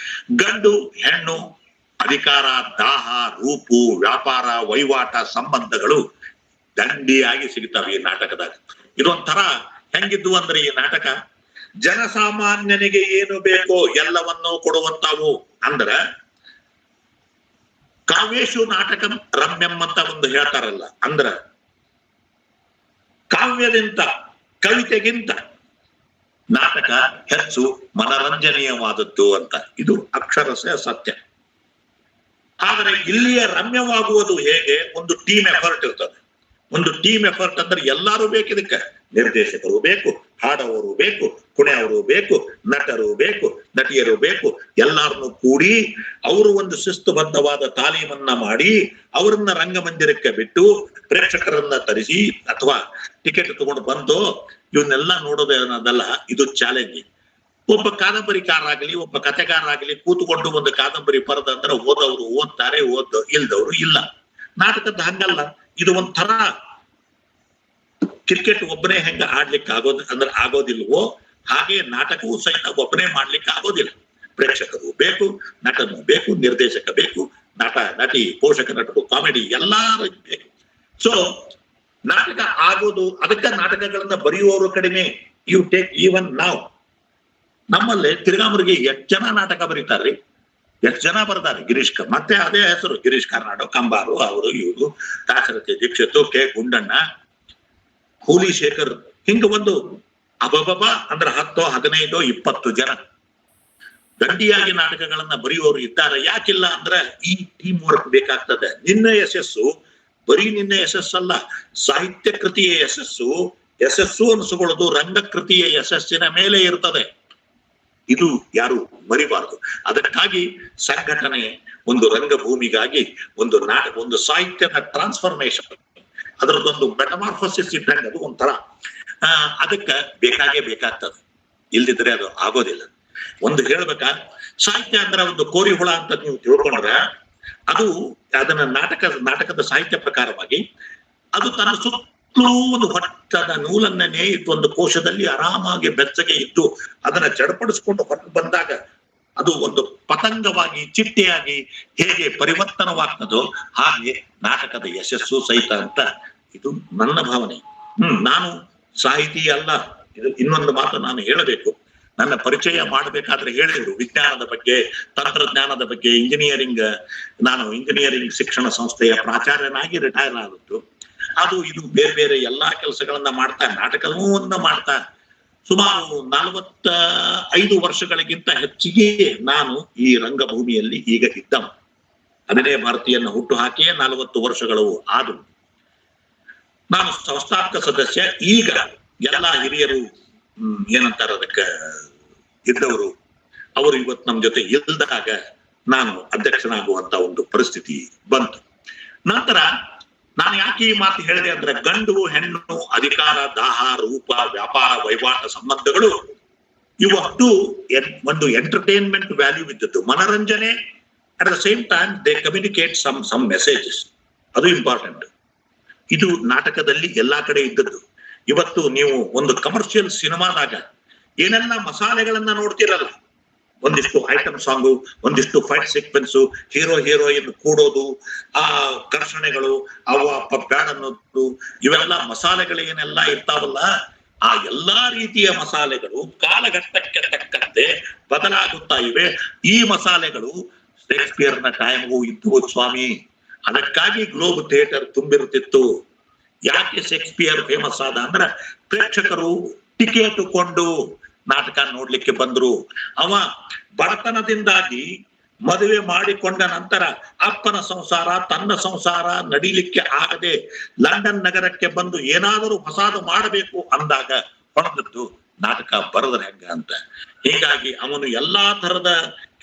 ಗಂಡು ಹೆಣ್ಣು, ಅಧಿಕಾರ, ದಾಹ, ರೂಪು, ವ್ಯಾಪಾರ, ವಹಿವಾಟ, ಸಂಬಂಧಗಳು ದಂಡಿಯಾಗಿ ಸಿಗ್ತಾವೆ ಈ ನಾಟಕದಾಗ. ಇದೊಂಥರ ಹೆಂಗಿದ್ವು ಅಂದ್ರೆ, ಈ ನಾಟಕ ಜನಸಾಮಾನ್ಯನಿಗೆ ಏನು ಬೇಕೋ ಎಲ್ಲವನ್ನೂ ಕೊಡುವಂತಾವು. ಅಂದ್ರ ಕಾವ್ಯೇಶು ನಾಟಕ ರಮ್ಯಂ ಅಂತ ಒಂದು ಹೇಳ್ತಾರಲ್ಲ, ಅಂದ್ರ ಕಾವ್ಯದಿಂದ, ಕವಿತೆಗಿಂತ ನಾಟಕ ಹೆಚ್ಚು ಮನರಂಜನೀಯವಾದದ್ದು ಅಂತ. ಇದು ಅಕ್ಷರಶಃ ಸತ್ಯ. ಆದರೆ ಇಲ್ಲಿಯ ರಮ್ಯವಾಗುವುದು ಹೇಗೆ? ಒಂದು ಟೀಮ್ ಎಫರ್ಟ್ ಇರ್ತದೆ. ಒಂದು ಟೀಮ್ ಎಫರ್ಟ್ ಅಂದ್ರೆ ಎಲ್ಲಾರು ಬೇಕು ಇದಕ್ಕೆ. ನಿರ್ದೇಶಕರು ಬೇಕು, ಹಾಡವರು ಬೇಕು, ಕುಣಿಯವರು ಬೇಕು, ನಟರು ಬೇಕು, ನಟಿಯರು ಬೇಕು. ಎಲ್ಲಾರನ್ನು ಕೂಡಿ ಅವರು ಒಂದು ಶಿಸ್ತುಬದ್ಧವಾದ ತಾಲೀಮನ್ನ ಮಾಡಿ ಅವರನ್ನ ರಂಗಮಂದಿರಕ್ಕೆ ಬಿಟ್ಟು ಪ್ರೇಕ್ಷಕರನ್ನ ತರಿಸಿ ಅಥವಾ ಟಿಕೆಟ್ ತಗೊಂಡು ಬಂದು ಇವನ್ನೆಲ್ಲ ನೋಡೋದೇನದಲ್ಲ, ಇದು ಚಾಲೆಂಜಿಂಗ್. ಒಬ್ಬ ಕಾದಂಬರಿಕಾರರಾಗಲಿ, ಒಬ್ಬ ಕಥೆಗಾರರಾಗಲಿ ಕೂತ್ಕೊಂಡು ಒಂದು ಕಾದಂಬರಿ ಬರೆದಂದ್ರೆ ಓದವರು ಓದ್ತಾರೆ, ಇಲ್ದವರು ಇಲ್ಲ. ನಾಟಕದ ಹಂಗಲ್ಲ. ಇದು ಒಂಥರ ಕ್ರಿಕೆಟ್ ಒಬ್ಬನೇ ಹೆಂಗ ಆಡ್ಲಿಕ್ಕೆ ಆಗೋದಿಲ್ವೋ ಹಾಗೆ ನಾಟಕವೂ ಸಹಿತ ಒಬ್ಬನೇ ಮಾಡ್ಲಿಕ್ಕೆ ಆಗೋದಿಲ್ಲ. ಪ್ರೇಕ್ಷಕರು ಬೇಕು, ನಟನು ಬೇಕು, ನಿರ್ದೇಶಕ ಬೇಕು, ನಟಿ, ಪೋಷಕ ನಟರು, ಕಾಮಿಡಿ ಎಲ್ಲಾರು ಬೇಕು. ಸೊ ನಾಟಕ ಆಗೋದು, ಅದಕ್ಕೆ ನಾಟಕಗಳನ್ನ ಬರೆಯುವವರು ಕಡಿಮೆ. ಯು ಟೇಕ್ ಈವನ್ ನಾವು ನಮ್ಮಲ್ಲಿ ತಿರುಗಾಮರಿಗೆ ಎಷ್ಟು ಜನ ನಾಟಕ ಬರೀತಾರ್ರಿ, ಎಷ್ಟು ಜನ ಬರ್ತಾರೆ. ಮತ್ತೆ ಅದೇ ಹೆಸರು, ಗಿರೀಶ್ ಕಾರ್ನಾಡು, ಕಂಬಾರು, ಅವರು ಇವರು, ದಾಶರಥಿ ದೀಕ್ಷಿತ್, ಕೆ ಗುಂಡಣ್ಣ, ಕೂಲಿ ಶೇಖರ್, ಹಿಂಗ ಒಂದು ಅಬಬಬ ಅಂದ್ರೆ 10, 15, 20 ಜನ ದಂಡಿಯಾಗಿ ನಾಟಕಗಳನ್ನ ಬರೆಯುವವರು ಇದ್ದಾರೆ. ಯಾಕಿಲ್ಲ ಅಂದ್ರೆ ಈ ಟೀಮ್ ವರ್ಕ್ ಬೇಕಾಗ್ತದೆ. ನಿನ್ನ ಯಶಸ್ಸು ಬರೀ ನಿನ್ನ ಯಶಸ್ಸಲ್ಲ, ಸಾಹಿತ್ಯ ಕೃತಿಯ ಯಶಸ್ಸು ಅನಿಸ್ಕೊಳ್ಳೋದು ರಂಗಕೃತಿಯ ಯಶಸ್ಸಿನ ಮೇಲೆ ಇರ್ತದೆ. ಇದು ಯಾರು ಮರಿಬಾರದು. ಅದಕ್ಕಾಗಿ ಸಂಘಟನೆ ಒಂದು ರಂಗಭೂಮಿಗಾಗಿ ಒಂದು ನಾಟಕ, ಒಂದು ಸಾಹಿತ್ಯದ ಟ್ರಾನ್ಸ್ಫಾರ್ಮೇಶನ್, ಅದರದೊಂದು ಮೆಟಮಾರ್ಫೋಸಿಸ್ ಇದ್ದಂಗೆ ಅದು ಒಂಥರ ಅದಕ್ಕೆ ಬೇಕಾಗ್ತದೆ. ಇಲ್ದಿದ್ರೆ ಅದು ಆಗೋದಿಲ್ಲ. ಒಂದು ಹೇಳ್ಬೇಕಾ, ಸಾಹಿತ್ಯ ಅಂದ್ರೆ ಒಂದು ಕೋರಿ ಹುಳ ಅಂತ ನೀವು ತಿಳ್ಕೊಂಡ್ರೆ ಅದನ್ನ ನಾಟಕದ ಸಾಹಿತ್ಯ ಪ್ರಕಾರವಾಗಿ ಅದು ತನ್ನ ಸುತ್ತಲೂ ಒಂದು ಹೊಟ್ಟದ ನೂಲನ್ನ ನೇಯಿಟ್ಟು ಒಂದು ಕೋಶದಲ್ಲಿ ಆರಾಮಾಗಿ ಬೆಚ್ಚಗೆ ಇದ್ದು ಅದನ್ನ ಜಡಪಡಿಸ್ಕೊಂಡು ಹೊರಟು ಬಂದಾಗ ಅದು ಒಂದು ಪತಂಗವಾಗಿ ಚಿಟ್ಟೆಯಾಗಿ ಹೇಗೆ ಪರಿವರ್ತನವಾಗ್ತದೋ ಹಾಗೆ ನಾಟಕದ ಯಶಸ್ಸು ಸಹಿತ ಅಂತ ಇದು ನನ್ನ ಭಾವನೆ. ನಾನು ಸಾಹಿತಿ ಅಲ್ಲ. ಇದು ಇನ್ನೊಂದು ಮಾತು ನಾನು ಹೇಳಬೇಕು. ನನ್ನ ಪರಿಚಯ ಮಾಡಬೇಕಾದ್ರೆ ಹೇಳಿದ್ರು ವಿಜ್ಞಾನದ ಬಗ್ಗೆ, ತಂತ್ರಜ್ಞಾನದ ಬಗ್ಗೆ, ನಾನು ಇಂಜಿನಿಯರಿಂಗ್ ಶಿಕ್ಷಣ ಸಂಸ್ಥೆಯ ಪ್ರಾಚಾರ್ಯನಾಗಿ ರಿಟೈರ್ ಆದದ್ದು. ಇದು ಬೇರೆ ಬೇರೆ ಎಲ್ಲಾ ಕೆಲಸಗಳನ್ನ ಮಾಡ್ತಾ ನಾಟಕವನ್ನ ಮಾಡ್ತಾ ಸುಮಾರು 45 ವರ್ಷಗಳಿಗಿಂತ ಹೆಚ್ಚಿಗೆ ನಾನು ಈ ರಂಗಭೂಮಿಯಲ್ಲಿ ಈಗ ಇದ್ದವ. ಅದೇ ಭಾರತೀಯನ್ನ ಹುಟ್ಟು ಹಾಕಿಯೇ 40 ವರ್ಷಗಳು ಆದವು. ನಾನು ಸಂಸ್ಥಾಪಕ ಸದಸ್ಯ. ಈಗ ಎಲ್ಲಾ ಹಿರಿಯರು ಏನಂತಾರ ಅದಕ್ಕೆ ಇದ್ದವರು ಅವರು ಇವತ್ತು ನಮ್ಮ ಜೊತೆ ಇಲ್ದಾಗ ನಾನು ಅಧ್ಯಕ್ಷನಾಗುವಂತ ಒಂದು ಪರಿಸ್ಥಿತಿ ಬಂತು. ನಂತರ ನಾನು ಯಾಕೆ ಈ ಮಾತು ಹೇಳಿದೆ ಅಂದ್ರೆ, ಗಂಡು ಹೆಣ್ಣು, ಅಧಿಕಾರ, ದಾಹ, ರೂಪ, ವ್ಯಾಪಾರ, ವಹಿವಾಟ ಸಂಬಂಧಗಳು ಇವತ್ತು ಒಂದು ಎಂಟರ್ಟೈನ್ಮೆಂಟ್ ವ್ಯಾಲ್ಯೂ ಇದ್ದದ್ದು, ಮನರಂಜನೆ. At the same time they communicate some messages. ಅದು ಇಂಪಾರ್ಟೆಂಟ್. ಇದು ನಾಟಕದಲ್ಲಿ ಎಲ್ಲಾ ಕಡೆ ಇದ್ದದ್ದು. ಇವತ್ತು ನೀವು ಒಂದು ಕಮರ್ಷಿಯಲ್ ಸಿನಿಮಾದಾಗ ಏನೆಲ್ಲ ಮಸಾಲೆಗಳನ್ನ ನೋಡ್ತಿರಲ್ಲ, ಒಂದಿಷ್ಟು ಐಟಮ್ ಸಾಂಗು, ಒಂದಿಷ್ಟು ಫೈಟ್ ಸೀಕ್ವೆನ್ಸು, ಹೀರೋ ಹೀರೋಯಿನ್ ಕೂಡೋದು, ಆ ಘರ್ಷಣೆಗಳು, ಬ್ಯಾಡ್ ಅನ್ನೋದು, ಇವೆಲ್ಲ ಮಸಾಲೆಗಳು ಏನೆಲ್ಲ ಇರ್ತಾವಲ್ಲ, ಆ ಎಲ್ಲಾ ರೀತಿಯ ಮಸಾಲೆಗಳು ಕಾಲಘಟ್ಟಕ್ಕೆ ತಕ್ಕಂತೆ ಬದಲಾಗುತ್ತಾ ಇವೆ. ಈ ಮಸಾಲೆಗಳು ಶೇಕ್ಸ್ಪಿಯರ್ನ ಟೈಮ್ಗೂ ಇದ್ದವು ಸ್ವಾಮಿ. ಅದಕ್ಕಾಗಿ ಗ್ಲೋಬ್ ಥಿಯೇಟರ್ ತುಂಬಿರುತ್ತಿತ್ತು. ಯಾಕೆ ಶೇಕ್ಸ್ಪಿಯರ್ ಫೇಮಸ್ ಆದ ಅಂದ್ರೆ, ಪ್ರೇಕ್ಷಕರು ಟಿಕೆಟ್ ಕೊಂಡು ನಾಟಕ ನೋಡ್ಲಿಕ್ಕೆ ಬಂದ್ರು. ಅವ ಬಡತನದಿಂದಾಗಿ ಮದುವೆ ಮಾಡಿಕೊಂಡ ನಂತರ ಅಪ್ಪನ ಸಂಸಾರ, ತನ್ನ ಸಂಸಾರ ನಡೀಲಿಕ್ಕೆ ಆಗದೆ ಲಂಡನ್ ನಗರಕ್ಕೆ ಬಂದು ಏನಾದರೂ ಹೊಸಾದು ಮಾಡಬೇಕು ಅಂದಾಗ ಹೊಡೆದದ್ದು ನಾಟಕ ಬರೆದ್ರೆ ಹೆಂಗ ಅಂತ. ಹೀಗಾಗಿ ಅವನು ಎಲ್ಲಾ ತರದ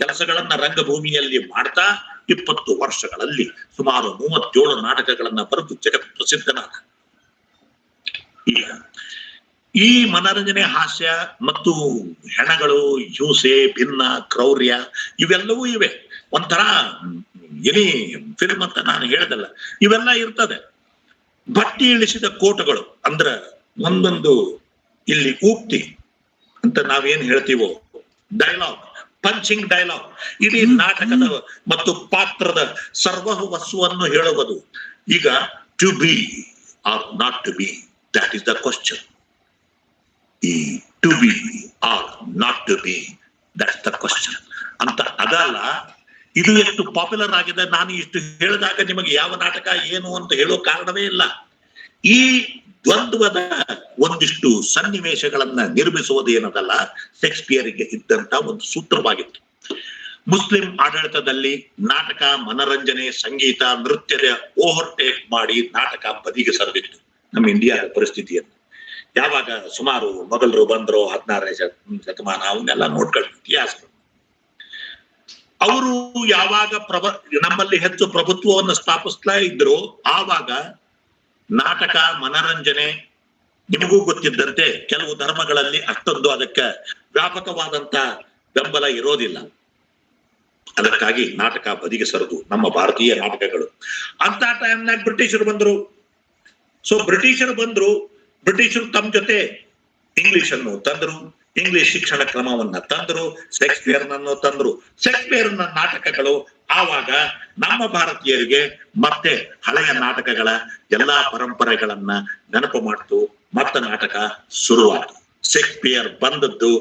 ಕೆಲಸಗಳನ್ನ ರಂಗಭೂಮಿಯಲ್ಲಿ ಮಾಡ್ತಾ 20 ವರ್ಷಗಳಲ್ಲಿ ಸುಮಾರು 37 ನಾಟಕಗಳನ್ನ ಬರೆದು ಜಗತ್ ಪ್ರಸಿದ್ಧನಾದ. ಈಗ ಈ ಮನರಂಜನೆ, ಹಾಸ್ಯ ಮತ್ತು ಹೆಣಗಳು, ಹಿಂಸೆ, ಭಿನ್ನ, ಕ್ರೌರ್ಯ ಇವೆಲ್ಲವೂ ಇವೆ. ಒಂಥರ ಎನಿ ಫಿಲ್ಮ್ ಅಂತ ನಾನು ಹೇಳ್ದಲ್ಲ, ಇವೆಲ್ಲ ಇರ್ತದೆ. ಬಟ್ಟಿ ಇಳಿಸಿದ ಕೋಟಗಳು ಅಂದ್ರ ಒಂದೊಂದು ಇಲ್ಲಿ ಉಕ್ತಿ ಅಂತ ನಾವೇನ್ ಹೇಳ್ತೀವೋ, ಡೈಲಾಗ್, ಪಂಚಿಂಗ್ ಡೈಲಾಗ್, ಇಡೀ ನಾಟಕದ ಮತ್ತು ಪಾತ್ರದ ಸರ್ವಸ್ವವನ್ನು ಹೇಳುವುದು. ಈಗ to be or not to be, that is the question. ಈ to be or not to be, that's the question ಅಂತ ಅದಲ್ಲ. ಇದು ಎಷ್ಟು ಪಾಪ್ಯುಲರ್ ಆಗಿದೆ. ನಾನು ಇಷ್ಟು ಹೇಳಿದಾಗ ನಿಮಗೆ ಯಾವ ನಾಟಕ ಏನು ಅಂತ ಹೇಳೋ ಕಾರಣವೇ ಇಲ್ಲ. ಈ ದ್ವಂದ್ವದ ಒಂದಿಷ್ಟು ಸನ್ನಿವೇಶಗಳನ್ನ ನಿರ್ಮಿಸುವುದು ಏನದಲ್ಲ, ಶೇಕ್ಸ್ಪಿಯರ್ಗೆ ಇದ್ದಂತ ಒಂದು ಸೂತ್ರವಾಗಿತ್ತು. ಮುಸ್ಲಿಂ ಆಡಳಿತದಲ್ಲಿ ನಾಟಕ, ಮನರಂಜನೆ, ಸಂಗೀತ, ನೃತ್ಯದ ಓವರ್ಟೇಕ್ ಮಾಡಿ ನಾಟಕ ಬದಿಗೆ ಸರಿದಿತ್ತು ನಮ್ಮ ಇಂಡಿಯಾದ ಪರಿಸ್ಥಿತಿಯನ್ನು. ಯಾವಾಗ ಸುಮಾರು ಮೊಘಲರು ಬಂದ್ರು 16ನೇ ಶತಮಾನ, ಅವನ್ನೆಲ್ಲ ನೋಡ್ಕೊಂಡು ಇತಿಹಾಸಗಳು, ಅವರು ಯಾವಾಗ ನಮ್ಮಲ್ಲಿ ಹೆಚ್ಚು ಪ್ರಭುತ್ವವನ್ನು ಸ್ಥಾಪಿಸ್ತಾ ಇದ್ರು, ಆವಾಗ ನಾಟಕ, ಮನರಂಜನೆ, ನಿಮಗೂ ಗೊತ್ತಿದ್ದಂತೆ ಕೆಲವು ಧರ್ಮಗಳಲ್ಲಿ ಅಷ್ಟೊಂದು ಅದಕ್ಕೆ ವ್ಯಾಪಕವಾದಂತ ಬೆಂಬಲ ಇರೋದಿಲ್ಲ. ಅದಕ್ಕಾಗಿ ನಾಟಕ ಬದಿಗೆ ಸರಿದು ನಮ್ಮ ಭಾರತೀಯ ನಾಟಕಗಳು. ಅಂತ ಟೈಮ್ನಾಗ ಬ್ರಿಟಿಷರು ಬಂದ್ರು. ಸೊ ಬ್ರಿಟಿಷರು ತಮ್ಮ ಜೊತೆ ಇಂಗ್ಲಿಷ್ ಅನ್ನು ತಂದ್ರು, ಇಂಗ್ಲಿಷ್ ಶಿಕ್ಷಣ ಕ್ರಮವನ್ನ ತಂದ್ರು, ಶೇಕ್ಸ್ಪಿಯರ್ನನ್ನು ತಂದ್ರು. ಶೇಕ್ಸ್ಪಿಯರ್ನ ನಾಟಕಗಳು ಆವಾಗ ನಮ್ಮ ಭಾರತೀಯರಿಗೆ ಮತ್ತೆ ಹಳೆಯ ನಾಟಕಗಳ ಎಲ್ಲಾ ಪರಂಪರೆಗಳನ್ನ ನೆನಪು ಮಾಡ್ತು. ಮತ್ತೆ ನಾಟಕ ಶುರುವಾಯಿತು. ಶೇಕ್ಸ್ಪಿಯರ್ ಬಂದದ್ದು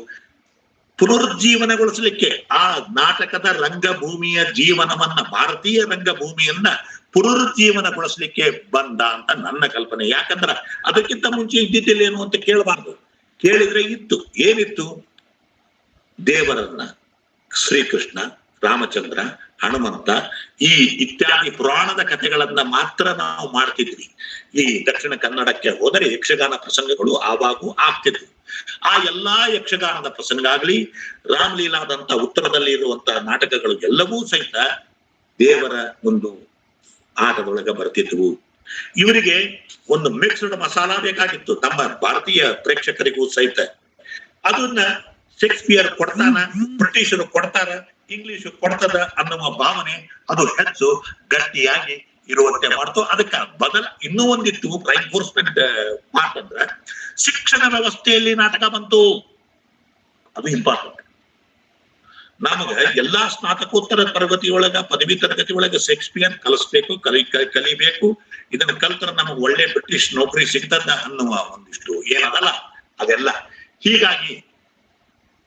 ಪುನರುಜ್ಜೀವನಗೊಳಿಸಲಿಕ್ಕೆ, ಆ ನಾಟಕದ ರಂಗಭೂಮಿಯ ಜೀವನವನ್ನ, ಭಾರತೀಯ ರಂಗಭೂಮಿಯನ್ನ ಪುನರುಜ್ಜೀವನಗೊಳಿಸ್ಲಿಕ್ಕೆ ಬಂದ ಅಂತ ನನ್ನ ಕಲ್ಪನೆ. ಯಾಕಂದ್ರ ಅದಕ್ಕಿಂತ ಮುಂಚೆ ಇದ್ದಿದ್ದೇನು ಅಂತ ಕೇಳಬಾರ್ದು. ಕೇಳಿದ್ರೆ ಇತ್ತು. ಏನಿತ್ತು? ದೇವರನ್ನ, ಶ್ರೀಕೃಷ್ಣ, ರಾಮಚಂದ್ರ, ಹನುಮಂತ, ಈ ಇತ್ಯಾದಿ ಪುರಾಣದ ಕಥೆಗಳನ್ನ ಮಾತ್ರ ನಾವು ಮಾಡ್ತಿದ್ವಿ. ಈ ದಕ್ಷಿಣ ಕನ್ನಡಕ್ಕೆ ಹೋದರೆ ಯಕ್ಷಗಾನ ಪ್ರಸಂಗಗಳು ಆವಾಗೂ ಆಗ್ತಿದ್ವು. ಆ ಎಲ್ಲಾ ಯಕ್ಷಗಾನದ ಪ್ರಸಂಗ ಆಗ್ಲಿ, ರಾಮಲೀಲಾದಂತ ಉತ್ತರದಲ್ಲಿ ಇರುವಂತಹ ನಾಟಕಗಳು ಎಲ್ಲವೂ ಸಹಿತ ದೇವರ ಒಂದು ಆಟದೊಳಗೆ ಬರ್ತಿದ್ವು. ಇವರಿಗೆ ಒಂದು ಮಿಕ್ಸ್ಡ್ ಮಸಾಲಾ ಬೇಕಾಗಿತ್ತು ನಮ್ಮ ಭಾರತೀಯ ಪ್ರೇಕ್ಷಕರಿಗೂ ಸಹಿತ. ಅದನ್ನ ಶೇಕ್ಸ್ಪಿಯರ್ ಕೊಡ್ತಾನ, ಬ್ರಿಟಿಷರು ಕೊಡ್ತಾರ, ಇಂಗ್ಲಿಷ್ ಕೊಡ್ತದ ಅನ್ನುವ ಭಾವನೆ ಅದು ಹೆಚ್ಚು ಗಟ್ಟಿಯಾಗಿ ಇರುವಂತೆ ಮಾಡ್ತು. ಅದಕ್ಕ ಇನ್ನೂ ಒಂದಿತ್ತು ರೈನ್ಫೋರ್ಸ್ಮೆಂಟ್ ಪಾರ್ಟ್ ಅಂದ್ರ ಶಿಕ್ಷಣ ವ್ಯವಸ್ಥೆಯಲ್ಲಿ ನಾಟಕ ಬಂತು. ಅದು ಇಂಪಾರ್ಟೆಂಟ್. ನಮಗ ಎಲ್ಲಾ ಸ್ನಾತಕೋತ್ತರ ತರಗತಿಯೊಳಗ, ಪದವಿ ತರಗತಿಯೊಳಗ ಶೇಕ್ಸ್ಪಿಯರ್ ಕಲಿಸ್ಬೇಕು, ಕಲಿಬೇಕು. ಇದನ್ನ ಕಲ್ತರ ನಮಗ್ ಒಳ್ಳೆ ಬ್ರಿಟಿಷ್ ನೌಕರಿ ಸಿಗ್ತದ ಅನ್ನುವ ಒಂದಿಷ್ಟು ಏನದಲ್ಲ ಅದೆಲ್ಲ. ಹೀಗಾಗಿ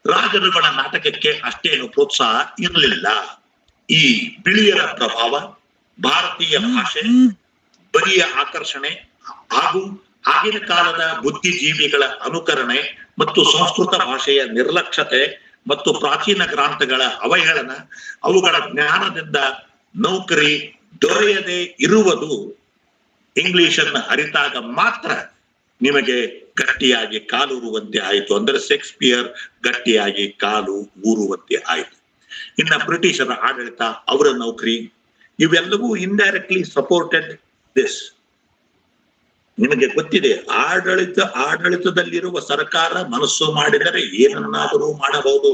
ರಾಜರುಗಳ ನಾಟಕಕ್ಕೆ ಅಷ್ಟೇನು ಪ್ರೋತ್ಸಾಹ ಇರಲಿಲ್ಲ. ಈ ಬಿಳಿಯರ ಪ್ರಭಾವ, ಭಾರತೀಯ ಭಾಷೆ, ಬರಿಯ ಆಕರ್ಷಣೆ ಹಾಗೂ ಆಗಿನ ಕಾಲದ ಬುದ್ಧಿಜೀವಿಗಳ ಅನುಕರಣೆ ಮತ್ತು ಸಂಸ್ಕೃತ ಭಾಷೆಯ ನಿರ್ಲಕ್ಷ್ಯತೆ ಮತ್ತು ಪ್ರಾಚೀನ ಗ್ರಂಥಗಳ ಅವಹೇಳನ, ಅವುಗಳ ಜ್ಞಾನದಿಂದ ನೌಕರಿ ದೊರೆಯದೆ ಇರುವುದು ಇಂಗ್ಲಿಷನ್ನ ಅರಿತಾಗ ಮಾತ್ರ ನಿಮಗೆ ಗಟ್ಟಿಯಾಗಿ ಕಾಲೂರುವಂತೆ ಆಯಿತು. ಅಂದ್ರೆ ಶೇಕ್ಸ್ಪಿಯರ್ ಗಟ್ಟಿಯಾಗಿ ಕಾಲು ಊರುವಂತೆ ಆಯಿತು. ಇನ್ನ ಬ್ರಿಟಿಷರ ಆಡಳಿತ, ಅವರ ನೌಕರಿ, ಇವೆಲ್ಲವೂ ಇಂಡೈರೆಕ್ಟ್ಲಿ ಸಪೋರ್ಟೆಡ್ ದಿಸ್. ನಿಮಗೆ ಗೊತ್ತಿದೆ, ಆಡಳಿತದಲ್ಲಿರುವ ಸರ್ಕಾರ ಮನಸ್ಸು ಮಾಡಿದರೆ ಏನನ್ನಾದರೂ ಮಾಡಬಹುದು.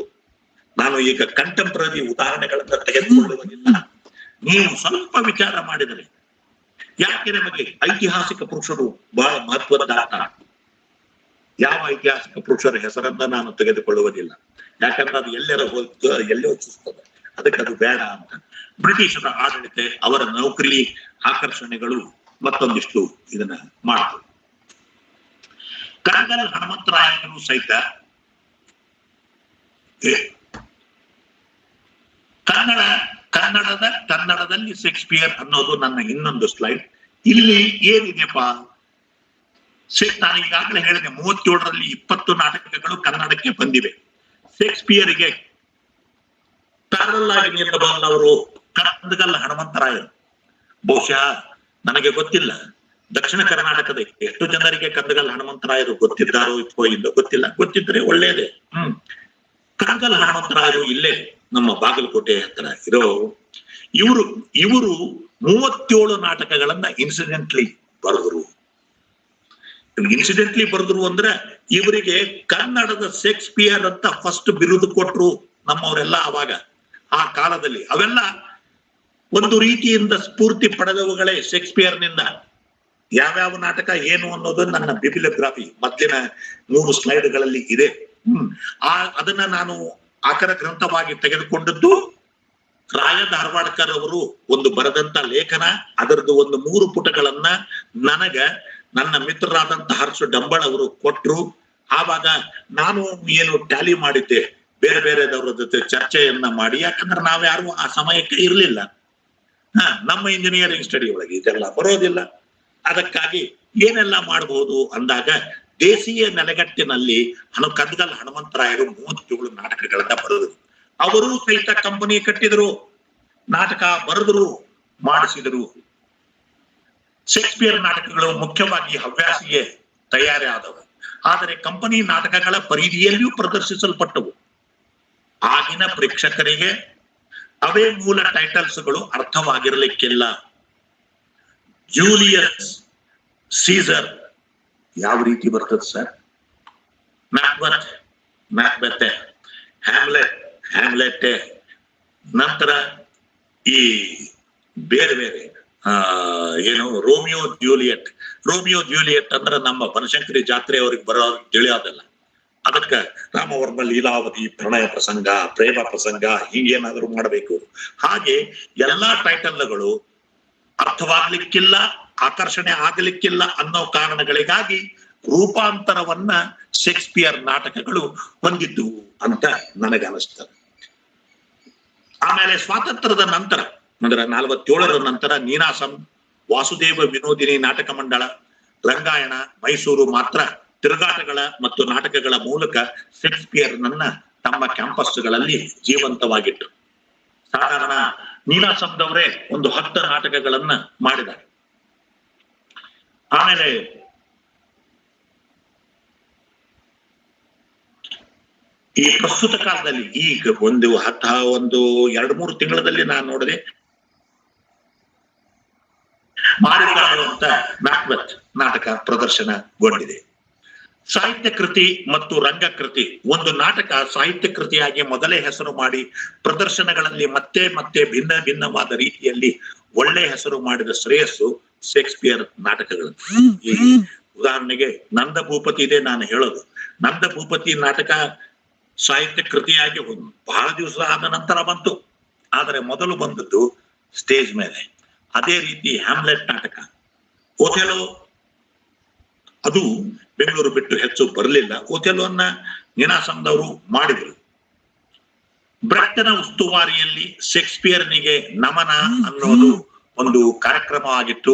ನಾನು ಈಗ ಕಂಟೆಂಪ್ರರಿ ಉದಾಹರಣೆಗಳನ್ನ ತೆಗೆದುಕೊಳ್ಳುವುದಿಲ್ಲ. ನೀವು ಸ್ವಲ್ಪ ವಿಚಾರ ಮಾಡಿದರೆ, ಯಾಕೆ ನಮಗೆ ಐತಿಹಾಸಿಕ ಪುರುಷರು ಬಹಳ ಮಹತ್ವದ್ದಾಗ್ತಾರೆ? ಯಾವ ಐತಿಹಾಸಿಕ ಪುರುಷರ ಹೆಸರನ್ನ ನಾನು ತೆಗೆದುಕೊಳ್ಳುವುದಿಲ್ಲ, ಯಾಕಂದ್ರೆ ಅದು ಎಲ್ಲೋ ಚೂಸ್ತದೆ, ಅದಕ್ಕೆ ಅದು ಬೇಡ ಅಂತ. ಬ್ರಿಟಿಷರ ಆಡಳಿತ, ಅವರ ನೌಕರಿ ಆಕರ್ಷಣೆಗಳು ಮತ್ತೊಂದಿಷ್ಟು ಇದನ್ನ ಮಾಡ್ತು. ಕಣಗಲ್ ಹನುಮಂತರಾಯರು ಸಹಿತ ಕನ್ನಡದಲ್ಲಿ ಶೇಕ್ಸ್ಪಿಯರ್ ಅನ್ನೋದು ನನ್ನ ಇನ್ನೊಂದು ಸ್ಲೈಡ್. ಇಲ್ಲಿ ಏನಿದೆಯಪ್ಪ, ನಾನು ಈಗಾಗಲೇ ಹೇಳಿದೆ 37ರಲ್ಲಿ 20 ನಾಟಕಗಳು ಕನ್ನಡಕ್ಕೆ ಬಂದಿವೆ. ಶೇಕ್ಸ್ಪಿಯರಿಗೆ ಪ್ಯಾರಲ್ ಆಗಿ ನಿಂತಬಲ್ಲವರು ಕಣಗಲ್ ಹನುಮಂತರಾಯರು. ಬಹುಶಃ ನನಗೆ ಗೊತ್ತಿಲ್ಲ, ದಕ್ಷಿಣ ಕರ್ನಾಟಕದ ಎಷ್ಟು ಜನರಿಗೆ ಕಣಗಲ್ ಹನುಮಂತರಾಯರು ಗೊತ್ತಿದ್ದಾರೋ ಇಲ್ಲೋ ಗೊತ್ತಿಲ್ಲ. ಗೊತ್ತಿದ್ರೆ ಒಳ್ಳೇದೇ. ಕಣಗಲ್ ಹನುಮಂತರಾಯರು ಇಲ್ಲೇ ನಮ್ಮ ಬಾಗಲಕೋಟೆ ಹತ್ರ ಇರೋ ಇವರು 37 ನಾಟಕಗಳನ್ನ ಇನ್ಸಿಡೆಂಟ್ಲಿ ಬರೆದರು. ಅಂದ್ರೆ ಇವರಿಗೆ ಕನ್ನಡದ ಶೇಕ್ಸ್ಪಿಯರ್ ಅಂತ ಫಸ್ಟ್ ಬಿರುದು ಕೊಟ್ರು ನಮ್ಮವರೆಲ್ಲ ಅವಾಗ ಆ ಕಾಲದಲ್ಲಿ. ಅವೆಲ್ಲ ಒಂದು ರೀತಿಯಿಂದ ಸ್ಫೂರ್ತಿ ಪಡೆದವುಗಳೇ ಶೇಕ್ಸ್ಪಿಯರ್ನಿಂದ. ಯಾವ್ಯಾವ ನಾಟಕ ಏನು ಅನ್ನೋದು ನನ್ನ ಬಿಬ್ಲಿಯೋಗ್ರಫಿ ಮೊದಲಿನ 3 ಸ್ಲೈಡ್ಗಳಲ್ಲಿ ಇದೆ. ಅದನ್ನ ನಾನು ಆಕರ ಗ್ರಂಥವಾಗಿ ತೆಗೆದುಕೊಂಡದ್ದು ರಾಯ ಧಾರವಾಡಕರ್ ಅವರು ಒಂದು ಬರೆದಂತ ಲೇಖನ. ಅದರದ್ದು ಒಂದು 3 ಪುಟಗಳನ್ನ ನನಗ ನನ್ನ ಮಿತ್ರರಾದಂತ ಹರ್ಷ ಡಂಬಳ್ ಅವರು ಕೊಟ್ರು. ಆವಾಗ ನಾನು ಏನು ಟ್ಯಾಲಿ ಮಾಡಿದ್ದೆ, ಬೇರೆ ಬೇರೆದವರ ಜೊತೆ ಚರ್ಚೆಯನ್ನ ಮಾಡಿ, ಯಾಕಂದ್ರೆ ನಾವ್ಯಾರು ಆ ಸಮಯಕ್ಕೆ ಇರ್ಲಿಲ್ಲ. ನಮ್ಮ ಇಂಜಿನಿಯರಿಂಗ್ ಸ್ಟಡಿ ಒಳಗೆ ಇದೆಲ್ಲ ಬರೋದಿಲ್ಲ. ಅದಕ್ಕಾಗಿ ಏನೆಲ್ಲ ಮಾಡಬಹುದು ಅಂದಾಗ ದೇಶೀಯ ನೆಲೆಗಟ್ಟಿನಲ್ಲಿ ಕಣಗಲ್ ಹನುಮಂತರಾಯರು 37 ನಾಟಕಗಳನ್ನ ಬರೆದರು. ಅವರು ಸಹಿತ ಕಂಪನಿ ಕಟ್ಟಿದ್ರು, ನಾಟಕ ಬರೆದ್ರು, ಮಾಡಿಸಿದರು. ಶೇಕ್ಸ್ಪಿಯರ್ ನಾಟಕಗಳು ಮುಖ್ಯವಾಗಿ ಹವ್ಯಾಸಿಗೆ ತಯಾರಿ ಆದವು, ಆದರೆ ಕಂಪನಿ ನಾಟಕಗಳ ಪರಿಧಿಯಲ್ಲಿಯೂ ಪ್ರದರ್ಶಿಸಲ್ಪಟ್ಟವು. ಆಗಿನ ಪ್ರೇಕ್ಷಕರಿಗೆ ಅವೇ ಮೂಲ ಟೈಟಲ್ಸ್ಗಳು ಅರ್ಥವಾಗಿರಲಿಕ್ಕಿಲ್ಲ. ಜೂಲಿಯಸ್ ಸೀಸರ್ ಯಾವ ರೀತಿ ಬರ್ತದೆ ಸರ್? ಮ್ಯಾಕ್ಬೆತ್, ಹ್ಯಾಮ್ಲೆಟ್, ನಂತರ ಈ ಬೇರೆ ಬೇರೆ ಏನು ರೋಮಿಯೋ ಜೂಲಿಯಟ್ ಅಂದ್ರೆ ನಮ್ಮ ಬನಶಂಕರಿ ಜಾತ್ರೆ ಅವ್ರಿಗೆ ಬರೋ ತಿಳಿಯೋದಲ್ಲ. ಅದಕ್ಕ ರಾಮವರ್ಮ ಲೀಲಾವತಿ, ಪ್ರಣಯ ಪ್ರಸಂಗ, ಪ್ರೇಮ ಪ್ರಸಂಗ, ಹೀಗೇನಾದ್ರೂ ಮಾಡಬೇಕು. ಹಾಗೆ ಎಲ್ಲಾ ಟೈಟಲ್ಗಳು ಅರ್ಥವಾಗ್ಲಿಕ್ಕಿಲ್ಲ, ಆಕರ್ಷಣೆ ಆಗಲಿಕ್ಕಿಲ್ಲ ಅನ್ನೋ ಕಾರಣಗಳಿಗಾಗಿ ರೂಪಾಂತರವನ್ನ ಶೇಕ್ಸ್ಪಿಯರ್ ನಾಟಕಗಳು ಹೊಂದಿದ್ದು ಅಂತ ನನಗೆ ಅನಿಸ್ತದೆ. ಆಮೇಲೆ ಸ್ವಾತಂತ್ರ್ಯದ ನಂತರ ಅಂದ್ರೆ 47ರ ನಂತರ ನೀನಾಸಂ, ವಾಸುದೇವ ವಿನೋದಿನಿ ನಾಟಕ ಮಂಡಳ, ರಂಗಾಯಣ, ಮೈಸೂರು ಮಾತ್ರ ತಿರುಗಾಟಗಳ ಮತ್ತು ನಾಟಕಗಳ ಮೂಲಕ ಶೇಕ್ಸ್ಪಿಯರ್ ನನ್ನ ತಮ್ಮ ಕ್ಯಾಂಪಸ್ಗಳಲ್ಲಿ ಜೀವಂತವಾಗಿಟ್ಟು ಸಾಧಾರಣ ನೀನಾಸಂದವರೇ ಒಂದು 10 ನಾಟಕಗಳನ್ನ ಮಾಡಿದ್ದಾರೆ. ಆಮೇಲೆ ಈ ಪ್ರಸ್ತುತ ಕಾಲದಲ್ಲಿ ಈಗ ಒಂದು 2-3 ತಿಂಗಳಲ್ಲಿ ನಾನು ನೋಡಿದೆ ಮಾರಿಕಾಡು ಅಂತ ಮ್ಯಾಕ್ಬೆತ್ ನಾಟಕ ಪ್ರದರ್ಶನಗೊಂಡಿದೆ. ಸಾಹಿತ್ಯ ಕೃತಿ ಮತ್ತು ರಂಗಕೃತಿ, ಒಂದು ನಾಟಕ ಸಾಹಿತ್ಯ ಕೃತಿಯಾಗಿ ಮೊದಲೇ ಹೆಸರು ಮಾಡಿ ಪ್ರದರ್ಶನಗಳಲ್ಲಿ ಮತ್ತೆ ಮತ್ತೆ ಭಿನ್ನ ಭಿನ್ನವಾದ ರೀತಿಯಲ್ಲಿ ಒಳ್ಳೆ ಹೆಸರು ಮಾಡಿದ ಶ್ರೇಯಸ್ಸು ಶೇಕ್ಸ್ಪಿಯರ್ ನಾಟಕಗಳು. ಈ ಉದಾಹರಣೆಗೆ ನಂದ ಭೂಪತಿ ಇದೆ ನಾನು ಹೇಳೋದು. ನಂದ ಭೂಪತಿ ನಾಟಕ ಸಾಹಿತ್ಯ ಕೃತಿಯಾಗಿ ಬಹಳ ದಿವಸ ಆದ ನಂತರ ಬಂತು, ಆದರೆ ಮೊದಲು ಬಂದದ್ದು ಸ್ಟೇಜ್ ಮೇಲೆ. ಅದೇ ರೀತಿ ಹ್ಯಾಮ್ಲೆಟ್ ನಾಟಕ, ಓಥೆಲೋ ಅದು ಬೆಂಗಳೂರು ಬಿಟ್ಟು ಹೆಚ್ಚು ಬರಲಿಲ್ಲ. ಓಥೆಲೋನ್ನ ನೀನಾಸಂದವರು ಮಾಡಿದ್ರು. ಬ್ರೆಕ್ಟನ ಉಸ್ತುವಾರಿಯಲ್ಲಿ ಶೇಕ್ಸ್ಪಿಯರ್ನಿಗೆ ನಮನ ಅನ್ನೋದು ಒಂದು ಕಾರ್ಯಕ್ರಮವಾಗಿತ್ತು.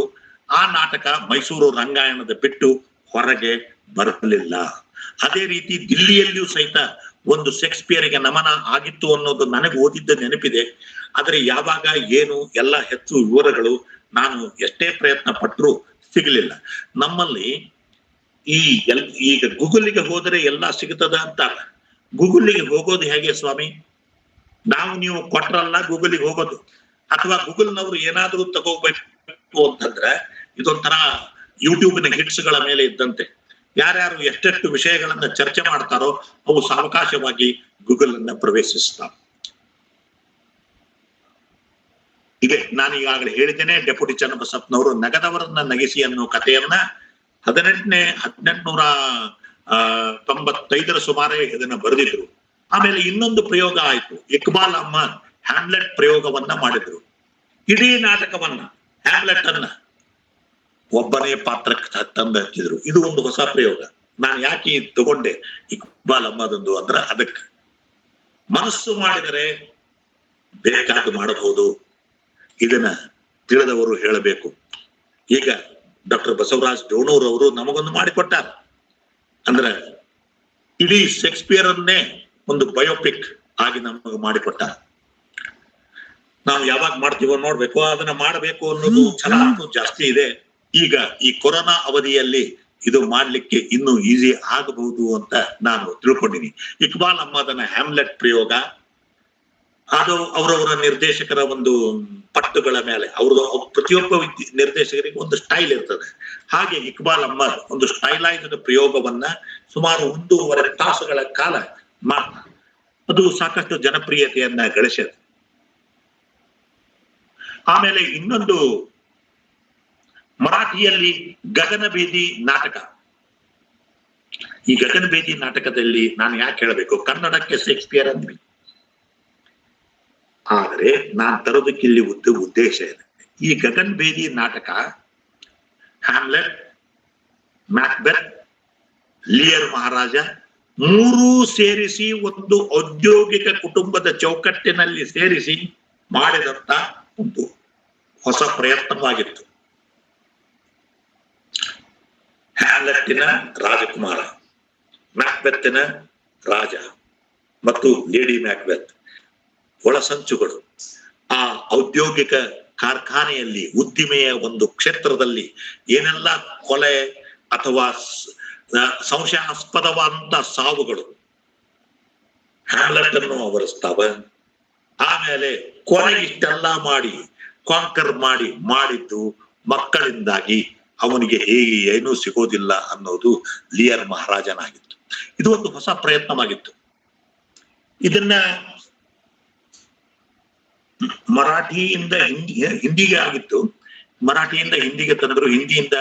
ಆ ನಾಟಕ ಮೈಸೂರು ರಂಗಾಯಣದ ಬಿಟ್ಟು ಹೊರಗೆ ಬರಲಿಲ್ಲ. ಅದೇ ರೀತಿ ದಿಲ್ಲಿಯಲ್ಲಿಯೂ ಸಹಿತ ಒಂದು ಶೇಕ್ಸ್ಪಿಯರ್ಗೆ ನಮನ ಆಗಿತ್ತು ಅನ್ನೋದು ನನಗೆ ಓದಿದ್ದ ನೆನಪಿದೆ. ಆದರೆ ಯಾವಾಗ ಏನು ಎಲ್ಲ ಹೆಚ್ಚು ವಿವರಗಳು ನಾನು ಎಷ್ಟೇ ಪ್ರಯತ್ನ ಪಟ್ಟರೂ ಸಿಗಲಿಲ್ಲ. ನಮ್ಮಲ್ಲಿ ಈಗ ಗೂಗಲ್ಗೆ ಹೋದರೆ ಎಲ್ಲ ಸಿಗ್ತದ ಅಂತ. ಗೂಗಲ್ಗೆ ಹೋಗೋದು ಹೇಗೆ ಸ್ವಾಮಿ? ನೀವು ಕೊಟ್ರಲ್ಲ ಗೂಗಲ್ಗೆ ಹೋಗೋದು, ಅಥವಾ ಗೂಗಲ್ನವರು ಏನಾದ್ರೂ ತಗೋಬೇಕು ಅಂತಂದ್ರೆ ಇದೊಂಥರ ಯೂಟ್ಯೂಬ್ನ ಹಿಟ್ಸ್ ಗಳ ಮೇಲೆ ಇದ್ದಂತೆ. ಯಾರ್ಯಾರು ಎಷ್ಟೆಷ್ಟು ವಿಷಯಗಳನ್ನ ಚರ್ಚೆ ಮಾಡ್ತಾರೋ ಅವು ಸಾವಕಾಶವಾಗಿ ಗೂಗಲ್ ಅನ್ನ ಪ್ರವೇಶಿಸ್ತಾವೆ. ಇದೆ ನಾನು ಈಗಾಗಲೇ ಹೇಳಿದ್ದೇನೆ, ಡೆಪ್ಯೂಟಿ ಚನ್ನಬಸಪ್ಪನವರು ನಗದವರನ್ನ ನಗಿಸಿ ಅನ್ನೋ ಕಥೆಯನ್ನ 1895 ಸುಮಾರೇ ಇದನ್ನ ಬರೆದಿದ್ರು. ಆಮೇಲೆ ಇನ್ನೊಂದು ಪ್ರಯೋಗ ಆಯ್ತು, ಇಕ್ಬಾಲ್ ಅಹ್ಮದ್ ಹ್ಯಾಮ್ಲೆಟ್ ಪ್ರಯೋಗವನ್ನ ಮಾಡಿದ್ರು. ಇಡೀ ನಾಟಕವನ್ನ ಹ್ಯಾಮ್ಲೆಟ್ ಅನ್ನ ಒಬ್ಬನೇ ಪಾತ್ರಕ್ಕೆ ತಂದು ಹಚ್ಚಿದ್ರು. ಇದು ಒಂದು ಹೊಸ ಪ್ರಯೋಗ. ನಾನು ಯಾಕೆ ತಗೊಂಡೆ ಇಕ್ಬಾಲ್ ಅಹ್ಮದ್ ಅಂದ್ರೆ ಅದಕ್ಕೆ ಮನಸ್ಸು ಮಾಡಿದರೆ ಬೇಕಾದ ಮಾಡಬಹುದು. ಇದನ್ನ ತಿಳಿದವರು ಹೇಳಬೇಕು. ಈಗ ಡಾಕ್ಟರ್ ಬಸವರಾಜ್ ಡೋಣೂರ್ ಅವರು ನಮಗೊಂದು ಮಾಡಿಕೊಟ್ಟಾರ. ಅಂದ್ರೆ ಇಡೀ ಶೇಕ್ಸ್ಪಿಯರ್ ಅನ್ನೇ ಒಂದು ಬಯೋಪಿಕ್ ಆಗಿ ನಮಗೆ ಮಾಡಿಕೊಟ್ಟಾರ. ನಾವು ಯಾವಾಗ ಮಾಡ್ತೀವೋ ನೋಡ್ಬೇಕು, ಅದನ್ನ ಮಾಡಬೇಕು ಅನ್ನೋದು ಛಲ ಜಾಸ್ತಿ ಇದೆ. ಈಗ ಈ ಕೊರೋನಾ ಅವಧಿಯಲ್ಲಿ ಇದು ಮಾಡ್ಲಿಕ್ಕೆ ಇನ್ನೂ ಈಸಿ ಆಗಬಹುದು ಅಂತ ನಾನು ತಿಳ್ಕೊಂಡಿನಿ. ಇಕ್ಬಾಲ್ ಅಹ್ಮದನ ಹ್ಯಾಮ್ಲೆಟ್ ಪ್ರಯೋಗ ಅದು ಅವರವರ ನಿರ್ದೇಶಕರ ಒಂದು ಪಟ್ಟುಗಳ ಮೇಲೆ, ಪ್ರತಿಯೊಬ್ಬ ನಿರ್ದೇಶಕರಿಗೆ ಒಂದು ಸ್ಟೈಲ್ ಇರ್ತದೆ. ಹಾಗೆ ಇಕ್ಬಾಲ್ ಅಹ್ಮದ್ ಒಂದು ಸ್ಟೈಲೈಸ್ಡ್ ಪ್ರಯೋಗವನ್ನ ಸುಮಾರು 1.5 ತಾಸುಗಳ ಕಾಲ ಅದು ಸಾಕಷ್ಟು ಜನಪ್ರಿಯತೆಯನ್ನ ಗಳಿಸಿದೆ. ಆಮೇಲೆ ಇನ್ನೊಂದು ಮರಾಠಿಯಲ್ಲಿ ಗಗನಭೇದಿ ನಾಟಕ. ಈ ಗಗನಭೇದಿ ನಾಟಕದಲ್ಲಿ ನಾನು ಯಾಕೆ ಹೇಳಬೇಕು, ಕನ್ನಡಕ್ಕೆ ಶೇಕ್ಸ್ಪಿಯರ್ ಅಂದ್ವಿ, ಆದರೆ ನಾನ್ ತರೋದಕ್ಕೆ ಇಲ್ಲಿ ಉದ್ದೇಶ ಇದೆ. ಈ ಗಗನಭೇದಿ ನಾಟಕ ಹ್ಯಾಮ್ಲೆಟ್, ಮ್ಯಾಕ್ಬೆತ್, ಲಿಯರ್ ಮಹಾರಾಜ ಮೂರೂ ಸೇರಿಸಿ ಒಂದು ಔದ್ಯೋಗಿಕ ಕುಟುಂಬದ ಚೌಕಟ್ಟಿನಲ್ಲಿ ಸೇರಿಸಿ ಮಾಡಿದಂತ ಒಂದು ಹೊಸ ಪ್ರಯತ್ನವಾಗಿತ್ತು. ಹ್ಯಾಮ್ಲೆಟ್ಟಿನ ರಾಜಕುಮಾರ, ಮ್ಯಾಕ್ಬೆತ್ತಿನ ರಾಜ ಮತ್ತು ಲೇಡಿ ಮ್ಯಾಕ್ಬೆತ್ ಒಳಸಂಚುಗಳು. ಆ ಔದ್ಯೋಗಿಕ ಕಾರ್ಖಾನೆಯಲ್ಲಿ, ಉದ್ದಿಮೆಯ ಒಂದು ಕ್ಷೇತ್ರದಲ್ಲಿ ಏನೆಲ್ಲ ಕೊಲೆ ಅಥವಾ ಸಂಶಯಾಸ್ಪದವಾದಂತ ಸಾವುಗಳು ಹ್ಯಾಮ್ಲೆಟ್ ಅನ್ನು ಆವರಿಸ್ತಾವ. ಆಮೇಲೆ ಕೊನೆಗೆ ಇಷ್ಟೆಲ್ಲ ಮಾಡಿ ಕಾಂಕರ್ ಮಾಡಿದ್ದು ಮಕ್ಕಳಿಂದಾಗಿ ಅವನಿಗೆ ಹೇಗೆ ಏನೂ ಸಿಗೋದಿಲ್ಲ ಅನ್ನೋದು ಲಿಯರ್ ಮಹಾರಾಜನಾಗಿತ್ತು. ಇದು ಒಂದು ಹೊಸ ಪ್ರಯತ್ನವಾಗಿತ್ತು. ಇದನ್ನ ಮರಾಠಿಯಿಂದ ಹಿಂದಿಗೆ ಆಗಿತ್ತು. ಮರಾಠಿಯಿಂದ ಹಿಂದಿಗೆ ತಂದ್ರು. ಹಿಂದಿಯಿಂದ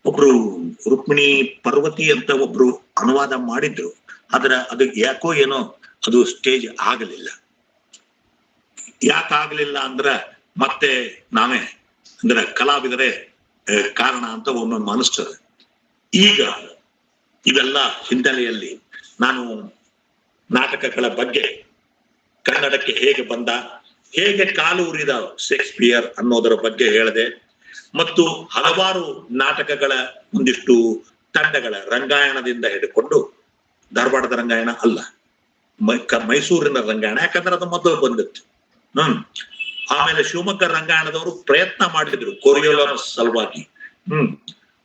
ಒಬ್ರು ರುಕ್ಮಿಣಿ ಪರ್ವತಿ ಅಂತ ಒಬ್ರು ಅನುವಾದ ಮಾಡಿದ್ರು. ಆದ್ರೆ ಅದು ಯಾಕೋ ಏನೋ ಅದು ಸ್ಟೇಜ್ ಆಗಲಿಲ್ಲ. ಯಾಕಾಗ್ಲಿಲ್ಲ ಅಂದ್ರ ಮತ್ತೆ ನಾವೇ ಅಂದ್ರೆ ಕಲಾವಿದರೇ ಕಾರಣ ಅಂತ ಒಮ್ಮೆ ಅನಿಸ್ತದೆ. ಈಗ ಇವೆಲ್ಲ ಹಿನ್ನೆಲೆಯಲ್ಲಿ ನಾನು ನಾಟಕಗಳ ಬಗ್ಗೆ, ಕನ್ನಡಕ್ಕೆ ಹೇಗೆ ಬಂದ, ಹೇಗೆ ಕಾಲು ಉರಿದ ಶೇಕ್ಸ್ಪಿಯರ್ ಅನ್ನೋದರ ಬಗ್ಗೆ ಹೇಳಿದೆ. ಮತ್ತು ಹಲವಾರು ನಾಟಕಗಳ ಒಂದಿಷ್ಟು ತಂಡಗಳ, ರಂಗಾಯಣದಿಂದ ಹಿಡ್ಕೊಂಡು, ಧಾರವಾಡದ ರಂಗಾಯಣ ಅಲ್ಲ, ಮೈಸೂರಿನ ರಂಗಾಯಣ, ಯಾಕಂದ್ರೆ ಅದು ಮೊದಲು ಬಂದಿತ್ತು. ಆಮೇಲೆ ಶಿವಮೊಗ್ಗ ರಂಗಾಯಣದವರು ಪ್ರಯತ್ನ ಮಾಡಿದ್ರು ಕೊರಿಯೋಲಸ್ ಸಲುವಾಗಿ.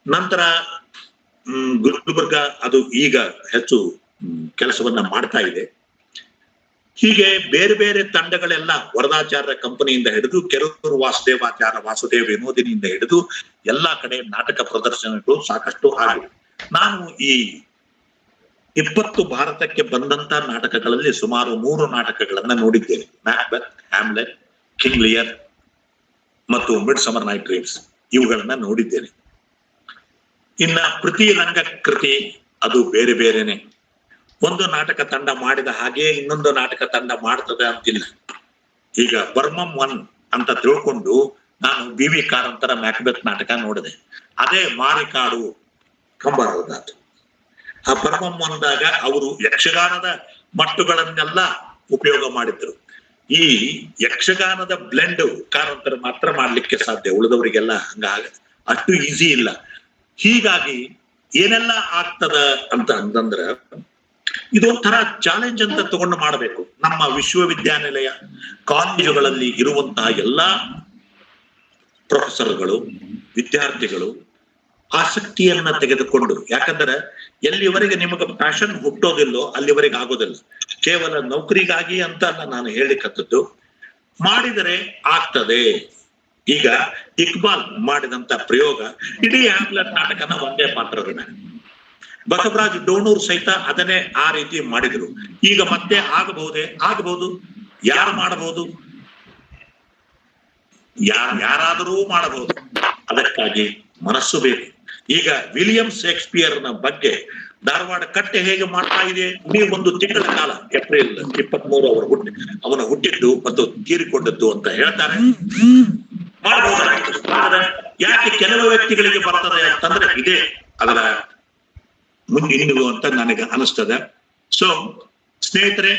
ನಂತರ ಗುಲ್ಬರ್ಗ ಅದು ಈಗ ಹೆಚ್ಚು ಕೆಲಸವನ್ನ ಮಾಡ್ತಾ ಇದೆ. ಹೀಗೆ ಬೇರೆ ಬೇರೆ ತಂಡಗಳೆಲ್ಲ ವರದಾಚಾರ್ಯ ಕಂಪನಿಯಿಂದ ಹಿಡಿದು ಕೆರೂರು ವಾಸುದೇವ್ ವಿನೋದಿನಿಯಿಂದ ಹಿಡಿದು ಎಲ್ಲಾ ಕಡೆ ನಾಟಕ ಪ್ರದರ್ಶನಗಳು ಸಾಕಷ್ಟು ಆಗಿವೆ. ನಾನು ಈ 20 ಭಾರತಕ್ಕೆ ಬಂದಂತ ನಾಟಕಗಳಲ್ಲಿ ಸುಮಾರು 3 ನಾಟಕಗಳನ್ನ ನೋಡಿದ್ದೇನೆ. ಮ್ಯಾಕ್ಬೆತ್, ಹ್ಯಾಮ್ಲೆಟ್, ಕಿಂಗ್ ಲಿಯರ್ ಮತ್ತು ಮಿಡ್ ಸಮರ್ ನೈಟ್ ಡ್ರೀಮ್ಸ್ ಇವುಗಳನ್ನ ನೋಡಿದ್ದೇನೆ. ಇನ್ನ ಪ್ರತಿ ರಂಗ ಕೃತಿ ಅದು ಬೇರೆ ಬೇರೆನೆ. ಒಂದು ನಾಟಕ ತಂಡ ಮಾಡಿದ ಹಾಗೆ ಇನ್ನೊಂದು ನಾಟಕ ತಂಡ ಮಾಡ್ತದೆ ಅಂತಿಲ್ಲ. ಈಗ ಬರ್ಮಂ 1 ಅಂತ ತಿಳ್ಕೊಂಡು ನಾನು BV ಕಾರಂತರ ಮ್ಯಾಕ್ಬೆತ್ ನಾಟಕ ನೋಡಿದೆ. ಅದೇ ಮಾರಿಕಾಡು ಕಂಬಾರದಾತು. ಆ ಬರ್ಮಂ 1ದಾಗ ಅವರು ಯಕ್ಷಗಾನದ ಮಟ್ಟುಗಳನ್ನೆಲ್ಲ ಉಪಯೋಗ ಮಾಡಿದ್ರು. ಈ ಯಕ್ಷಗಾನದ ಬ್ಲೆಂಡ್ ಕಾರಂತರ ಮಾತ್ರ ಮಾಡ್ಲಿಕ್ಕೆ ಸಾಧ್ಯ, ಉಳಿದವರಿಗೆಲ್ಲ ಹಂಗ ಅಷ್ಟು ಈಸಿ ಇಲ್ಲ. ಹೀಗಾಗಿ ಏನೆಲ್ಲ ಆಗ್ತದ ಅಂತಂದ್ರ ಇದೊಂಥರ ಚಾಲೆಂಜ್ ಅಂತ ತಗೊಂಡು ಮಾಡಬೇಕು. ನಮ್ಮ ವಿಶ್ವವಿದ್ಯಾನಿಲಯ ಕಾಲೇಜುಗಳಲ್ಲಿ ಇರುವಂತಹ ಎಲ್ಲಾ ಪ್ರೊಫೆಸರ್ಗಳು, ವಿದ್ಯಾರ್ಥಿಗಳು ಆಸಕ್ತಿಯನ್ನ ತೆಗೆದುಕೊಂಡು, ಯಾಕಂದ್ರೆ ಎಲ್ಲಿವರೆಗೆ ನಿಮಗೆ ಪ್ಯಾಷನ್ ಹುಟ್ಟೋದಿಲ್ಲೋ ಅಲ್ಲಿವರೆಗೆ ಆಗೋದಿಲ್ಲ. ಕೇವಲ ನೌಕರಿಗಾಗಿ ಅಂತ ಅಲ್ಲ ನಾನು ಹೇಳಿಕತ್ತದ್ದು, ಮಾಡಿದರೆ ಆಗ್ತದೆ. ಈಗ ಇಕ್ಬಾಲ್ ಮಾಡಿದಂತ ಪ್ರಯೋಗ ಇಡೀ ಹ್ಯಾಮ್ಲೆಟ್ ನಾಟಕನ ಒಂದೇ ಪಾತ್ರದ ಮೇಲೆ. ಬಸವರಾಜ್ ಡೋಣೂರ್ ಸಹಿತ ಅದನ್ನೇ ಆ ರೀತಿ ಮಾಡಿದ್ರು. ಈಗ ಮತ್ತೆ ಆಗಬಹುದು. ಯಾರು ಮಾಡಬಹುದು? ಯಾರಾದರೂ ಮಾಡಬಹುದು. ಅದಕ್ಕಾಗಿ ಮನಸ್ಸು ಬೇಕು. ಈಗ ವಿಲಿಯಂ ಶೇಕ್ಸ್ಪಿಯರ್ನ ಬಗ್ಗೆ ಧಾರವಾಡ ಕಟ್ಟೆ ಹೇಗೆ ಮಾಡ್ತಾ ಇದೆ, ಇಡೀ 1 ತಿಂಗಳ ಕಾಲ, ಏಪ್ರಿಲ್ 23 ಅವನ ಹುಟ್ಟಿದ್ದು ಮತ್ತು ತೀರಿಕೊಂಡದ್ದು ಅಂತ ಹೇಳ್ತಾರೆ. ಮಾಡಬಹುದಾಗಿತ್ತು. ಆದ್ರೆ ಯಾಕೆ ಕೆಲವು ವ್ಯಕ್ತಿಗಳಿಗೆ ಬರ್ತದೆ ಅಂತಂದ್ರೆ ಇದೇ ಅದರ ಮುಂದಿನ ಅಂತ ನನಗೆ ಅನಿಸ್ತದೆ. ಸೊ ಸ್ನೇಹಿತರೆ,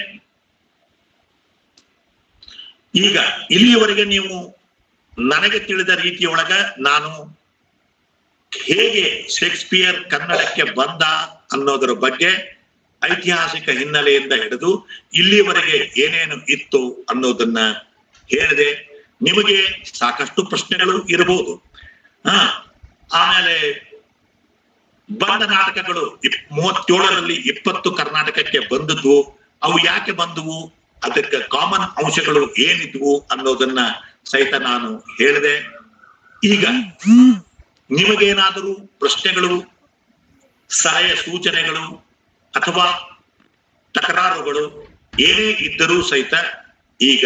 ಈಗ ಇಲ್ಲಿಯವರೆಗೆ ನೀವು ನನಗೆ ತಿಳಿದ ರೀತಿಯೊಳಗ ನಾನು ಹೇಗೆ ಶೇಕ್ಸ್ಪಿಯರ್ ಕನ್ನಡಕ್ಕೆ ಬಂದ ಅನ್ನೋದರ ಬಗ್ಗೆ ಐತಿಹಾಸಿಕ ಹಿನ್ನೆಲೆಯಿಂದ ಹಿಡಿದು ಇಲ್ಲಿಯವರೆಗೆ ಏನೇನು ಇತ್ತು ಅನ್ನೋದನ್ನ ಹೇಳಿದೆ. ನಿಮಗೆ ಸಾಕಷ್ಟು ಪ್ರಶ್ನೆಗಳು ಇರಬಹುದು. ಆಮೇಲೆ ಬಂದ ನಾಟಕಗಳು 37ರಲ್ಲಿ 20 ಕರ್ನಾಟಕಕ್ಕೆ ಬಂದದ್ವು. ಅವು ಯಾಕೆ ಬಂದವು, ಅದಕ್ಕೆ ಕಾಮನ್ ಅಂಶಗಳು ಏನಿದ್ವು ಅನ್ನೋದನ್ನ ಸಹಿತ ನಾನು ಹೇಳಿದೆ. ಈಗ ನಿಮಗೇನಾದರೂ ಪ್ರಶ್ನೆಗಳು, ಸಲಹೆ ಸೂಚನೆಗಳು ಅಥವಾ ತಕರಾರುಗಳು ಏನೇ ಇದ್ದರೂ ಸಹಿತ ಈಗ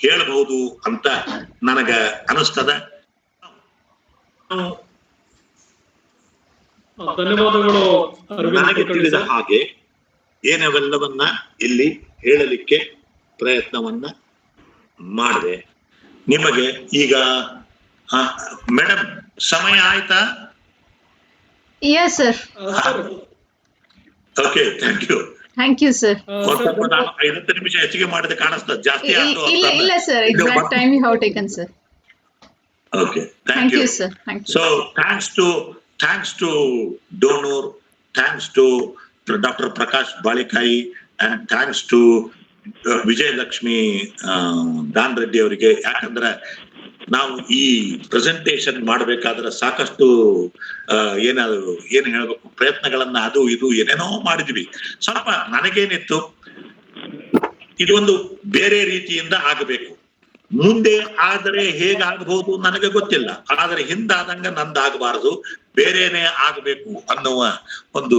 ಹೇಳಬಹುದು ಅಂತ ನನಗ ಅನಿಸ್ತದ. ಧನ್ಯವಾದಗಳು. ನನಗೆ ತಿಳಿದ ಹಾಗೆ ಏನವೆಲ್ಲವನ್ನ ಇಲ್ಲಿ ಹೇಳಲಿಕ್ಕೆ ಪ್ರಯತ್ನವನ್ನ ಮಾಡಿದೆ. ನಿಮಗೆ ಈಗ ಮೇಡಮ್ ಸಮಯ ಆಯ್ತಾ? Yes, sir. Okay, thank you. Thank you, sir. ನಾನು 50 ನಿಮಿಷ ಹೆಚ್ಚಿಗೆ ಮಾಡಿದ ಕಾಣಿಸ್ತದೆ, ಜಾಸ್ತಿ ಆಯ್ತು ಇಲ್ಲ sir, exact time you have taken, sir. Okay, Thank you, sir. Thank you. So thanks to Donor, thanks to Dr. Prakash Balikai, and thanks to Vijay Lakshmi Dan Reddy ಅವರಿಗೆ. ಯಾಕಂದ್ರೆ ನಾವು ಈ ಪ್ರೆಸೆಂಟೇಶನ್ ಮಾಡಬೇಕಾದ್ರೆ ಸಾಕಷ್ಟು ಏನು ಹೇಳ್ಬೇಕು, ಪ್ರಯತ್ನಗಳನ್ನ ಅದು ಇದು ಏನೇನೋ ಮಾಡಿದ್ವಿ. ಸ್ವಲ್ಪ ನನಗೇನಿತ್ತು, ಇದೊಂದು ಬೇರೆ ರೀತಿಯಿಂದ ಆಗಬೇಕು. ಮುಂದೆ ಆದರೆ ಹೇಗಾಗಬಹುದು ನನಗೆ ಗೊತ್ತಿಲ್ಲ, ಆದ್ರೆ ಹಿಂದಾದಂಗ ನಂದಾಗಬಾರದು, ಬೇರೆನೆ ಆಗಬೇಕು ಅನ್ನುವ ಒಂದು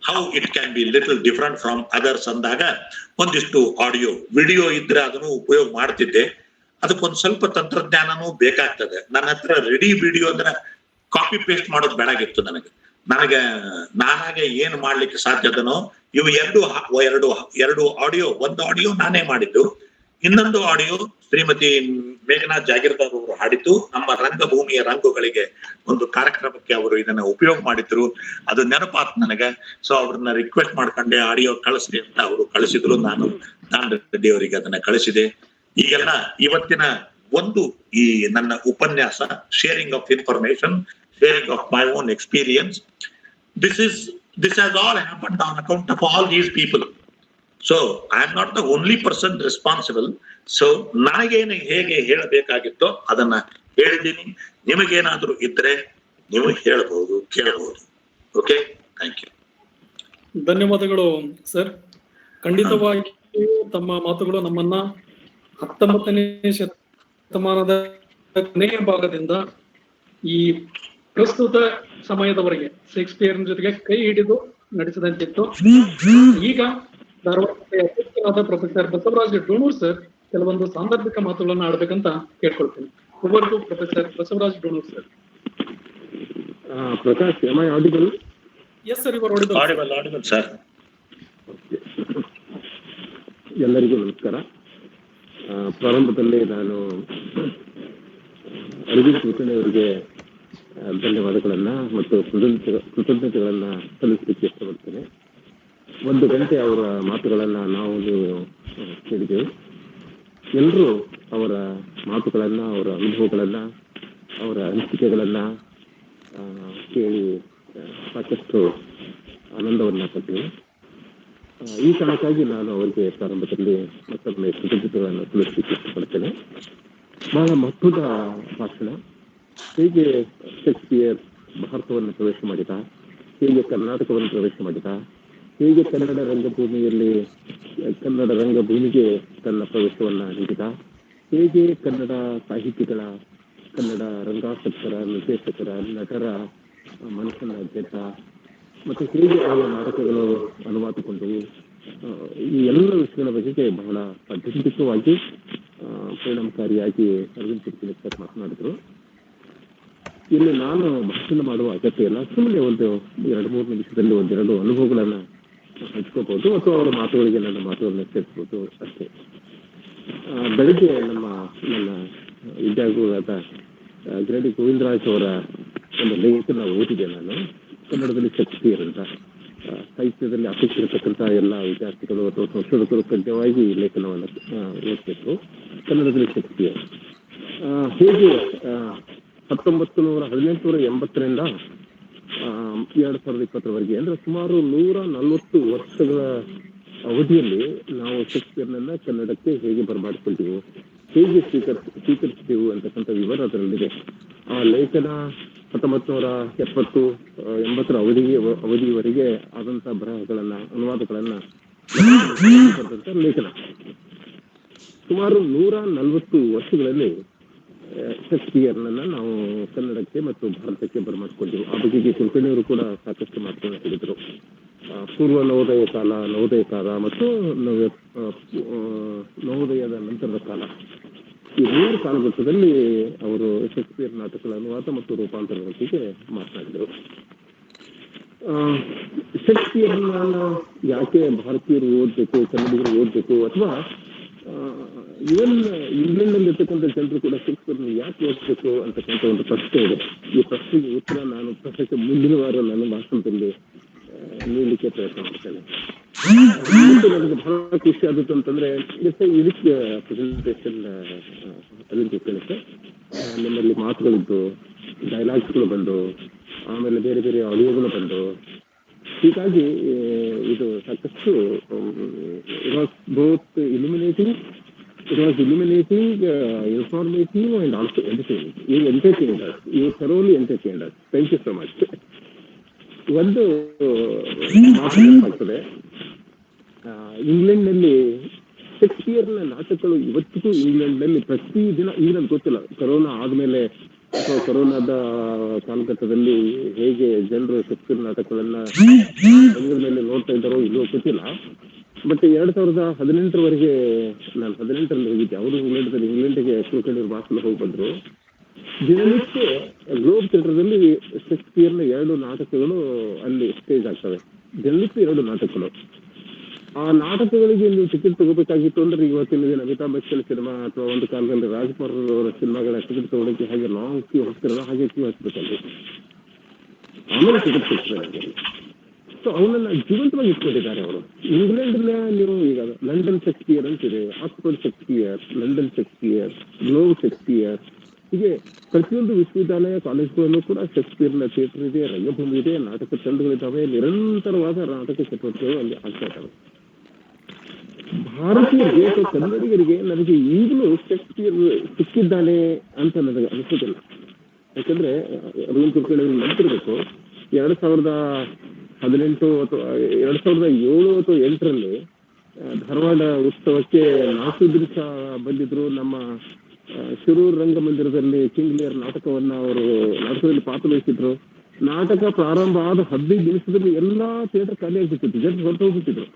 how it can be little different from others ಅಂದಾಗ ಒಂದಿಷ್ಟು ಆಡಿಯೋ ವಿಡಿಯೋ ಇದ್ರೆ ಅದನ್ನು ಉಪಯೋಗ ಮಾಡ್ತಿದ್ದೆ. ಅದಕ್ಕೊಂದು ಸ್ವಲ್ಪ ತಂತ್ರಜ್ಞಾನನೂ ಬೇಕಾಗ್ತದೆ. ನನ್ನ ಹತ್ರ ರೆಡಿ ವಿಡಿಯೋ ಅಂದ್ರೆ ಕಾಪಿ ಪೇಸ್ಟ್ ಮಾಡೋದು ಬೇಡಾಗಿತ್ತು ನನಗೆ. ನಾನಾಗೆ ಏನ್ ಮಾಡ್ಲಿಕ್ಕೆ ಸಾಧ್ಯದನೋ ಇವು ಎರಡು ಆಡಿಯೋ, ಒಂದು ಆಡಿಯೋ ನಾನೇ ಮಾಡಿದ್ದು, ಇನ್ನೊಂದು ಆಡಿಯೋ ಶ್ರೀಮತಿ ಮೇಘನಾ ಜಾಗೀರ್ದಾರ್ ಅವರು ಹಾಡಿದ್ದು. ನಮ್ಮ ರಂಗಭೂಮಿಯ ರಂಗುಗಳಿಗೆ ಒಂದು ಕಾರ್ಯಕ್ರಮಕ್ಕೆ ಅವರು ಇದನ್ನ ಉಪಯೋಗ ಮಾಡಿದ್ರು. ಅದು ನೆನಪಾತ್ ನನಗೆ. ಸೊ ಅವ್ರನ್ನ ರಿಕ್ವೆಸ್ಟ್ ಮಾಡ್ಕೊಂಡೆ ಆಡಿಯೋ ಕಳಿಸ್ರಿ ಅಂತ ಅವರು ಕಳಿಸಿದ್ರು. ನಾನು ರೆಡ್ಡಿ ಅವರಿಗೆ ಅದನ್ನ ಕಳಿಸಿದೆ. ಈಗೆಲ್ಲ ಇವತ್ತಿನ ಈ ನನ್ನ ಉಪನ್ಯಾಸ sharing of information, sharing of my own experience, this has all happened on account of all these people. So I am not the only person responsible. So ನನಗೇನು ಹೇಗೆ ಹೇಳಬೇಕಾಗಿತ್ತೋ ಅದನ್ನ ಹೇಳಿದ್ದೀನಿ. ನಿಮಗೇನಾದ್ರೂ ಇದ್ರೆ ನೀವು ಹೇಳಬಹುದು, ಕೇಳಬಹುದು. Okay, thank you. ಧನ್ಯವಾದಗಳು ಸರ್. ಖಂಡಿತವಾಗಿಯೂ ತಮ್ಮ ಮಾತುಗಳು ನಮ್ಮನ್ನ 19ನೇ ಶತಮಾನದ ಕೊನೆಯ ಭಾಗದಿಂದ ಈ ಪ್ರಸ್ತುತ ಸಮಯದವರೆಗೆ ಶೇಕ್ಸ್ಪಿಯರ್ನ ಜೊತೆಗೆ ಕೈ ಹಿಡಿದು ನಡೆಸಿದಂತಿತ್ತು. ಈಗ ಧಾರವಾಡದ ಅಧ್ಯಕ್ಷರಾದ ಪ್ರೊಫೆಸರ್ ಬಸವರಾಜ್ ಡೋಣೂರ್ ಸರ್ ಕೆಲವೊಂದು ಸಾಂದರ್ಭಿಕ ಮಾತುಗಳನ್ನ ಆಡ್ಬೇಕಂತ ಕೇಳ್ಕೊಳ್ತೀನಿ. ಒಬ್ಬರು professor Basavaraj Donur sir. Prakash, am I audible? Yes sir, ಇವರು ಹೊಡಿದ ಆಡಿಬಲ್ ಸರ್. ಎಲ್ಲರಿಗೂ ನಮಸ್ಕಾರ. ಪ್ರಾರಂಭದಲ್ಲಿ ನಾನು ಅರವಿಂದ್ ಕುಲಕರ್ಣಿ ಅವರಿಗೆ ಧನ್ಯವಾದಗಳನ್ನ ಮತ್ತು ಕೃತಜ್ಞತೆಗಳನ್ನ ಸಲ್ಲಿಸಲಿಕ್ಕೆ ಇಷ್ಟಪಡ್ತೇನೆ. 1 ಗಂಟೆ ಅವರ ಮಾತುಗಳನ್ನ ನಾವು ಕೇಳಿದೆವು. ಎಲ್ಲರೂ ಅವರ ಮಾತುಗಳನ್ನ, ಅವರ ಅನುಭವಗಳನ್ನ, ಅವರ ಅನಿಸಿಕೆಗಳನ್ನ ಕೇಳಿ ಸಾಕಷ್ಟು ಆನಂದವನ್ನ ಪಡ್ತೀನಿ. ಈ ಕಾರಣಕ್ಕಾಗಿ ನಾನು ಅವರಿಗೆ ಪ್ರಾರಂಭದಲ್ಲಿ ಮತ್ತೊಮ್ಮೆ ಕೃತಜ್ಞತೆಗಳನ್ನು ಸಲ್ಲಿಸಲಿಕ್ಕೆ ಇಷ್ಟಪಡ್ತೇನೆ. ಬಹಳ ಮಹತ್ವದ ಭಾಷಣ. ಹೇಗೆ ಶೇಕ್ಸ್ಪಿಯರ್ ಭಾರತವನ್ನು ಪ್ರವೇಶ ಮಾಡಿದ, ಹೇಗೆ ಕರ್ನಾಟಕವನ್ನು ಪ್ರವೇಶ ಮಾಡಿದ, ಹೇಗೆ ಕನ್ನಡ ರಂಗಭೂಮಿಗೆ ತನ್ನ ಪ್ರವೇಶವನ್ನ ನೀಡಿದ, ಹೇಗೆ ಕನ್ನಡ ಸಾಹಿತಿಗಳ, ಕನ್ನಡ ರಂಗಾಸಕ್ತರ, ನಿರ್ದೇಶಕರ, ನಟರ ಮನಸ್ಸನ್ನ ಗೆದ್ದ, ಮತ್ತೆ ಹೇಗೆ ಅವರ ನಾಟಕಗಳು ಅನುವಾದಗೊಂಡವು, ಈ ಎಲ್ಲ ವಿಷಯಗಳ ಬಗ್ಗೆ ಬಹಳ ಅಧಿಕವಾಗಿ ಪರಿಣಾಮಕಾರಿಯಾಗಿ ಅರವಿಂದ್ ಕುಲಕರ್ಣಿ ಸರ್ ಮಾತನಾಡಿದ್ರು. ಇಲ್ಲಿ ನಾನು ಭಾಷಣ ಮಾಡುವ ಅಗತ್ಯ ಇಲ್ಲ. ಸುಮ್ಮನೆ 1-2-3 ನಿಮಿಷದಲ್ಲಿ 1-2 ಅನುಭವಗಳನ್ನ ಹಂಚ್ಕೋಬಹುದು ಅಥವಾ ಅವರ ಮಾತುಗಳಿಗೆ ನನ್ನ ಮಾತುಗಳನ್ನ ಸೇರಿಸಬಹುದು ಅಷ್ಟೇ. ಬೆಳಿಗ್ಗೆ ನನ್ನ ವಿದ್ಯಾಗುರುವಾದ ಗಿರಡಿ ಗೋವಿಂದರಾಜ್ ಅವರ ಒಂದು ಲೇಖನ ಓದಿದೆ ನಾನು. ಕನ್ನಡದಲ್ಲಿ ಶೇಕ್ಸ್ಪಿಯರ್ ಅಂತ ಸಾಹಿತ್ಯದಲ್ಲಿ ಆಸಕ್ತಿ ಇರತಕ್ಕಂಥ ಎಲ್ಲ ವಿದ್ಯಾರ್ಥಿಗಳು ಅಥವಾ ಸಂಶೋಧಕರು ಕಡ್ಡಾಯವಾಗಿ ಈ ಲೇಖನವನ್ನು ಓದಬೇಕು. ಕನ್ನಡದಲ್ಲಿ ಶೇಕ್ಸ್ಪಿಯರ್ ಹೇಗೆ 1880ರಿಂದ 2020ರವರೆಗೆ ಅಂದ್ರೆ ಸುಮಾರು 140 ವರ್ಷಗಳ ಅವಧಿಯಲ್ಲಿ ನಾವು ಶೇಕ್ಸ್ಪಿಯರ್ನನ್ನ ಕನ್ನಡಕ್ಕೆ ಹೇಗೆ ಬರಮಾಡಿಕೊಂಡಿವು, ಹೇಗೆ ಸ್ವೀಕರಿಸಿದೆವು ಅಂತಕ್ಕಂಥ ವಿವರ ಅದರಲ್ಲಿದೆ. ಆ ಲೇಖನ 1970-80ರ ಅವಧಿಯವರೆಗೆ ಆದಂತ ಬರಹಗಳನ್ನ, ಅನುವಾದಗಳನ್ನ ಬರೆದಂತ ಲೇಖನ. ಸುಮಾರು 140 ವರ್ಷಗಳಲ್ಲಿ ಶೇಕ್ಸ್ಪಿಯರ್ನನ್ನ ನಾವು ಕನ್ನಡಕ್ಕೆ ಮತ್ತು ಭಾರತಕ್ಕೆ ಬರಮಾಡಿಕೊಂಡಿವು. ಆ ಬಗೆಗೆ ಕುಲಕರ್ಣಿಯವರು ಕೂಡ ಸಾಕಷ್ಟು ಮಾತುಗಳನ್ನು ಹೇಳಿದರು. ಪೂರ್ವ ನವೋದಯ ಕಾಲ ಮತ್ತು ನವೋದಯದ ನಂತರದ ಕಾಲ, ಈ 3 ಕಾಲಘಟ್ಟದಲ್ಲಿ ಅವರು ಶೇಕ್ಸ್ಪಿಯರ್ ನಾಟಕಗಳ ಅನುವಾದ ಮತ್ತು ರೂಪಾಂತರದ ಬಗ್ಗೆ ಮಾತನಾಡಿದರು. ಶೇಕ್ಸ್ಪಿಯರ್ನ ಯಾಕೆ ಭಾರತೀಯರು ಓದಬೇಕು, ಕನ್ನಡಿಗರು ಓದಬೇಕು, ಅಥವಾ ಇವನ್ ಇಂಗ್ಲೆಂಡ್ನಲ್ಲಿ ಇರ್ತಕ್ಕಂಥ ಜನರು ಕೂಡ ಶೇಕ್ಸ್ಪಿಯರ್ನ ಯಾಕೆ ಓದಬೇಕು ಅಂತಕ್ಕಂಥ ಒಂದು ಪ್ರಶ್ನೆ ಇದೆ. ಈ ಪ್ರಶ್ನೆಗೆ ಉತ್ತರ ನಾನು ಪ್ರಶ್ನೆಗೆ ಮುಂದಿನ ವಾರ ನನ್ನ ಭಾಷಣದಲ್ಲಿ ನೀಡಲಿಕ್ಕೆ ಪ್ರಯತ್ನ ಮಾಡ್ತೇನೆ. ನನಗೆ ಬಹಳ ಖುಷಿ ಆದದ್ದು ಅಂತಂದ್ರೆ ಇದಕ್ಕೆ ಪ್ರೆಸೆಂಟೇಷನ್ ಅದಿರುತ್ತೆ. ನಮ್ಮಲ್ಲಿ ಮಾತುಗಳಿದ್ದು, ಡೈಲಾಗ್ಸ್ಗಳು ಬಂದು, ಆಮೇಲೆ ಬೇರೆ ಬೇರೆ ಆಡಿಯೋಗಳು ಬಂದು, ಹೀಗಾಗಿ ಇದು ಸಾಕಷ್ಟು it was both illuminating, informative and also entertaining. You entertained us, you thoroughly entertained us. Thank you so much. ಒಂದು ಮಾತಾಡ್ತದೆ, ಇಂಗ್ಲೆಂಡ್ನಲ್ಲಿ ಶೇಕ್ಸ್ಪಿಯರ್ನ ನಾಟಕಗಳು ಇವತ್ತಿಗೂ ಇಂಗ್ಲೆಂಡ್ನಲ್ಲಿ ಪ್ರತಿದಿನ, ಈಗ ನನಗೆ ಗೊತ್ತಿಲ್ಲ ಕರೋನಾ ಆದ್ಮೇಲೆ ಅಥವಾ ಕರೋನಾದ ಕಾಲಘಟ್ಟದಲ್ಲಿ ಹೇಗೆ ಜನರು ಶೇಕ್ಸ್ಪಿಯರ್ ನಾಟಕಗಳನ್ನ ರಂಗದ ಮೇಲೆ ನೋಡ್ತಾ ಇದ್ದಾರೋ ಇಲ್ಲೋ ಗೊತ್ತಿಲ್ಲ. ಬಟ್ 2018ರವರೆಗೆ ನಾನು 18ರಲ್ಲಿ ಹೋಗಿದ್ದೆ. ಅವರು ಇಂಗ್ಲೆಂಡ್ಗೆ ಕುಲಕರ್ಣಿ ಭಾಷೆಯಲ್ಲಿ ಹೋಗಿ ಬಂದ್ರು. ದಿನನಿತ್ಯ ಗ್ಲೋಬ್ ಥಿಯೇಟರ್ದಲ್ಲಿ ಶೇಕ್ಸ್ಪಿಯರ್ನ 2 ನಾಟಕಗಳು ಅಲ್ಲಿ ಸ್ಟೇಜ್ ಆಗ್ತವೆ. ದಿನನಿತ್ಯ 2 ನಾಟಕಗಳು. ಆ ನಾಟಕಗಳಿಗೆ ನೀವು ಟಿಕೆಟ್ ತಗೋಬೇಕಾಗಿತ್ತು ಅಂದ್ರೆ ಇವತ್ತಿನ ದಿನ ಅಮಿತಾಬ್ ಬಚ್ಚನ್ ಸಿನಿಮಾ ಅಥವಾ ಒಂದು ಕಾಲದಲ್ಲಿ ರಾಜ್ಕುಮಾರ್ ಅವರ ಸಿನಿಮಾಗಳ ಟಿಕೆಟ್ ತಗೊಳಕ್ಕೆ ಹಾಗೆ ಲಾಂಗ್ ಕ್ಯೂ ಹೋಗ್ತಿರಲ್ಲ, ಹಾಗೆ ಕ್ಯೂ ಹಚ್ಬೇಕಲ್ಲಿ. ಆಮೇಲೆ ಟಿಕೆಟ್ ಸಿಗ್ತದೆ. ಸೊ ಅವನನ್ನ ಜೀವಂತವಾಗಿ ಇಟ್ಕೊಂಡಿದ್ದಾರೆ ಅವರು. ಇಂಗ್ಲೆಂಡ್ನ ನೀವು ಈಗ ಲಂಡನ್ ಶೇಕ್ಸ್ಪಿಯರ್ ಅಂತಿದೆ, Oxford Shakespeare, London Shakespeare, globe Shakespeare, ಹೀಗೆ ಪ್ರತಿಯೊಂದು ವಿಶ್ವವಿದ್ಯಾಲಯ ಕಾಲೇಜುಗಳಲ್ಲೂ ಕೂಡ ಶೇಕ್ಸ್ಪಿಯರ್ನ ಥಿಯೇಟರ್ ಇದೆ, ರಂಗಭೂಮಿ ಇದೆ, ನಾಟಕ ತಂಡಗಳಿದ್ದಾವೆ, ನಿರಂತರವಾದ ನಾಟಕ ಚಟುವಟಿಕೆಗಳು ಅಲ್ಲಿ ಆಗ್ತಾ ಇದ್ದಾವೆ. ಭಾರತೀಯರಿಗೆ ಅಥವಾ ಕನ್ನಡಿಗರಿಗೆ ನನಗೆ ಈಗಲೂ ಶೇಕ್ಸ್ಪಿಯರ್ ಸಿಕ್ಕಿದ್ದಾನೆ ಅಂತ ನನಗೆ ಅನಿಸೋದಿಲ್ಲ. ಯಾಕಂದ್ರೆ ಅರವಿಂದ್ ಕುಲಕರ್ಣಿ ನೆನಪಿರ್ಬೇಕು, 18 ಅಥವಾ 2007 ಅಥವಾ 8ರಲ್ಲಿ ಧಾರವಾಡ ಉತ್ಸವಕ್ಕೆ 4 ದಿವಸ ಬಂದಿದ್ರು. ನಮ್ಮ ಶಿರೂರು ರಂಗಮಂದಿರದಲ್ಲಿ ಕಿಂಗ್ಲಿಯರ್ ನಾಟಕವನ್ನ ಅವರು ನಾಟಕದಲ್ಲಿ ಪಾತ್ರ ವಹಿಸಿದ್ರು. ನಾಟಕ ಪ್ರಾರಂಭ ಆದ 15 ನಿಮಿಷದಲ್ಲಿ ಎಲ್ಲಾ ಥಿಯೇಟರ್ ಖಾಲಿ ಆಗ್ಬಿಟ್ಟಿತ್ತು, ಜನರು ಹೊರಟು ಹೋಗ್ಬಿಟ್ಟಿದ್ರು.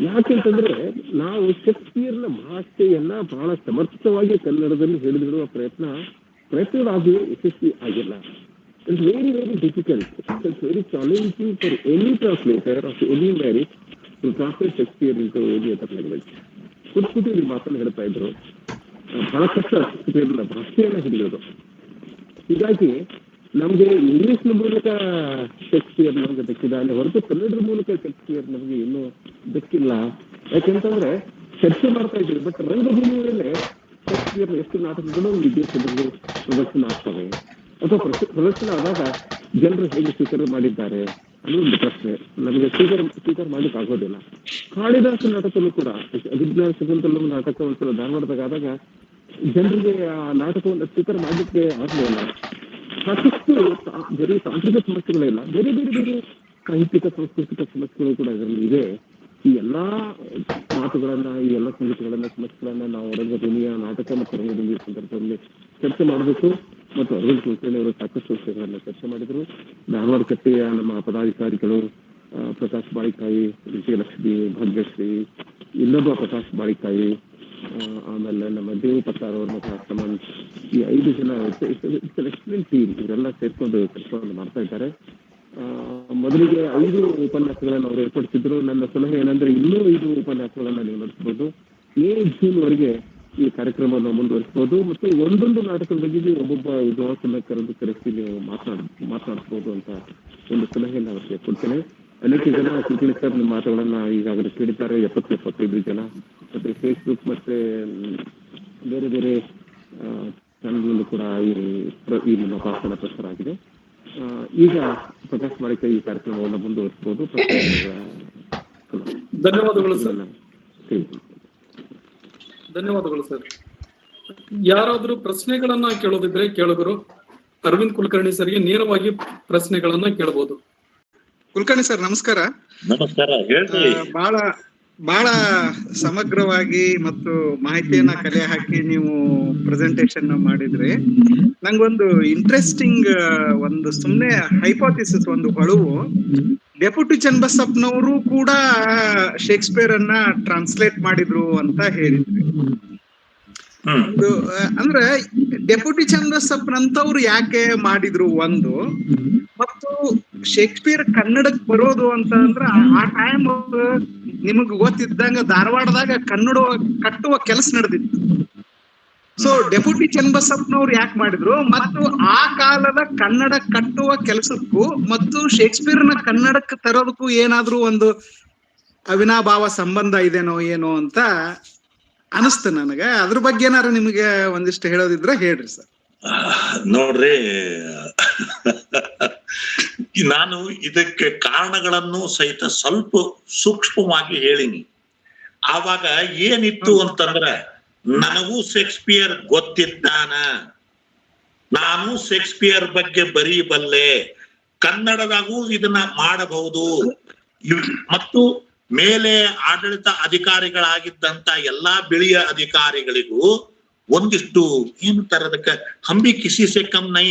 ಯಾಕೆಂತಂದ್ರೆ ನಾವು ಶೇಕ್ಸ್ಪಿಯರ್ನ ಭಾಷೆಯನ್ನ ಬಹಳ ಸಮರ್ಥವಾಗಿ ಕನ್ನಡದಲ್ಲಿ ಹೇಳಿಬಿಡುವ ಪ್ರಯತ್ನಗಳಾಗಿ ಯಶಸ್ವಿ ಆಗಿಲ್ಲ. It's very very difficult, it's very challenging for any translator of any merit to translate Shakespeare into any other language. ಕುರಿತು ಈ ಮಾತನ್ನು ಹೇಳ್ತಾ ಇದ್ರು. ಬಹಳ ಕಷ್ಟ ಶೇಕ್ಸ್ಪಿಯರ್ನ ಭಾಷೆಯನ್ನ ಹಿಡಿಯೋದು. ಹೀಗಾಗಿ ನಮ್ಗೆ ಇಂಗ್ಲಿಷ್ನ ಮೂಲಕ ಶೇಕ್ಸ್ಪಿಯರ್ ನಮ್ಗೆ ದಕ್ಕಿದ್ದಾನೆ ಹೊರತು ಕನ್ನಡದ ಮೂಲಕ ಶೇಕ್ಸ್ಪಿಯರ್ ನಮ್ಗೆ ಇನ್ನೂ ದಕ್ಕಿಲ್ಲ. ಯಾಕೆಂತಂದ್ರೆ ಚರ್ಚೆ ಮಾಡ್ತಾ ಇದ್ದೀವಿ, ಬಟ್ ರಂಗಭೂಮಿಯಲ್ಲೇ ಶೇಕ್ಸ್ಪಿಯರ್ನ ಎಷ್ಟು ನಾಟಕಗಳು ವಿದೇಶದಲ್ಲಿ ಪ್ರದರ್ಶನ ಆಗ್ತವೆ ಅಥವಾ ಪ್ರದರ್ಶನ ಆದಾಗ ಜನರು ಹೇಗೆ ಸ್ವೀಕಾರ ಮಾಡಿದ್ದಾರೆ ಅನ್ನೋ ಒಂದು ಪ್ರಶ್ನೆ ನಮಗೆ ಸ್ವೀಕಾರ ಮಾಡ್ಲಿಕ್ಕೆ ಆಗೋದಿಲ್ಲ. ಕಾಳಿದಾಸ ನಾಟಕಲ್ಲೂ ಕೂಡ ಅಭಿಜ್ಞಾನ ಶಕುಂತಲಂ ನಾಟಕ ಒಂದ್ಸಲ ಧಾರವಾಡದಾಗ ಆದಾಗ ಜನರಿಗೆ ಆ ನಾಟಕವನ್ನು ಸ್ವೀಕಾರ ಮಾಡ್ಲಿಕ್ಕೆ ಆಗಲಿಲ್ಲ. ಸಾಕಷ್ಟು ಬರೀ ತಾಂತ್ರಿಕ ಸಮಸ್ಯೆಗಳಿಲ್ಲ, ಬೇರೆ ಬೇರೆ ಬೇರೆ ಸಾಹಿತ್ಯಿಕ ಸಾಂಸ್ಕೃತಿಕ ಸಮಸ್ಯೆಗಳು ಕೂಡ ಇದರಲ್ಲಿ ಇದೆ. ಈ ಎಲ್ಲಾ ಮಾತುಗಳನ್ನ, ಈ ಎಲ್ಲ ಸಂಗತಿಗಳನ್ನ, ಸಮಸ್ಯೆಗಳನ್ನ ನಾವು ರಂಗಭೂಮಿಯ ನಾಟಕ ಮತ್ತು ರಂಗಭೂಮಿಯ ಸಂದರ್ಭದಲ್ಲಿ ಚರ್ಚೆ ಮಾಡಬೇಕು. ಮತ್ತು ಅರವಿಂದ್ ಕುಲಕರ್ಣಿ ಅವರು ಸಾಕಷ್ಟು ವಿಷಯಗಳನ್ನ ಚರ್ಚೆ ಮಾಡಿದ್ರು. ಧಾರವಾಡ ಕಟ್ಟೆಯ ನಮ್ಮ ಪದಾಧಿಕಾರಿಗಳು ಪ್ರಕಾಶ್ ಬಾಳಿಕಾಯಿ, ವಿಜಯಲಕ್ಷ್ಮಿ, ಭಾಗ್ಯಶ್ರೀ, ಇನ್ನೊಬ್ಬ ಪ್ರಕಾಶ್ ಬಾಳಿಕಾಯಿ, ಆಮೇಲೆ ನಮ್ಮ ದೇವು ಪತ್ತಾರ್ ಅವ್ರ ಮತ್ತು ಸಮನ್, ಈ 5 ಜನ ಎಕ್ಸಲೆಂಟ್ ಟೀಮ್ ಇವರೆಲ್ಲ ಸೇರ್ಕೊಂಡು ಕೆಲಸವನ್ನು ಮಾಡ್ತಾ ಇದ್ದಾರೆ. ಮೊದಲಿಗೆ 5 ಉಪನ್ಯಾಸಗಳನ್ನು ಅವರು ಏರ್ಪಡಿಸಿದ್ರು. ನನ್ನ ಸಲಹೆ ಏನಂದ್ರೆ ಇನ್ನೂ 5 ಉಪನ್ಯಾಸಗಳನ್ನ ನೀವು ನಡೆಸಬಹುದು. ಮೇ ಜೂನ್ ವರೆಗೆ ಈ ಕಾರ್ಯಕ್ರಮವನ್ನು ಮುಂದುವರಿಸಬಹುದು ಮತ್ತು ಒಂದೊಂದು ನಾಟಕದ ಬಗ್ಗೆ ಒಬ್ಬೊಬ್ಬ ವಿದ್ವಾಂಸನ ಕರೆಸಿ ನೀವು ಮಾತನಾಡಿಸಬಹುದು ಅಂತ ಒಂದು ಸಲಹೆಯನ್ನು ಅವರಿಗೆ ಕೊಡ್ತೇನೆ. ಅನೇಕ ಜನ ಕುಲಕರ್ಣಿ ಸರ್ ನಿಮ್ಮ ಮಾತುಗಳನ್ನ ಈಗಾಗಲೇ ಕೇಳಿದ್ದಾರೆ. 70-75 ಜನ ಮತ್ತೆ ಫೇಸ್ಬುಕ್ ಮತ್ತೆ ಬೇರೆ ಬೇರೆ ಚಾನಲ್ನಲ್ಲೂ ಕೂಡ ಈ ನಮ್ಮ ಭಾಷಣ ಪ್ರಸಾರ ಆಗಿದೆ. ಈಗ ಪ್ರಕಾಶ್ ಬಾಳಿಕ ಈ ಕಾರ್ಯಕ್ರಮವನ್ನು ಮುಂದುವರಿಸಬಹುದು. ಧನ್ಯವಾದಗಳು ಸರ್. ಧನ್ಯವಾದಗಳು ಸರ್. ಯಾರಾದ್ರೂ ಪ್ರಶ್ನೆಗಳನ್ನ ಕೇಳೋದಿದ್ರೆ ಕೇಳುಗರು ಅರವಿಂದ್ ಕುಲಕರ್ಣಿ ಸರ್ಗೆ ನೇರವಾಗಿ ಪ್ರಶ್ನೆಗಳನ್ನ ಕೇಳಬಹುದು. ಕುಲಕರ್ಣಿ ಸರ್ ನಮಸ್ಕಾರ. ನಮಸ್ಕಾರ, ಹೇಳ್ರಿ. ಬಹಳ ಸಮಗ್ರವಾಗಿ ಮತ್ತು ಮಾಹಿತಿಯನ್ನ ಕಲೆ ಹಾಕಿ ನೀವು ಪ್ರೆಸೆಂಟೇಶನ್ ಮಾಡಿದ್ರಿ. ನಂಗೊಂದು ಇಂಟ್ರೆಸ್ಟಿಂಗ್ ಒಂದು ಸುಮ್ನೆ ಹೈಪೋಥಿಸಿಸ್, ಒಂದು ಹೊಳವು, ಡೆಪ್ಯೂಟಿ ಚನ್ನಬಸಪ್ಪನವರು ಕೂಡ ಶೇಕ್ಸ್ಪಿಯರ್ ಅನ್ನ ಟ್ರಾನ್ಸ್ಲೇಟ್ ಮಾಡಿದ್ರು ಅಂತ ಹೇಳಿದ್ರಿ. ಅಂದ್ರೆ ಡೆಪ್ಯೂಟಿ ಚನ್ನಬಸಪ್ಪನಂತವ್ರು ಯಾಕೆ ಮಾಡಿದ್ರು ಒಂದು, ಮತ್ತು ಶೇಕ್ಸ್ಪಿಯರ್ ಕನ್ನಡಕ್ ಬರೋದು ಅಂತಂದ್ರ ಆ ಟೈಮ್ ನಿಮಗ್ ಗೊತ್ತಿದ್ದಂಗ ಧಾರವಾಡದಾಗ ಕನ್ನಡ ಕಟ್ಟುವ ಕೆಲಸ ನಡೆದಿತ್ತು. ಸೊ ಡೆಪ್ಯೂಟಿ ಚನ್ನಬಸಪ್ಪನವ್ರು ಯಾಕೆ ಮಾಡಿದ್ರು, ಮತ್ತು ಆ ಕಾಲದ ಕನ್ನಡ ಕಟ್ಟುವ ಕೆಲಸಕ್ಕೂ ಮತ್ತು ಶೇಕ್ಸ್ಪಿಯರ್ನ ಕನ್ನಡಕ್ಕೆ ತರೋದಕ್ಕೂ ಏನಾದ್ರೂ ಒಂದು ಅವಿನಾಭಾವ ಸಂಬಂಧ ಇದೆನೋ ಏನೋ ಅಂತ ಅನಿಸ್ತು ನನಗ. ಅದ್ರ ಬಗ್ಗೆ ಏನಾರು ನಿಮ್ಗೆ ಒಂದಿಷ್ಟು ಹೇಳೋದಿದ್ರೆ ಹೇಳ್ರಿ ಸರ್. ನೋಡ್ರಿ, ನಾನು ಇದಕ್ಕೆ ಕಾರಣಗಳನ್ನು ಸಹಿತ ಸ್ವಲ್ಪ ಸೂಕ್ಷ್ಮವಾಗಿ ಹೇಳಿನಿ. ಆವಾಗ ಏನಿತ್ತು ಅಂತಂದ್ರೆ, ನನಗೂ ಶೇಕ್ಸ್ಪಿಯರ್ ಗೊತ್ತಿದ್ದಾನ, ನಾನು ಶೇಕ್ಸ್ಪಿಯರ್ ಬಗ್ಗೆ ಬರೀಬಲ್ಲೆ, ಕನ್ನಡದಾಗೂ ಇದನ್ನ ಮಾಡಬಹುದು, ಮತ್ತು ಮೇಲೆ ಆಡಳಿತ ಅಧಿಕಾರಿಗಳಾಗಿದ್ದಂತ ಎಲ್ಲಾ ಬಿಳಿಯ ಅಧಿಕಾರಿಗಳಿಗೂ ಒಂದಿಷ್ಟು ಏನು ತರದಕ್ಕೆ ಹಂಬಿ ಕಿಸಿ ಸೆ ಕಮ್ ನೈ,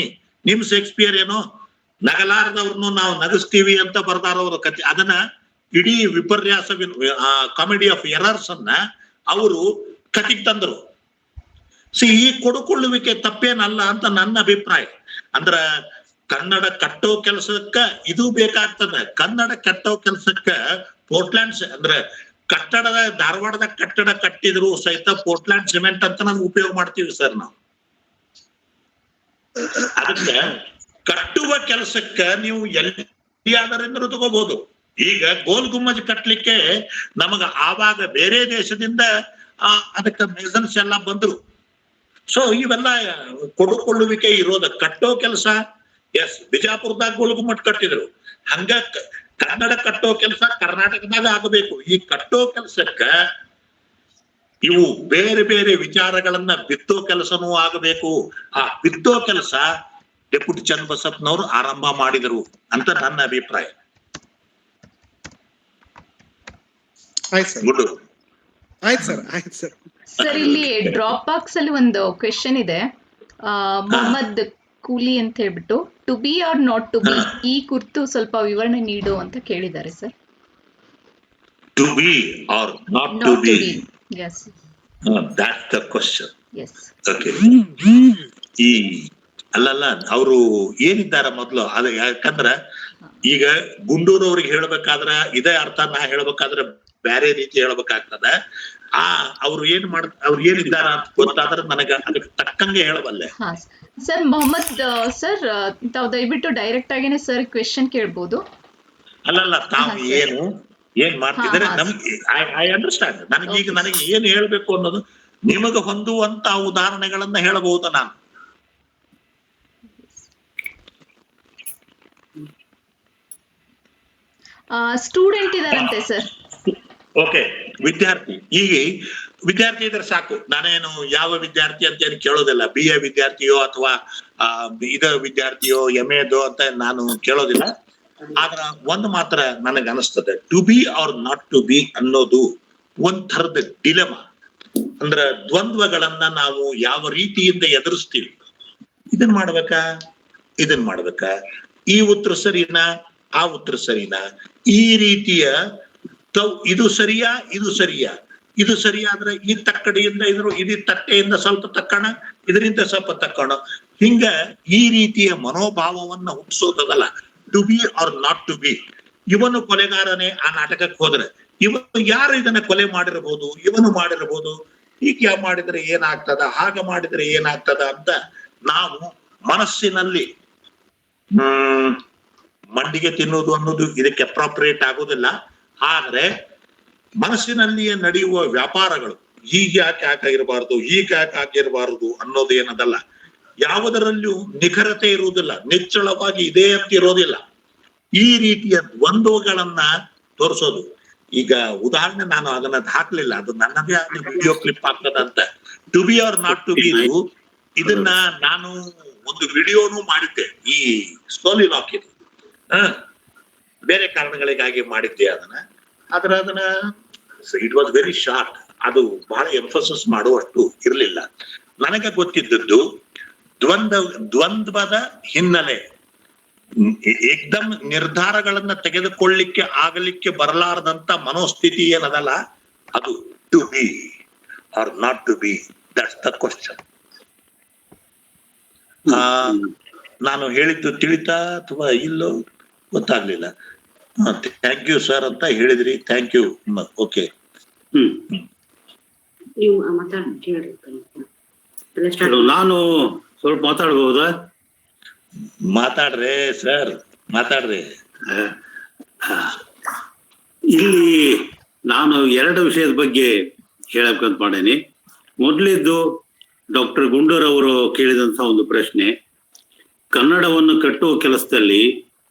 ನಿಮ್ ಶೇಕ್ಸ್ಪಿಯರ್ ಏನೋ ನಗಲಾರದವ್ರನ್ನು ನಾವು ನಗಿಸ್ತೀವಿ ಅಂತ ಬರ್ದಾರವ್ರ ಕಥೆ, ಅದನ್ನ ಇಡೀ ವಿಪರ್ಯಾಸ ಕಾಮಿಡಿ ಆಫ್ ಎರರ್ಸ್ ಅನ್ನ ಅವರು ಕತಿಗ್ ತಂದ್ರು. ಈ ಕೊಡುಕೊಳ್ಳುವಿಕೆ ತಪ್ಪೇನಲ್ಲ ಅಂತ ನನ್ನ ಅಭಿಪ್ರಾಯ. ಅಂದ್ರ ಕನ್ನಡ ಕಟ್ಟೋ ಕೆಲಸಕ್ಕ ಇದು ಬೇಕಾಗ್ತದ. ಕನ್ನಡ ಕಟ್ಟೋ ಕೆಲಸಕ್ಕ ಪೋರ್ಟ್ಲ್ಯಾಂಡ್ಸ್ ಅಂದ್ರೆ ಕಟ್ಟಡದ ಧಾರವಾಡದ ಕಟ್ಟಡ ಕಟ್ಟಿದ್ರು ಸಹಿತ ಪೋರ್ಟ್ಲ್ಯಾಂಡ್ ಸಿಮೆಂಟ್ ಅಂತ ನಾವು ಉಪಯೋಗ ಮಾಡ್ತೀವಿ ಸರ್ ನಾವು. ಅದಕ್ಕೆ ಕಟ್ಟುವ ಕೆಲಸಕ್ಕ ನೀವು ಎಲ್ಲಿಯಾದರಿಂದ್ರೂ ತಗೋಬಹುದು. ಈಗ ಗೋಲ್ ಗುಮ್ಮಜ್ ಕಟ್ಲಿಕ್ಕೆ ನಮಗ ಆವಾಗ ಬೇರೆ ದೇಶದಿಂದ ಅದಕ್ಕೆ ಮೆಸನ್ಸ್ ಎಲ್ಲ ಬಂದ್ರು. ಸೊ ಇವೆಲ್ಲ ಕೊಡುಕೊಳ್ಳುವಿಕೆ ಇರೋದ. ಕಟ್ಟೋ ಕೆಲಸ ಎಸ್, ಬಿಜಾಪುರದಾಗ ಗೋಲ್ ಗುಮ್ಮಟ್ ಕಟ್ಟಿದ್ರು, ಹಂಗ ಕನ್ನಡ ಕಟ್ಟೋ ಕೆಲಸ ಕರ್ನಾಟಕದಾಗ ಆಗಬೇಕು. ಈ ಕಟ್ಟೋ ಕೆಲಸಕ್ಕ ಇವು ಬೇರೆ ಬೇರೆ ವಿಚಾರಗಳನ್ನ ಬಿತ್ತೋ ಕೆಲಸನೂ ಆಗಬೇಕು. ಆ ಬಿತ್ತೋ ಕೆಲಸ ಡೆಪ್ಯೂಟಿ ಚನ್ನಬಸಪ್ಪನವರು ಆರಂಭ ಮಾಡಿದರು ಅಂತ ನನ್ನ ಅಭಿಪ್ರಾಯ. ಆಯ್ತು ಸರ್, ಗುಡ್. ಆಯ್ತು ಸರ್, ಆಯ್ತು ಸರ್. ಸರ್ ಇಲ್ಲಿ ಡ್ರಾಪ್ ಬಾಕ್ಸ್ ಅಲ್ಲಿ ಒಂದು ಕ್ವೆಶನ್ ಇದೆ. ಮೊಹಮ್ಮದ್ ಕೂಲಿ ಅಂತ ಹೇಳ್ಬಿಟ್ಟು to be or not to be ಈ ಕುರಿತು ಸ್ವಲ್ಪ ವಿವರಣೆ ನೀಡು ಅಂತ ಕೇಳಿದ್ದಾರೆ ಸರ್. To be or not to not to be, be, yes that's the question. Yes. Okay. ಈ ಅಲ್ಲಲ್ಲ ಅವರು ಏನಿದ್ದಾರ ಮೊದ್ಲು ಅದು, ಯಾಕಂದ್ರ ಈಗ ಗುಂಡೂರವ್ರಿಗೆ ಹೇಳ್ಬೇಕಾದ್ರ ಇದೇ ಅರ್ಥ, ನಾ ಹೇಳ್ಬೇಕಾದ್ರೆ ಬೇರೆ ರೀತಿ ಹೇಳ್ಬೇಕಾಗ್ತದ. ಅವ್ರು ಅವ್ರು ಏನಿದ್ದಾರ ಅಂತ ಗೊತ್ತಾದ್ರೆ ನನಗ ಅದಕ್ಕೆ ತಕ್ಕಂಗೆ ಹೇಳಬಲ್ಲೆ. ಹಾ ಸರ್, ಮೊಹಮ್ಮದ್ ಸರ್ ತಾವು ದಯವಿಟ್ಟು ಡೈರೆಕ್ಟ್ ಆಗೇನೆ ಸರ್ ಕ್ವೆಶನ್ ಕೇಳ್ಬೋದು. ಅಲ್ಲಲ್ಲ, ತಾವು ಹಾ, ಸರ್. ಏನ್ ಮಾಡ್ತಿದ್ರೆ ಹಾ, ನಮ್ಗೆ ಐ ಅಂಡರ್ಸ್ಟ್ಯಾಂಡ್. ನನಗೆ ನನಗೆ ಏನ್ ಹೇಳ್ಬೇಕು ಅನ್ನೋದು ನಿಮಗೆ ಹೊಂದುವಂತ ಉದಾಹರಣೆಗಳನ್ನ ಹೇಳಬಹುದು ನಾನು. Student ಇದಾರಂತೆ sir. ಓಕೆ, ವಿದ್ಯಾರ್ಥಿ. ಈಗ ವಿದ್ಯಾರ್ಥಿ ಇದ್ರೆ ಸಾಕು, ನಾನೇನು ಯಾವ ವಿದ್ಯಾರ್ಥಿ ಅಂತ ಏನು ಕೇಳೋದಿಲ್ಲ. BA ವಿದ್ಯಾರ್ಥಿಯೋ ಅಥವಾ ವಿದ್ಯಾರ್ಥಿಯೋ MAದೋ ಅಂತ ನಾನು ಕೇಳೋದಿಲ್ಲ. ಆದ್ರ ಒಂದು ಮಾತ್ರ ನನಗೆ ಅನಿಸ್ತದೆ, to be or not to be ಅನ್ನೋದು ಒಂದ್ ಥರದ ಡಿಲೆಮ. ಅಂದ್ರ ದ್ವಂದ್ವಗಳನ್ನ ನಾವು ಯಾವ ರೀತಿಯಿಂದ ಎದುರಿಸ್ತೀವಿ. ಇದನ್ ಮಾಡ್ಬೇಕಾ, ಈ ಉತ್ತರ ಸರಿನಾ, ಆ ಉತ್ತರ ಸರಿನಾ, ಈ ರೀತಿಯ ಇದು ಸರಿಯಾ, ಇದು ಸರಿಯಾದ್ರೆ ಈ ತಕ್ಕಡಿಯಿಂದ ಇದು ತಟ್ಟೆಯಿಂದ ಸ್ವಲ್ಪ ತಕ್ಕಣ, ಇದರಿಂದ ಸ್ವಲ್ಪ ತಕ್ಕಣ, ಹಿಂಗ ಈ ರೀತಿಯ ಮನೋಭಾವವನ್ನ ಹುಟ್ಟಿಸೋದಲ್ಲ to be or not to be. ಇವನು ಕೊಲೆಗಾರನೇ ಆ ನಾಟಕಕ್ಕೆ ಹೋದ್ರೆ, ಇವನು ಯಾರು ಇದನ್ನ ಕೊಲೆ ಮಾಡಿರಬಹುದು, ಇವನು ಮಾಡಿರಬಹುದು, ಹೀಗೆ ಮಾಡಿದ್ರೆ ಏನಾಗ್ತದ, ಹಾಗ ಮಾಡಿದ್ರೆ ಏನಾಗ್ತದ ಅಂತ ನಾವು ಮನಸ್ಸಿನಲ್ಲಿ ಮಂಡಿಗೆ ತಿನ್ನೋದು ಅನ್ನೋದು ಇದಕ್ಕೆ ಅಪ್ರಾಪ್ರಿಯೇಟ್ ಆಗೋದಿಲ್ಲ. ಆದ್ರೆ ಮನಸ್ಸಿನಲ್ಲಿಯೇ ನಡೆಯುವ ವ್ಯಾಪಾರಗಳು ಹೀಗೆ ಯಾಕೆ ಆಗಿರಬಾರ್ದು, ಹೀಗೆ ಯಾಕೆ ಆಗಿರಬಾರದು ಅನ್ನೋದು ಏನದಲ್ಲ. ಯಾವುದರಲ್ಲೂ ನಿಖರತೆ ಇರುವುದಿಲ್ಲ, ನಿಚ್ಚಳವಾಗಿ ಇದೇ ಅಂತ ಇರೋದಿಲ್ಲ. ಈ ರೀತಿಯ ದ್ವಂದ್ವಗಳನ್ನ ತೋರಿಸೋದು. ಈಗ ಉದಾಹರಣೆ, ನಾನು ಅದನ್ನ ಹಾಕ್ಲಿಲ್ಲ, ಅದು ನನ್ನದೇ ಆದ ವಿಡಿಯೋ ಕ್ಲಿಪ್ ಆಗ್ತದಂತ. To be or not to be, ಇದನ್ನ ನಾನು ಒಂದು ವಿಡಿಯೋನು ಮಾಡಿದ್ದೆ, ಈ ಸ್ಟೋಲಿ ಲಾಕ್ ಇದು ಬೇರೆ ಕಾರಣಗಳಿಗಾಗಿ ಮಾಡಿದ್ದೆ ಅದನ್ನ ಇಟ್ ವಾಸ್ ವೆರಿ ಶಾರ್ಟ್. ಅದು ಬಹಳ ಎಂಫಸಿಸ್ ಮಾಡುವಷ್ಟು ಇರ್ಲಿಲ್ಲ. ನನಗೆ ಗೊತ್ತಿದ್ದದ್ದು ದ್ವಂದ್ವದ ಹಿನ್ನೆಲೆ, ಏಕ್ದಮ್ ನಿರ್ಧಾರಗಳನ್ನ ತೆಗೆದುಕೊಳ್ಳಿಕ್ಕೆ ಆಗಲಿಕ್ಕೆ ಬರಲಾರದಂತ ಮನೋಸ್ಥಿತಿ ಏನದಲ್ಲ, ಅದು to be or not to be, that's the question. ನಾನು ಹೇಳಿದ್ದು ತಿಳಿತಾ ಅಥವಾ ಇಲ್ಲೋ ಗೊತ್ತಾಗ್ಲಿಲ್ಲ. ಥ್ಯಾಂಕ್ ಯು ಸರ್ ಅಂತ ಹೇಳಿದ್ರಿ, ಥ್ಯಾಂಕ್ ಯು. ಓಕೆ, ನಾನು ಸ್ವಲ್ಪ ಮಾತಾಡ್ಬಹುದಾ? ಮಾತಾಡ್ರೆ ಸರ್, ಮಾತಾಡ್ರಿ. ಇಲ್ಲಿ ನಾನು 2 ವಿಷಯದ ಬಗ್ಗೆ ಹೇಳಬೇಕಂತ ಮಾಡೇನಿ. ಮೊದಲಿದ್ದು ಡಾಕ್ಟರ್ ಗುಂಡೂರ್ ಅವರು ಕೇಳಿದಂತ ಒಂದು ಪ್ರಶ್ನೆ, ಕನ್ನಡವನ್ನು ಕಟ್ಟುವ ಕೆಲಸದಲ್ಲಿ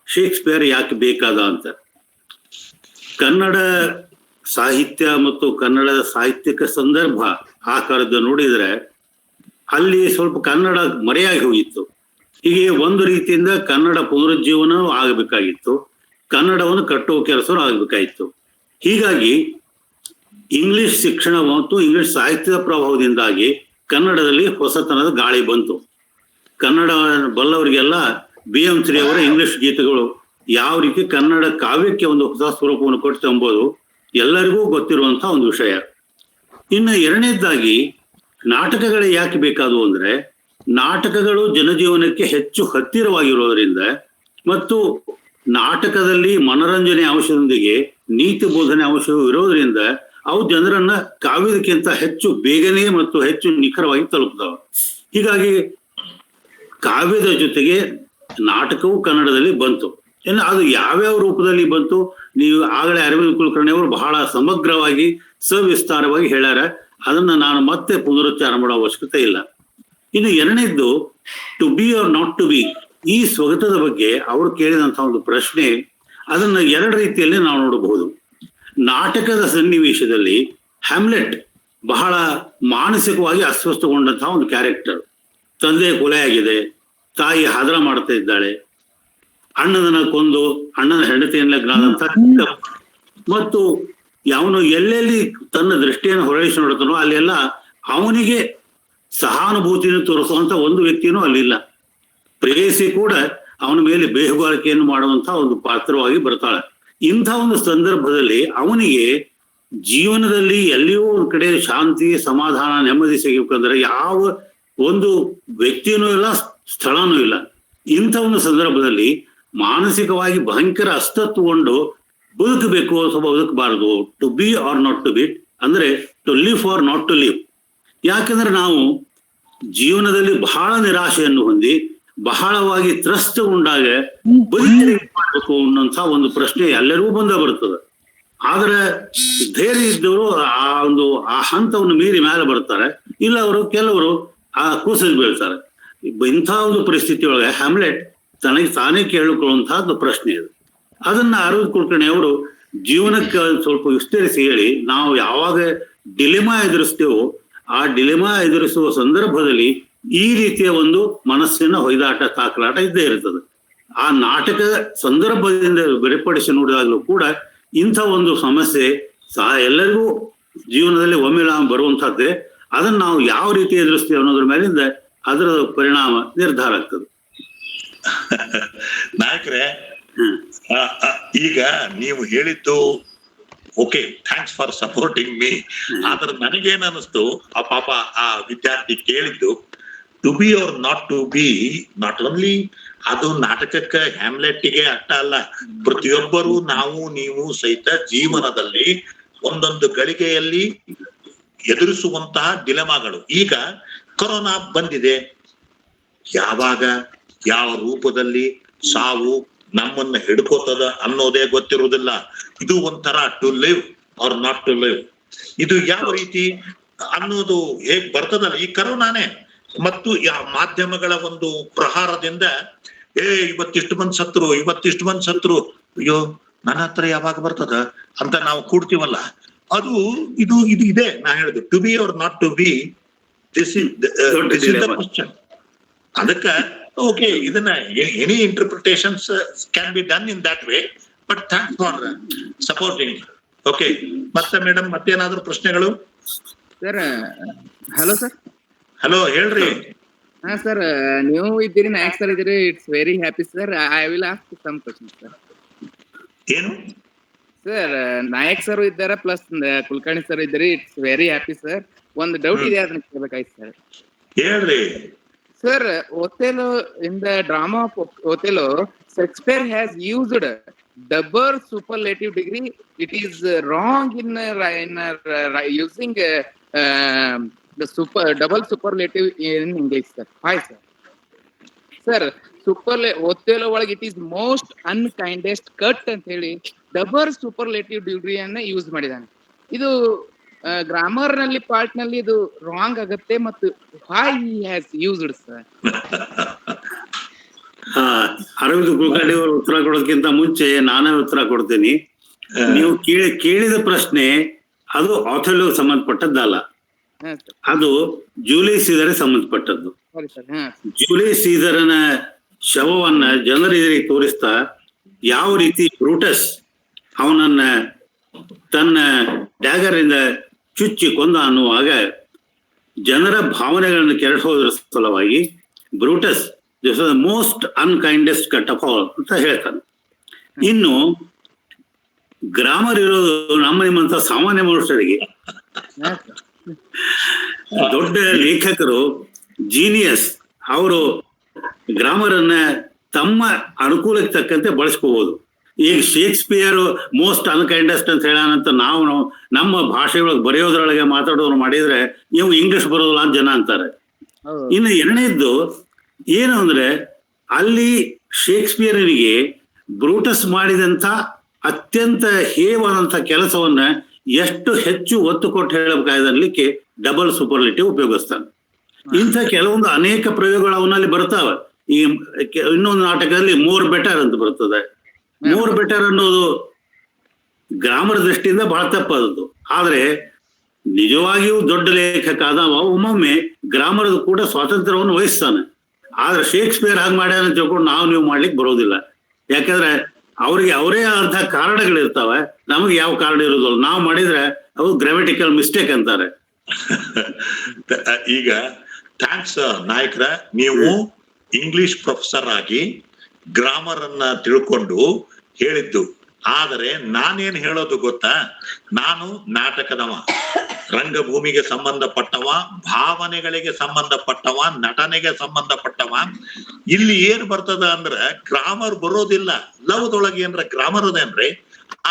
ಶೇಕ್ಸ್ಪಿಯರ್ ಯಾಕೆ ಬೇಕಾದ ಅಂತ. ಕನ್ನಡ ಸಾಹಿತ್ಯ ಮತ್ತು ಕನ್ನಡದ ಸಾಹಿತ್ಯಿಕ ಸಂದರ್ಭ ಆ ಕಾಲದ ನೋಡಿದ್ರೆ ಅಲ್ಲಿ ಸ್ವಲ್ಪ ಕನ್ನಡ ಮರೆಯಾಗಿ ಹೋಗಿತ್ತು. ಹೀಗೆ ಒಂದು ರೀತಿಯಿಂದ ಕನ್ನಡ ಪುನರುಜ್ಜೀವನ ಆಗಬೇಕಾಗಿತ್ತು, ಕನ್ನಡವನ್ನು ಕಟ್ಟುವ ಕೆಲಸವೂ ಆಗಬೇಕಾಗಿತ್ತು. ಹೀಗಾಗಿ ಇಂಗ್ಲಿಷ್ ಶಿಕ್ಷಣ ಮತ್ತು ಇಂಗ್ಲಿಷ್ ಸಾಹಿತ್ಯದ ಪ್ರಭಾವದಿಂದಾಗಿ ಕನ್ನಡದಲ್ಲಿ ಹೊಸತನದ ಗಾಳಿ ಬಂತು. ಕನ್ನಡ ಬಲ್ಲವರಿಗೆಲ್ಲ BM ಶ್ರೀ ಅವರ ಇಂಗ್ಲಿಷ್ ಗೀತೆಗಳು ಯಾವ ರೀತಿ ಕನ್ನಡ ಕಾವ್ಯಕ್ಕೆ ಒಂದು ಹೊಸ ಸ್ವರೂಪವನ್ನು ಕೊಟ್ಟು ಎಂಬುದು ಎಲ್ಲರಿಗೂ ಗೊತ್ತಿರುವಂತಹ ಒಂದು ವಿಷಯ. ಇನ್ನು 2ನೇದಾಗಿ ನಾಟಕಗಳೇ ಯಾಕೆ ಬೇಕಾದವು ಅಂದ್ರೆ, ನಾಟಕಗಳು ಜನಜೀವನಕ್ಕೆ ಹೆಚ್ಚು ಹತ್ತಿರವಾಗಿರೋದ್ರಿಂದ ಮತ್ತು ನಾಟಕದಲ್ಲಿ ಮನೋರಂಜನೆ ಅಂಶದೊಂದಿಗೆ ನೀತಿ ಬೋಧನೆ ಅಂಶವೂ ಇರೋದ್ರಿಂದ ಅವು ಜನರನ್ನ ಕಾವ್ಯಕ್ಕಿಂತ ಹೆಚ್ಚು ಬೇಗನೆ ಮತ್ತು ಹೆಚ್ಚು ನಿಖರವಾಗಿ ತಲುಪ್ತಾವ. ಹೀಗಾಗಿ ಕಾವ್ಯದ ಜೊತೆಗೆ ನಾಟಕವು ಕನ್ನಡದಲ್ಲಿ ಬಂತು. ಇನ್ನು ಅದು ಯಾವ್ಯಾವ ರೂಪದಲ್ಲಿ ಬಂತು, ನೀವು ಆಗಲೇ ಅರವಿಂದ ಕುಲಕರ್ಣಿ ಅವರು ಬಹಳ ಸಮಗ್ರವಾಗಿ ಸವಿಸ್ತಾರವಾಗಿ ಹೇಳ್ಯಾರ. ಅದನ್ನ ನಾನು ಮತ್ತೆ ಪುನರುಚ್ಚಾರ ಮಾಡೋ ಅವಶ್ಯಕತೆ ಇಲ್ಲ. ಇನ್ನು 2ನೇದ್ದು to be or not to be, ಈ ಸ್ವಗತದ ಬಗ್ಗೆ ಅವರು ಕೇಳಿದಂತಹ ಒಂದು ಪ್ರಶ್ನೆ, ಅದನ್ನ 2 ರೀತಿಯಲ್ಲಿ ನಾವು ನೋಡಬಹುದು. ನಾಟಕದ ಸನ್ನಿವೇಶದಲ್ಲಿ ಹ್ಯಾಮ್ಲೆಟ್ ಬಹಳ ಮಾನಸಿಕವಾಗಿ ಅಸ್ವಸ್ಥಗೊಂಡಂತಹ ಒಂದು ಕ್ಯಾರೆಕ್ಟರ್. ತಂದೆ ಕೊಲೆಯಾಗಿದೆ, ತಾಯಿ ಹಾದರ ಮಾಡ್ತಾ ಇದ್ದಾಳೆ, ಅಣ್ಣನ ಕೊಂದು ಅಣ್ಣನ ಹೆಂಡತಿಯನ್ನ ಜ್ಞಾನಂತ, ಮತ್ತು ಅವನು ಎಲ್ಲೆಲ್ಲಿ ತನ್ನ ದೃಷ್ಟಿಯನ್ನು ಹೊರಳಿಸಿ ನೋಡ್ತಾನೋ ಅಲ್ಲೆಲ್ಲ ಅವನಿಗೆ ಸಹಾನುಭೂತಿಯನ್ನು ತೋರಿಸುವಂತ ಒಂದು ವ್ಯಕ್ತಿನೂ ಅಲ್ಲಿಲ್ಲ. ಪ್ರೇಯಸಿ ಕೂಡ ಅವನ ಮೇಲೆ ಬೇಹುಗಾರಿಕೆಯನ್ನು ಮಾಡುವಂತಹ ಒಂದು ಪಾತ್ರವಾಗಿ ಬರ್ತಾಳೆ. ಇಂಥ ಒಂದು ಸಂದರ್ಭದಲ್ಲಿ ಅವನಿಗೆ ಜೀವನದಲ್ಲಿ ಎಲ್ಲಿಯೂ ಒಂದು ಕಡೆ ಶಾಂತಿ, ಸಮಾಧಾನ, ನೆಮ್ಮದಿ ಸಿಗಬೇಕಂದ್ರೆ ಯಾವ ಒಂದು ವ್ಯಕ್ತಿಯೂ ಇಲ್ಲ, ಸ್ಥಳನೂ ಇಲ್ಲ. ಇಂಥ ಒಂದು ಸಂದರ್ಭದಲ್ಲಿ ಮಾನಸಿಕವಾಗಿ ಭಯಂಕರ ಅಸ್ತತ್ವಗೊಂಡು ಬದುಕಬೇಕು ಅಥವಾ ಬದುಕಬಾರದು, to be or not to be, ಅಂದ್ರೆ to live or not to live. ಯಾಕಂದ್ರೆ ನಾವು ಜೀವನದಲ್ಲಿ ಬಹಳ ನಿರಾಶೆಯನ್ನು ಹೊಂದಿ ಬಹಳವಾಗಿ ತ್ರಸ್ತಗೊಂಡಾಗ ಬದುಕಿ ಮಾಡಬೇಕು ಅನ್ನೋಂಥ ಒಂದು ಪ್ರಶ್ನೆ ಎಲ್ಲರಿಗೂ ಬಂದ ಬರ್ತದೆ. ಆದ್ರೆ ಧೈರ್ಯ ಇದ್ದವರು ಆ ಹಂತವನ್ನು ಮೀರಿ ಮೇಲೆ ಬರ್ತಾರೆ, ಇಲ್ಲ ಅವರು ಕೆಲವರು ಆ ಕೂಸಲ್ಲಿ ಬೀಳ್ತಾರೆ. ಇಂಥ ಒಂದು ಪರಿಸ್ಥಿತಿ ಒಳಗೆ ಹ್ಯಾಮ್ಲೆಟ್ ತನಗೆ ತಾನೇ ಕೇಳಿಕೊಳ್ಳುವಂತಹದ್ದು ಪ್ರಶ್ನೆ ಇದು. ಅದನ್ನ ಅರವಿಂದ್ ಕುಲಕರ್ಣಿ ಅವರು ಜೀವನಕ್ಕೆ ಸ್ವಲ್ಪ ವಿಸ್ತರಿಸಿ ಹೇಳಿ, ನಾವು ಯಾವಾಗ ಡಿಲೆಮಾ ಎದುರಿಸ್ತೇವೋ ಆ ಡಿಲೆಮಾ ಎದುರಿಸುವ ಸಂದರ್ಭದಲ್ಲಿ ಈ ರೀತಿಯ ಒಂದು ಮನಸ್ಸಿನ ಹೊಯ್ದಾಟ, ತಾಕಲಾಟ ಇದ್ದೇ ಇರ್ತದೆ. ಆ ನಾಟಕ ಸಂದರ್ಭದಿಂದ ಬೇರ್ಪಡಿಸಿ ನೋಡಿದಾಗಲೂ ಕೂಡ ಇಂಥ ಒಂದು ಸಮಸ್ಯೆ ಎಲ್ಲರಿಗೂ ಜೀವನದಲ್ಲಿ ಒಮ್ಮೆಲ ಬರುವಂತಹದ್ದೇ. ಅದನ್ನ ನಾವು ಯಾವ ರೀತಿ ಎದುರಿಸ್ತೀವಿ ಅನ್ನೋದ್ರ ಮೇಲಿಂದ ಅದರ ಪರಿಣಾಮ ನಿರ್ಧಾರ ಆಗ್ತದೆ. ನಾಯಕರೇ, ಈಗ ನೀವು ಹೇಳಿದ್ದು okay, thanks for supporting me. ಆದ್ರೆ ನನಗೇನ್ ಅನಿಸ್ತು, ಆ ಪಾಪ ಆ ವಿದ್ಯಾರ್ಥಿ ಕೇಳಿದ್ದು to be or not to be, not only ಅದು ನಾಟಕಕ್ಕೆ ಹ್ಯಾಮ್ಲೆಟ್ಗೆ ಅಷ್ಟ ಅಲ್ಲ, ಪ್ರತಿಯೊಬ್ಬರು ನಾವು ನೀವು ಸಹಿತ ಜೀವನದಲ್ಲಿ ಒಂದೊಂದು ಗಳಿಗೆಯಲ್ಲಿ ಎದುರಿಸುವಂತಹ ಡಿಲೆಮಾಗಳು. ಈಗ ಕೊರೋನಾ ಬಂದಿದೆ, ಯಾವಾಗ ಯಾವ ರೂಪದಲ್ಲಿ ಸಾವು ನಮ್ಮನ್ನ ಹಿಡ್ಕೋತದ ಅನ್ನೋದೇ ಗೊತ್ತಿರುವುದಿಲ್ಲ. ಇದು ಒಂಥರ to live or not to live, ಇದು ಯಾವ ರೀತಿ ಅನ್ನೋದು ಹೇಗ್ ಬರ್ತದಲ್ಲ ಈ ಕರೋನಾನೇ. ಮತ್ತು ಮಾಧ್ಯಮಗಳ ಒಂದು ಪ್ರಹಾರದಿಂದ ಇವತ್ತಿಷ್ಟು ಮಂದಿ ಸತ್ರು, ಅಯ್ಯೋ ನನ್ನ ಹತ್ರ ಯಾವಾಗ ಬರ್ತದ ಅಂತ ನಾವು ಕೂಡ್ತೀವಲ್ಲ, ಅದು ಇದು ಇದೆ. ನಾ ಹೇಳುದು to be or not to be, this is the question. ಅದಕ್ಕ ಓಕೆ, ಇದನ್ನ any interpretations can be done in that way, but thanks for supporting. Okay, ಮತ್ತೆ ಮೇಡಮ್ ಮತ್ತೇನಾದ್ರೂ ಪ್ರಶ್ನೆಗಳು? Sir hello sir. ಹಲೋ, ಹೇಳ್ರಿ. ಹಾ ಸರ್, ನೀವು ಇದ್ದೀರಿ, ನಾಯಕ್ ಸರ್ ಇದ್ದೀರಿ, it's very happy sir. I will ask some question sir. ಏನು ಸರ್, ನಾಯಕ್ ಸರ್ ಇದ್ದಾರೆ ಪ್ಲಸ್ ಕುಲಕರ್ಣಿ ಸರ್ ಇದ್ದೀರಿ, ಇಟ್ಸ್ ವೆರಿ ಹ್ಯಾಪಿ ಸರ್. ಒಂದು ಡೌಟ್ ಇದೆ, ಅದನ್ನ ಕೇಳಬೇಕಾಯ್ತು ಸರ್. ಹೇಳ್ರಿ. Sir, Othello, in the drama of Othello, Shakespeare has used double superlative degree. It is wrong in using the double superlative in English, sir. Why, sir? Sir, Othello ಒಳಗೆ it is most unkindest cut ಅಂತ ಹೇಳಿ double superlative degree ಅನ್ನ use ಮಾಡಿದಾನೆ. ಇದು grammar ನಲ್ಲಿ part ನಲ್ಲಿ ಇದು wrong ಆಗುತ್ತೆ, ಮತ್ತು why he has used, sir? Arvind Kulkarni ಅವರು ಉತ್ತರ ಕೊಡೋದಕ್ಕಿಂತ ಮುಂಚೆ ನಾನೇ ಉತ್ತರ ಕೊಡ್ತೀನಿ. ನೀವು ಕೇಳಿದ ಪ್ರಶ್ನೆ ಅದು ಆಥೆಲ್ಲೋ ಸಂಬಂಧಪಟ್ಟದ್ದಲ್ಲ, ಅದು ಜೂಲಿಯಸ್ ಸೀಸರ್ ಸಂಬಂಧಪಟ್ಟದ್ದು. ಜೂಲಿಯಸ್ ಸೀಸರನ ಶವವನ್ನ ಜನರ ಎದುರಿಗೆ ತೋರಿಸ್ತಾ ಯಾವ ರೀತಿ ಬ್ರೂಟಸ್ ಅವನನ್ನ ತನ್ನ ಡ್ಯಾಗರ್ ಇಂದ ಚುಚ್ಚಿ ಕೊಂದ ಅನ್ನುವಾಗ ಜನರ ಭಾವನೆಗಳನ್ನು ಕೆರಳಿಸೋದ್ರ ಸಲುವಾಗಿ Brutus this the most unkindest cut of all ಅಂತ ಹೇಳ್ತಾನೆ. ಇನ್ನು ಗ್ರಾಮರ್ ಇರೋದು ನಮ್ಮ ನಿಮ್ಮಂತ ಸಾಮಾನ್ಯ ಮನುಷ್ಯರಿಗೆ. ದೊಡ್ಡ ಲೇಖಕರು, ಜೀನಿಯಸ್, ಅವರು ಗ್ರಾಮರ್ ಅನ್ನ ತಮ್ಮ ಅನುಕೂಲಕ್ಕೆ ತಕ್ಕಂತೆ ಬಳಸ್ಕೋಬಹುದು. ಈಗ ಶೇಕ್ಸ್ಪಿಯರ್ ಮೋಸ್ಟ್ ಅನ್ಕೈಂಡೆಸ್ಟ್ ಅಂತ ಹೇಳೋಣಂತ ನಾವು ನಮ್ಮ ಭಾಷೆ ಒಳಗೆ ಬರೆಯೋದ್ರೊಳಗೆ ಮಾತಾಡೋರು ಮಾಡಿದ್ರೆ ನೀವು ಇಂಗ್ಲಿಷ್ ಬರೋದಿಲ್ಲ ಅಂತ ಜನ ಅಂತಾರೆ. ಇನ್ನು ಎರಡನೇದ್ದು ಏನು ಅಂದ್ರೆ, ಅಲ್ಲಿ ಶೇಕ್ಸ್ಪಿಯರ್ನಿಗೆ ಬ್ರೂಟಸ್ ಮಾಡಿದಂಥ ಅತ್ಯಂತ ಹೇಯವಾದಂಥ ಕೆಲಸವನ್ನ ಎಷ್ಟು ಹೆಚ್ಚು ಒತ್ತು ಕೊಟ್ಟು ಹೇಳಬೇಕಾದನ್ಲಿಕ್ಕೆ ಡಬಲ್ ಸೂಪರ್ಲೇಟಿವ್ ಉಪಯೋಗಿಸ್ತಾನೆ. ಇಂಥ ಕೆಲವೊಂದು ಅನೇಕ ಪ್ರಯೋಗಗಳು ಅವನಲ್ಲಿ ಬರ್ತಾವೆ. ಈ ಇನ್ನೊಂದು ನಾಟಕದಲ್ಲಿ ಮೋರ್ ಬೆಟರ್ ಅಂತ ಬರ್ತದೆ. ಮೋರ್ ಬೆಟರ್ ಅನ್ನೋದು ಗ್ರಾಮರ್ ದೃಷ್ಟಿಯಿಂದ ಬಹಳ ತಪ್ಪದದು. ಆದ್ರೆ ನಿಜವಾಗಿಯೂ ದೊಡ್ಡ ಲೇಖಕ ಆದವ ಒಮ್ಮೊಮ್ಮೆ ಗ್ರಾಮರ್ ಕೂಡ ಸ್ವಾತಂತ್ರ್ಯವನ್ನು ವಹಿಸ್ತಾನೆ. ಆದ್ರೆ ಶೇಕ್ಸ್ಪಿಯರ್ ಹಾಗೆ ಮಾಡ್ಯಾನ ತಿಳ್ಕೊಂಡು ನೀವು ಮಾಡ್ಲಿಕ್ಕೆ ಬರೋದಿಲ್ಲ. ಯಾಕಂದ್ರೆ ಅವ್ರಿಗೆ ಅವರೇ ಅರ್ಧ ಕಾರಣಗಳಿರ್ತಾವೆ, ನಮಗೆ ಯಾವ ಕಾರಣ ಇರೋದಿಲ್ಲ. ನಾವು ಮಾಡಿದ್ರೆ ಅವು ಗ್ರಾಮೆಟಿಕಲ್ ಮಿಸ್ಟೇಕ್ ಅಂತಾರೆ. ಈಗ ಥ್ಯಾಂಕ್ಸ್ ನಾಯಕರ, ನೀವು ಇಂಗ್ಲಿಷ್ ಪ್ರೊಫೆಸರ್ ಆಗಿ ಗ್ರಾಮರ್ ಅನ್ನ ತಿಳ್ಕೊಂಡು ಹೇಳಿದ್ದು. ಆದರೆ ನಾನೇನ್ ಹೇಳೋದು ಗೊತ್ತಾ, ನಾನು ನಾಟಕದವ, ರಂಗಭೂಮಿಗೆ ಸಂಬಂಧಪಟ್ಟವ, ಭಾವನೆಗಳಿಗೆ ಸಂಬಂಧಪಟ್ಟವ, ನಟನೆಗೆ ಸಂಬಂಧಪಟ್ಟವ. ಇಲ್ಲಿ ಏನ್ ಬರ್ತದ ಅಂದ್ರ ಗ್ರಾಮರ್ ಬರೋದಿಲ್ಲ. ಲವ್ದೊಳಗೆ ಏನ್ರ ಗ್ರಾಮರ್ ಅದೇನ್ರಿ?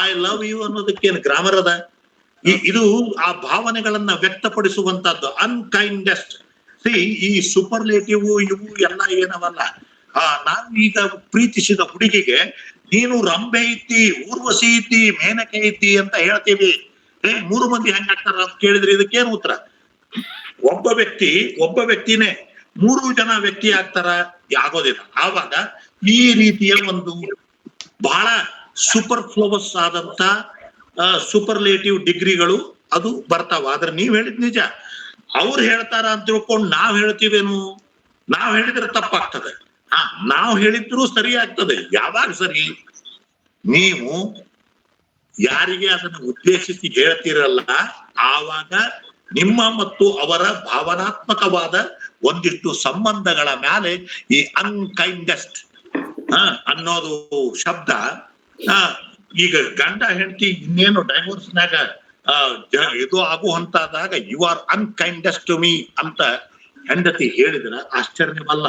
ಐ ಲವ್ ಯು ಅನ್ನೋದಕ್ಕೇನ್ ಗ್ರಾಮರ್ ಅದ? ಇದು ಆ ಭಾವನೆಗಳನ್ನ ವ್ಯಕ್ತಪಡಿಸುವಂತದ್ದು. ಅನ್ಕೈಂಡೆಸ್ಟ್ ಈ ಸೂಪರ್ಲೇಟಿವ್ ಇವು ಎಲ್ಲ ಏನವಲ್ಲ. ನಾನು ಈಗ ಪ್ರೀತಿಸಿದ ಹುಡುಗಿಗೆ ನೀನು ರಂಬೆ ಐತಿ, ಊರ್ವಶಿ ಐತಿ, ಮೇನಕೆ ಐತಿ ಅಂತ ಹೇಳ್ತೀವಿ. 3 ಮಂದಿ ಹೆಂಗಾಗ್ತಾರ ಅಂತ ಕೇಳಿದ್ರೆ ಇದಕ್ಕೇನು ಉತ್ತರ? ಒಬ್ಬ ವ್ಯಕ್ತಿನೇ 3 ಜನ ವ್ಯಕ್ತಿ ಆಗ್ತಾರ? ಆಗೋದಿಲ್ಲ. ಆವಾಗ ಈ ರೀತಿಯ ಒಂದು ಬಹಳ ಸೂಪರ್ಫ್ಲೋವಸ್ ಆದಂತ ಸೂಪರ್ಲೇಟಿವ್ ಡಿಗ್ರಿಗಳು ಅದು ಬರ್ತಾವ. ಆದ್ರೆ ನೀವ್ ಹೇಳಿದ್ ನಿಜ. ಅವ್ರು ಹೇಳ್ತಾರ ಅಂತ ತಿಳ್ಕೊಂಡು ನಾವ್ ಹೇಳ್ತೀವೇನು? ನಾವ್ ಹೇಳಿದ್ರೆ ತಪ್ಪಾಗ್ತದೆ. ನಾವ್ ಹೇಳಿದ್ರು ಸರಿ ಆಗ್ತದೆ. ಯಾವಾಗ ಸರಿ? ನೀವು ಯಾರಿಗೆ ಅದನ್ನು ಉದ್ದೇಶಿಸಿ ಹೇಳ್ತಿರಲ್ಲ, ಆವಾಗ ನಿಮ್ಮ ಮತ್ತು ಅವರ ಭಾವನಾತ್ಮಕವಾದ ಒಂದಿಷ್ಟು ಸಂಬಂಧಗಳ ಮೇಲೆ ಈ ಅನ್ಕೈಂಡೆಸ್ಟ್ ಅನ್ನೋದು ಶಬ್ದ, ಈಗ ಗಂಡ ಹೆಂಡತಿ ಇನ್ನೇನು ಡೈವೋರ್ಸ್ನಾಗ ಇದು ಆಗುವಂತಾದಾಗ ಯು ಆರ್ ಅನ್ಕೈಂಡೆಸ್ಟ್ ಟು ಮೀ ಅಂತ ಹೆಂಡತಿ ಹೇಳಿದ್ರ ಆಶ್ಚರ್ಯವಲ್ಲ.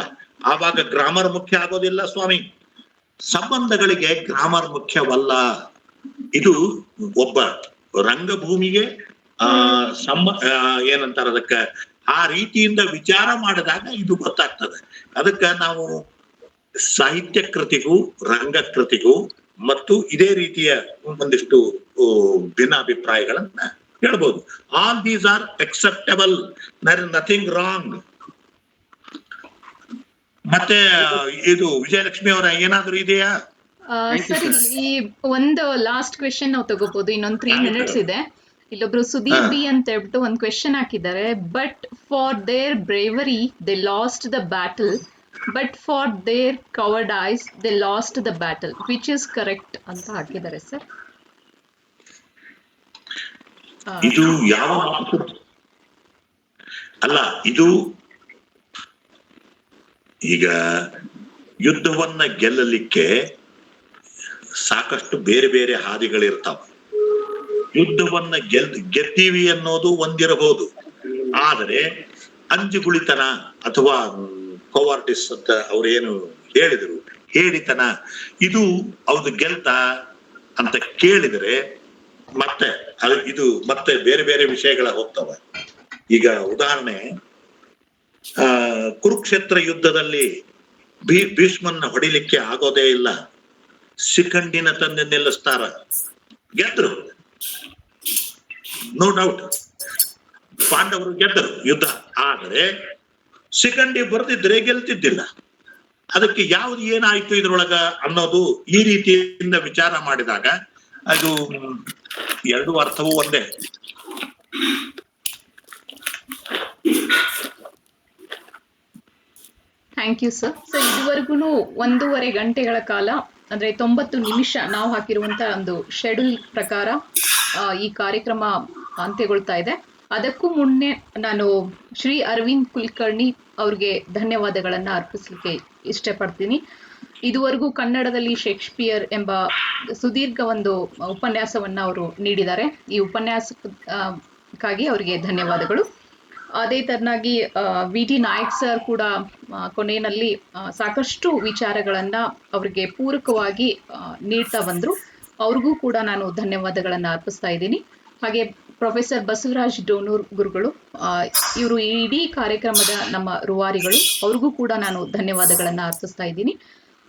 ಆವಾಗ ಗ್ರಾಮರ್ ಮುಖ್ಯ ಆಗೋದಿಲ್ಲ ಸ್ವಾಮಿ. ಸಂಬಂಧಗಳಿಗೆ ಗ್ರಾಮರ್ ಮುಖ್ಯವಲ್ಲ. ಇದು ಒಬ್ಬ ರಂಗಭೂಮಿಗೆ ಏನಂತಾರ ಅದಕ್ಕ ಆ ರೀತಿಯಿಂದ ವಿಚಾರ ಮಾಡಿದಾಗ ಇದು ಗೊತ್ತಾಗ್ತದೆ. ಅದಕ್ಕ ನಾವು ಸಾಹಿತ್ಯ ಕೃತಿಗೂ ರಂಗಕೃತಿಗೂ ಮತ್ತು ಇದೇ ರೀತಿಯ ಒಂದಿಷ್ಟು ಭಿನ್ನಾಭಿಪ್ರಾಯಗಳನ್ನ ಹೇಳ್ಬೋದು. All these are acceptable, there is nothing wrong. ಮತ್ತೆ ಇದು ವಿಜಯಲಕ್ಷ್ಮಿ ಅವರ ಏನಾದ್ರು ಇದೆಯಾ? ಸರ್, ಈ ಒಂದು ಲಾಸ್ಟ್ ಕ್ವೆಶನ್ ನಾವು ತಗೋಬಹುದು. ಇನ್ನೊಂದು 3 minutes ಇದೆ. ಇಲ್ಲೊಬ್ರು ಸುದೀಪ್ ಬಿ ಅಂತ ಹೇಳ್ಬಿಟ್ಟು ಒಂದು ಕ್ವೆಶನ್ ಹಾಕಿದ್ದಾರೆ. But for their bravery they lost the battle, but for their cowardice they lost the battle, which is correct ಅಂತ ಹಾಕಿದ್ದಾರೆ ಸರ್. ಇದು ಯಾವ ಮಾತು ಅಲ್ಲ. ಇದು ಈಗ ಯುದ್ಧವನ್ನ ಗೆಲ್ಲಲಿಕ್ಕೆ ಸಾಕಷ್ಟು ಬೇರೆ ಬೇರೆ ಹಾದಿಗಳಿರ್ತಾವ. ಯುದ್ಧವನ್ನ ಗೆದ್ದೀವಿ ಅನ್ನೋದು ಒಂದಿರಬಹುದು, ಆದರೆ ಅಂಜುಗುಳಿತನ ಅಥವಾ ಕೋವಾರ್ಟಿಸ್ ಅಂತ ಅವ್ರೇನು ಹೇಳಿದ್ರು, ಹೇಳಿತನ, ಇದು ಅವ್ದು ಗೆಲ್ತಾ ಅಂತ ಕೇಳಿದರೆ ಮತ್ತೆ ಇದು ಮತ್ತೆ ಬೇರೆ ಬೇರೆ ವಿಷಯಗಳ ಹೋಗ್ತವೆ. ಈಗ ಉದಾಹರಣೆ, ಕುರುಕ್ಷೇತ್ರ ಯುದ್ಧದಲ್ಲಿ ಭೀಷ್ಮನ್ನ ಹೊಡಿಲಿಕ್ಕೆ ಆಗೋದೇ ಇಲ್ಲ. ಶಿಖಂಡಿನ ತಂದೆ ನಿಲ್ಲಿಸ್ತಾರ, ಗೆದ್ರು, ನೋ ಡೌಟ್. ಪಾಂಡವರು ಗೆದ್ದರು ಯುದ್ಧ. ಆದರೆ ಶಿಖಂಡಿ ಬರ್ದಿದ್ರೆ ಗೆಲ್ತಿದ್ದಿಲ್ಲ. ಅದಕ್ಕೆ ಯಾವ್ದು ಏನಾಯ್ತು ಇದ್ರೊಳಗ ಅನ್ನೋದು ಈ ರೀತಿಯಿಂದ ವಿಚಾರ ಮಾಡಿದಾಗ ಅದು 2 ಅರ್ಥವೂ ಒಂದೇ. Thank you sir. ಸೊ ಇದುವರೆಗೂ 1.5 ಗಂಟೆಗಳ ಕಾಲ, ಅಂದ್ರೆ 90 ನಿಮಿಷ ನಾವು ಹಾಕಿರುವಂತಹ ಒಂದು ಶೆಡ್ಯೂಲ್ ಪ್ರಕಾರ ಈ ಕಾರ್ಯಕ್ರಮ ಅಂತ್ಯಗೊಳ್ತಾ ಇದೆ. ಅದಕ್ಕೂ ಮುನ್ನೆ ನಾನು ಶ್ರೀ ಅರವಿಂದ್ ಕುಲಕರ್ಣಿ ಅವ್ರಿಗೆ ಧನ್ಯವಾದಗಳನ್ನ ಅರ್ಪಿಸಲಿಕ್ಕೆ ಇಷ್ಟಪಡ್ತೀನಿ. ಇದುವರೆಗೂ ಕನ್ನಡದಲ್ಲಿ ಶೇಕ್ಸ್ಪಿಯರ್ ಎಂಬ ಸುದೀರ್ಘ ಒಂದು ಉಪನ್ಯಾಸವನ್ನ ಅವರು ನೀಡಿದ್ದಾರೆ. ಈ ಉಪನ್ಯಾಸಕ್ಕಾಗಿ ಅವರಿಗೆ ಧನ್ಯವಾದಗಳು. ಅದೇ ತರನಾಗಿ ವಿ.ಟಿ. ನಾಯಕ್ ಸರ್ ಕೂಡ ಕೊನೆಯಲ್ಲಿ ಸಾಕಷ್ಟು ವಿಚಾರಗಳನ್ನ ಅವರಿಗೆ ಪೂರಕವಾಗಿ ನೀಡ್ತಾ ಬಂದ್ರು. ಅವ್ರಿಗೂ ಕೂಡ ನಾನು ಧನ್ಯವಾದಗಳನ್ನ ಅರ್ಪಿಸ್ತಾ ಇದ್ದೀನಿ. ಹಾಗೆ ಪ್ರೊಫೆಸರ್ ಬಸವರಾಜ್ ಡೋನೂರ್ ಗುರುಗಳು, ಇವರು ಇಡೀ ಕಾರ್ಯಕ್ರಮದ ನಮ್ಮ ರೂವಾರಿಗಳು, ಅವ್ರಿಗೂ ಕೂಡ ನಾನು ಧನ್ಯವಾದಗಳನ್ನ ಅರ್ಪಿಸ್ತಾ ಇದ್ದೀನಿ.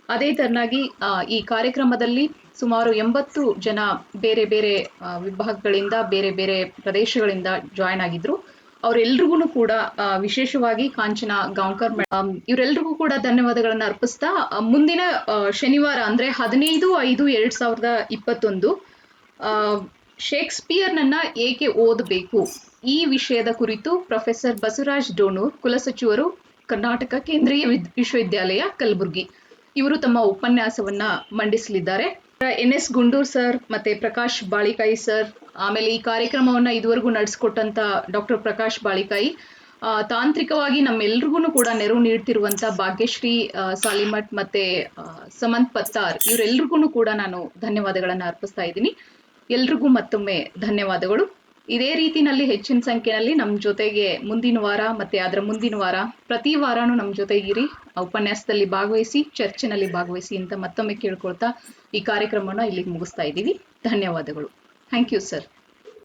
ಅದೇ ತರನಾಗಿ ಈ ಕಾರ್ಯಕ್ರಮದಲ್ಲಿ ಸುಮಾರು 80 ಜನ ಬೇರೆ ಬೇರೆ ವಿಭಾಗಗಳಿಂದ, ಬೇರೆ ಬೇರೆ ಪ್ರದೇಶಗಳಿಂದ ಜಾಯ್ನ್ ಆಗಿದ್ರು. ಅವರೆಲ್ರಿಗೂ ಕೂಡ ವಿಶೇಷವಾಗಿ ಕಾಂಚನಾ ಗಾಂವ್ಕರ್ ಇವರೆಲ್ರಿಗೂ ಕೂಡ ಧನ್ಯವಾದಗಳನ್ನ ಅರ್ಪಿಸ್ತಾ, ಮುಂದಿನ ಶನಿವಾರ ಅಂದ್ರೆ 15/5/2021 ಶೇಕ್ಸ್ಪಿಯರ್ನನ್ನ ಏಕೆ ಓದಬೇಕು ಈ ವಿಷಯದ ಕುರಿತು ಪ್ರೊಫೆಸರ್ ಬಸವರಾಜ್ ಡೋನೂರ್, ಕುಲಸಚಿವರು, ಕರ್ನಾಟಕ ಕೇಂದ್ರೀಯ ವಿಶ್ವವಿದ್ಯಾಲಯ ಕಲಬುರಗಿ, ಇವರು ತಮ್ಮ ಉಪನ್ಯಾಸವನ್ನ ಮಂಡಿಸಲಿದ್ದಾರೆ. NS ಗುಂಡೂರ್ ಸರ್ ಮತ್ತೆ ಪ್ರಕಾಶ್ ಬಾಳಿಕಾಯಿ ಸರ್, ಆಮೇಲೆ ಈ ಕಾರ್ಯಕ್ರಮವನ್ನ ಇದುವರೆಗೂ ನಡೆಸ್ಕೊಟ್ಟಂತ ಡಾಕ್ಟರ್ ಪ್ರಕಾಶ್ ಬಾಳಿಕಾಯಿ, ತಾಂತ್ರಿಕವಾಗಿ ನಮ್ಮೆಲ್ರಿಗೂ ಕೂಡ ನೆರವು ನೀಡ್ತಿರುವಂತ ಭಾಗ್ಯಶ್ರೀ ಸಾಲಿಮಠ್ ಮತ್ತೆ ಸಮಂತ್ ಪತ್ತಾರ್, ಇವರೆಲ್ರಿಗೂ ಕೂಡ ನಾನು ಧನ್ಯವಾದಗಳನ್ನ ಅರ್ಪಿಸ್ತಾ ಇದ್ದೀನಿ. ಎಲ್ರಿಗೂ ಮತ್ತೊಮ್ಮೆ ಧನ್ಯವಾದಗಳು. ಇದೇ ರೀತಿನಲ್ಲಿ ಹೆಚ್ಚಿನ ಸಂಖ್ಯೆಯಲ್ಲಿ ನಮ್ಮ ಜೊತೆಗೆ ಮುಂದಿನ ವಾರ ಮತ್ತೆ ಅದರ ಮುಂದಿನ ವಾರ ಪ್ರತಿ ವಾರನೂ ನಮ್ಮ ಜೊತೆಗಿರಿ, ಉಪನ್ಯಾಸದಲ್ಲಿ ಭಾಗವಹಿಸಿ, ಚರ್ಚೆನಲ್ಲಿ ಭಾಗವಹಿಸಿ ಅಂತ ಮತ್ತೊಮ್ಮೆ ಕೇಳ್ಕೊಳ್ತಾ ಈ ಕಾರ್ಯಕ್ರಮನ ಇಲ್ಲಿಗೆ ಮುಗಿಸ್ತಾ ಇದ್ದೀವಿ. ಧನ್ಯವಾದಗಳು. Thank you sir.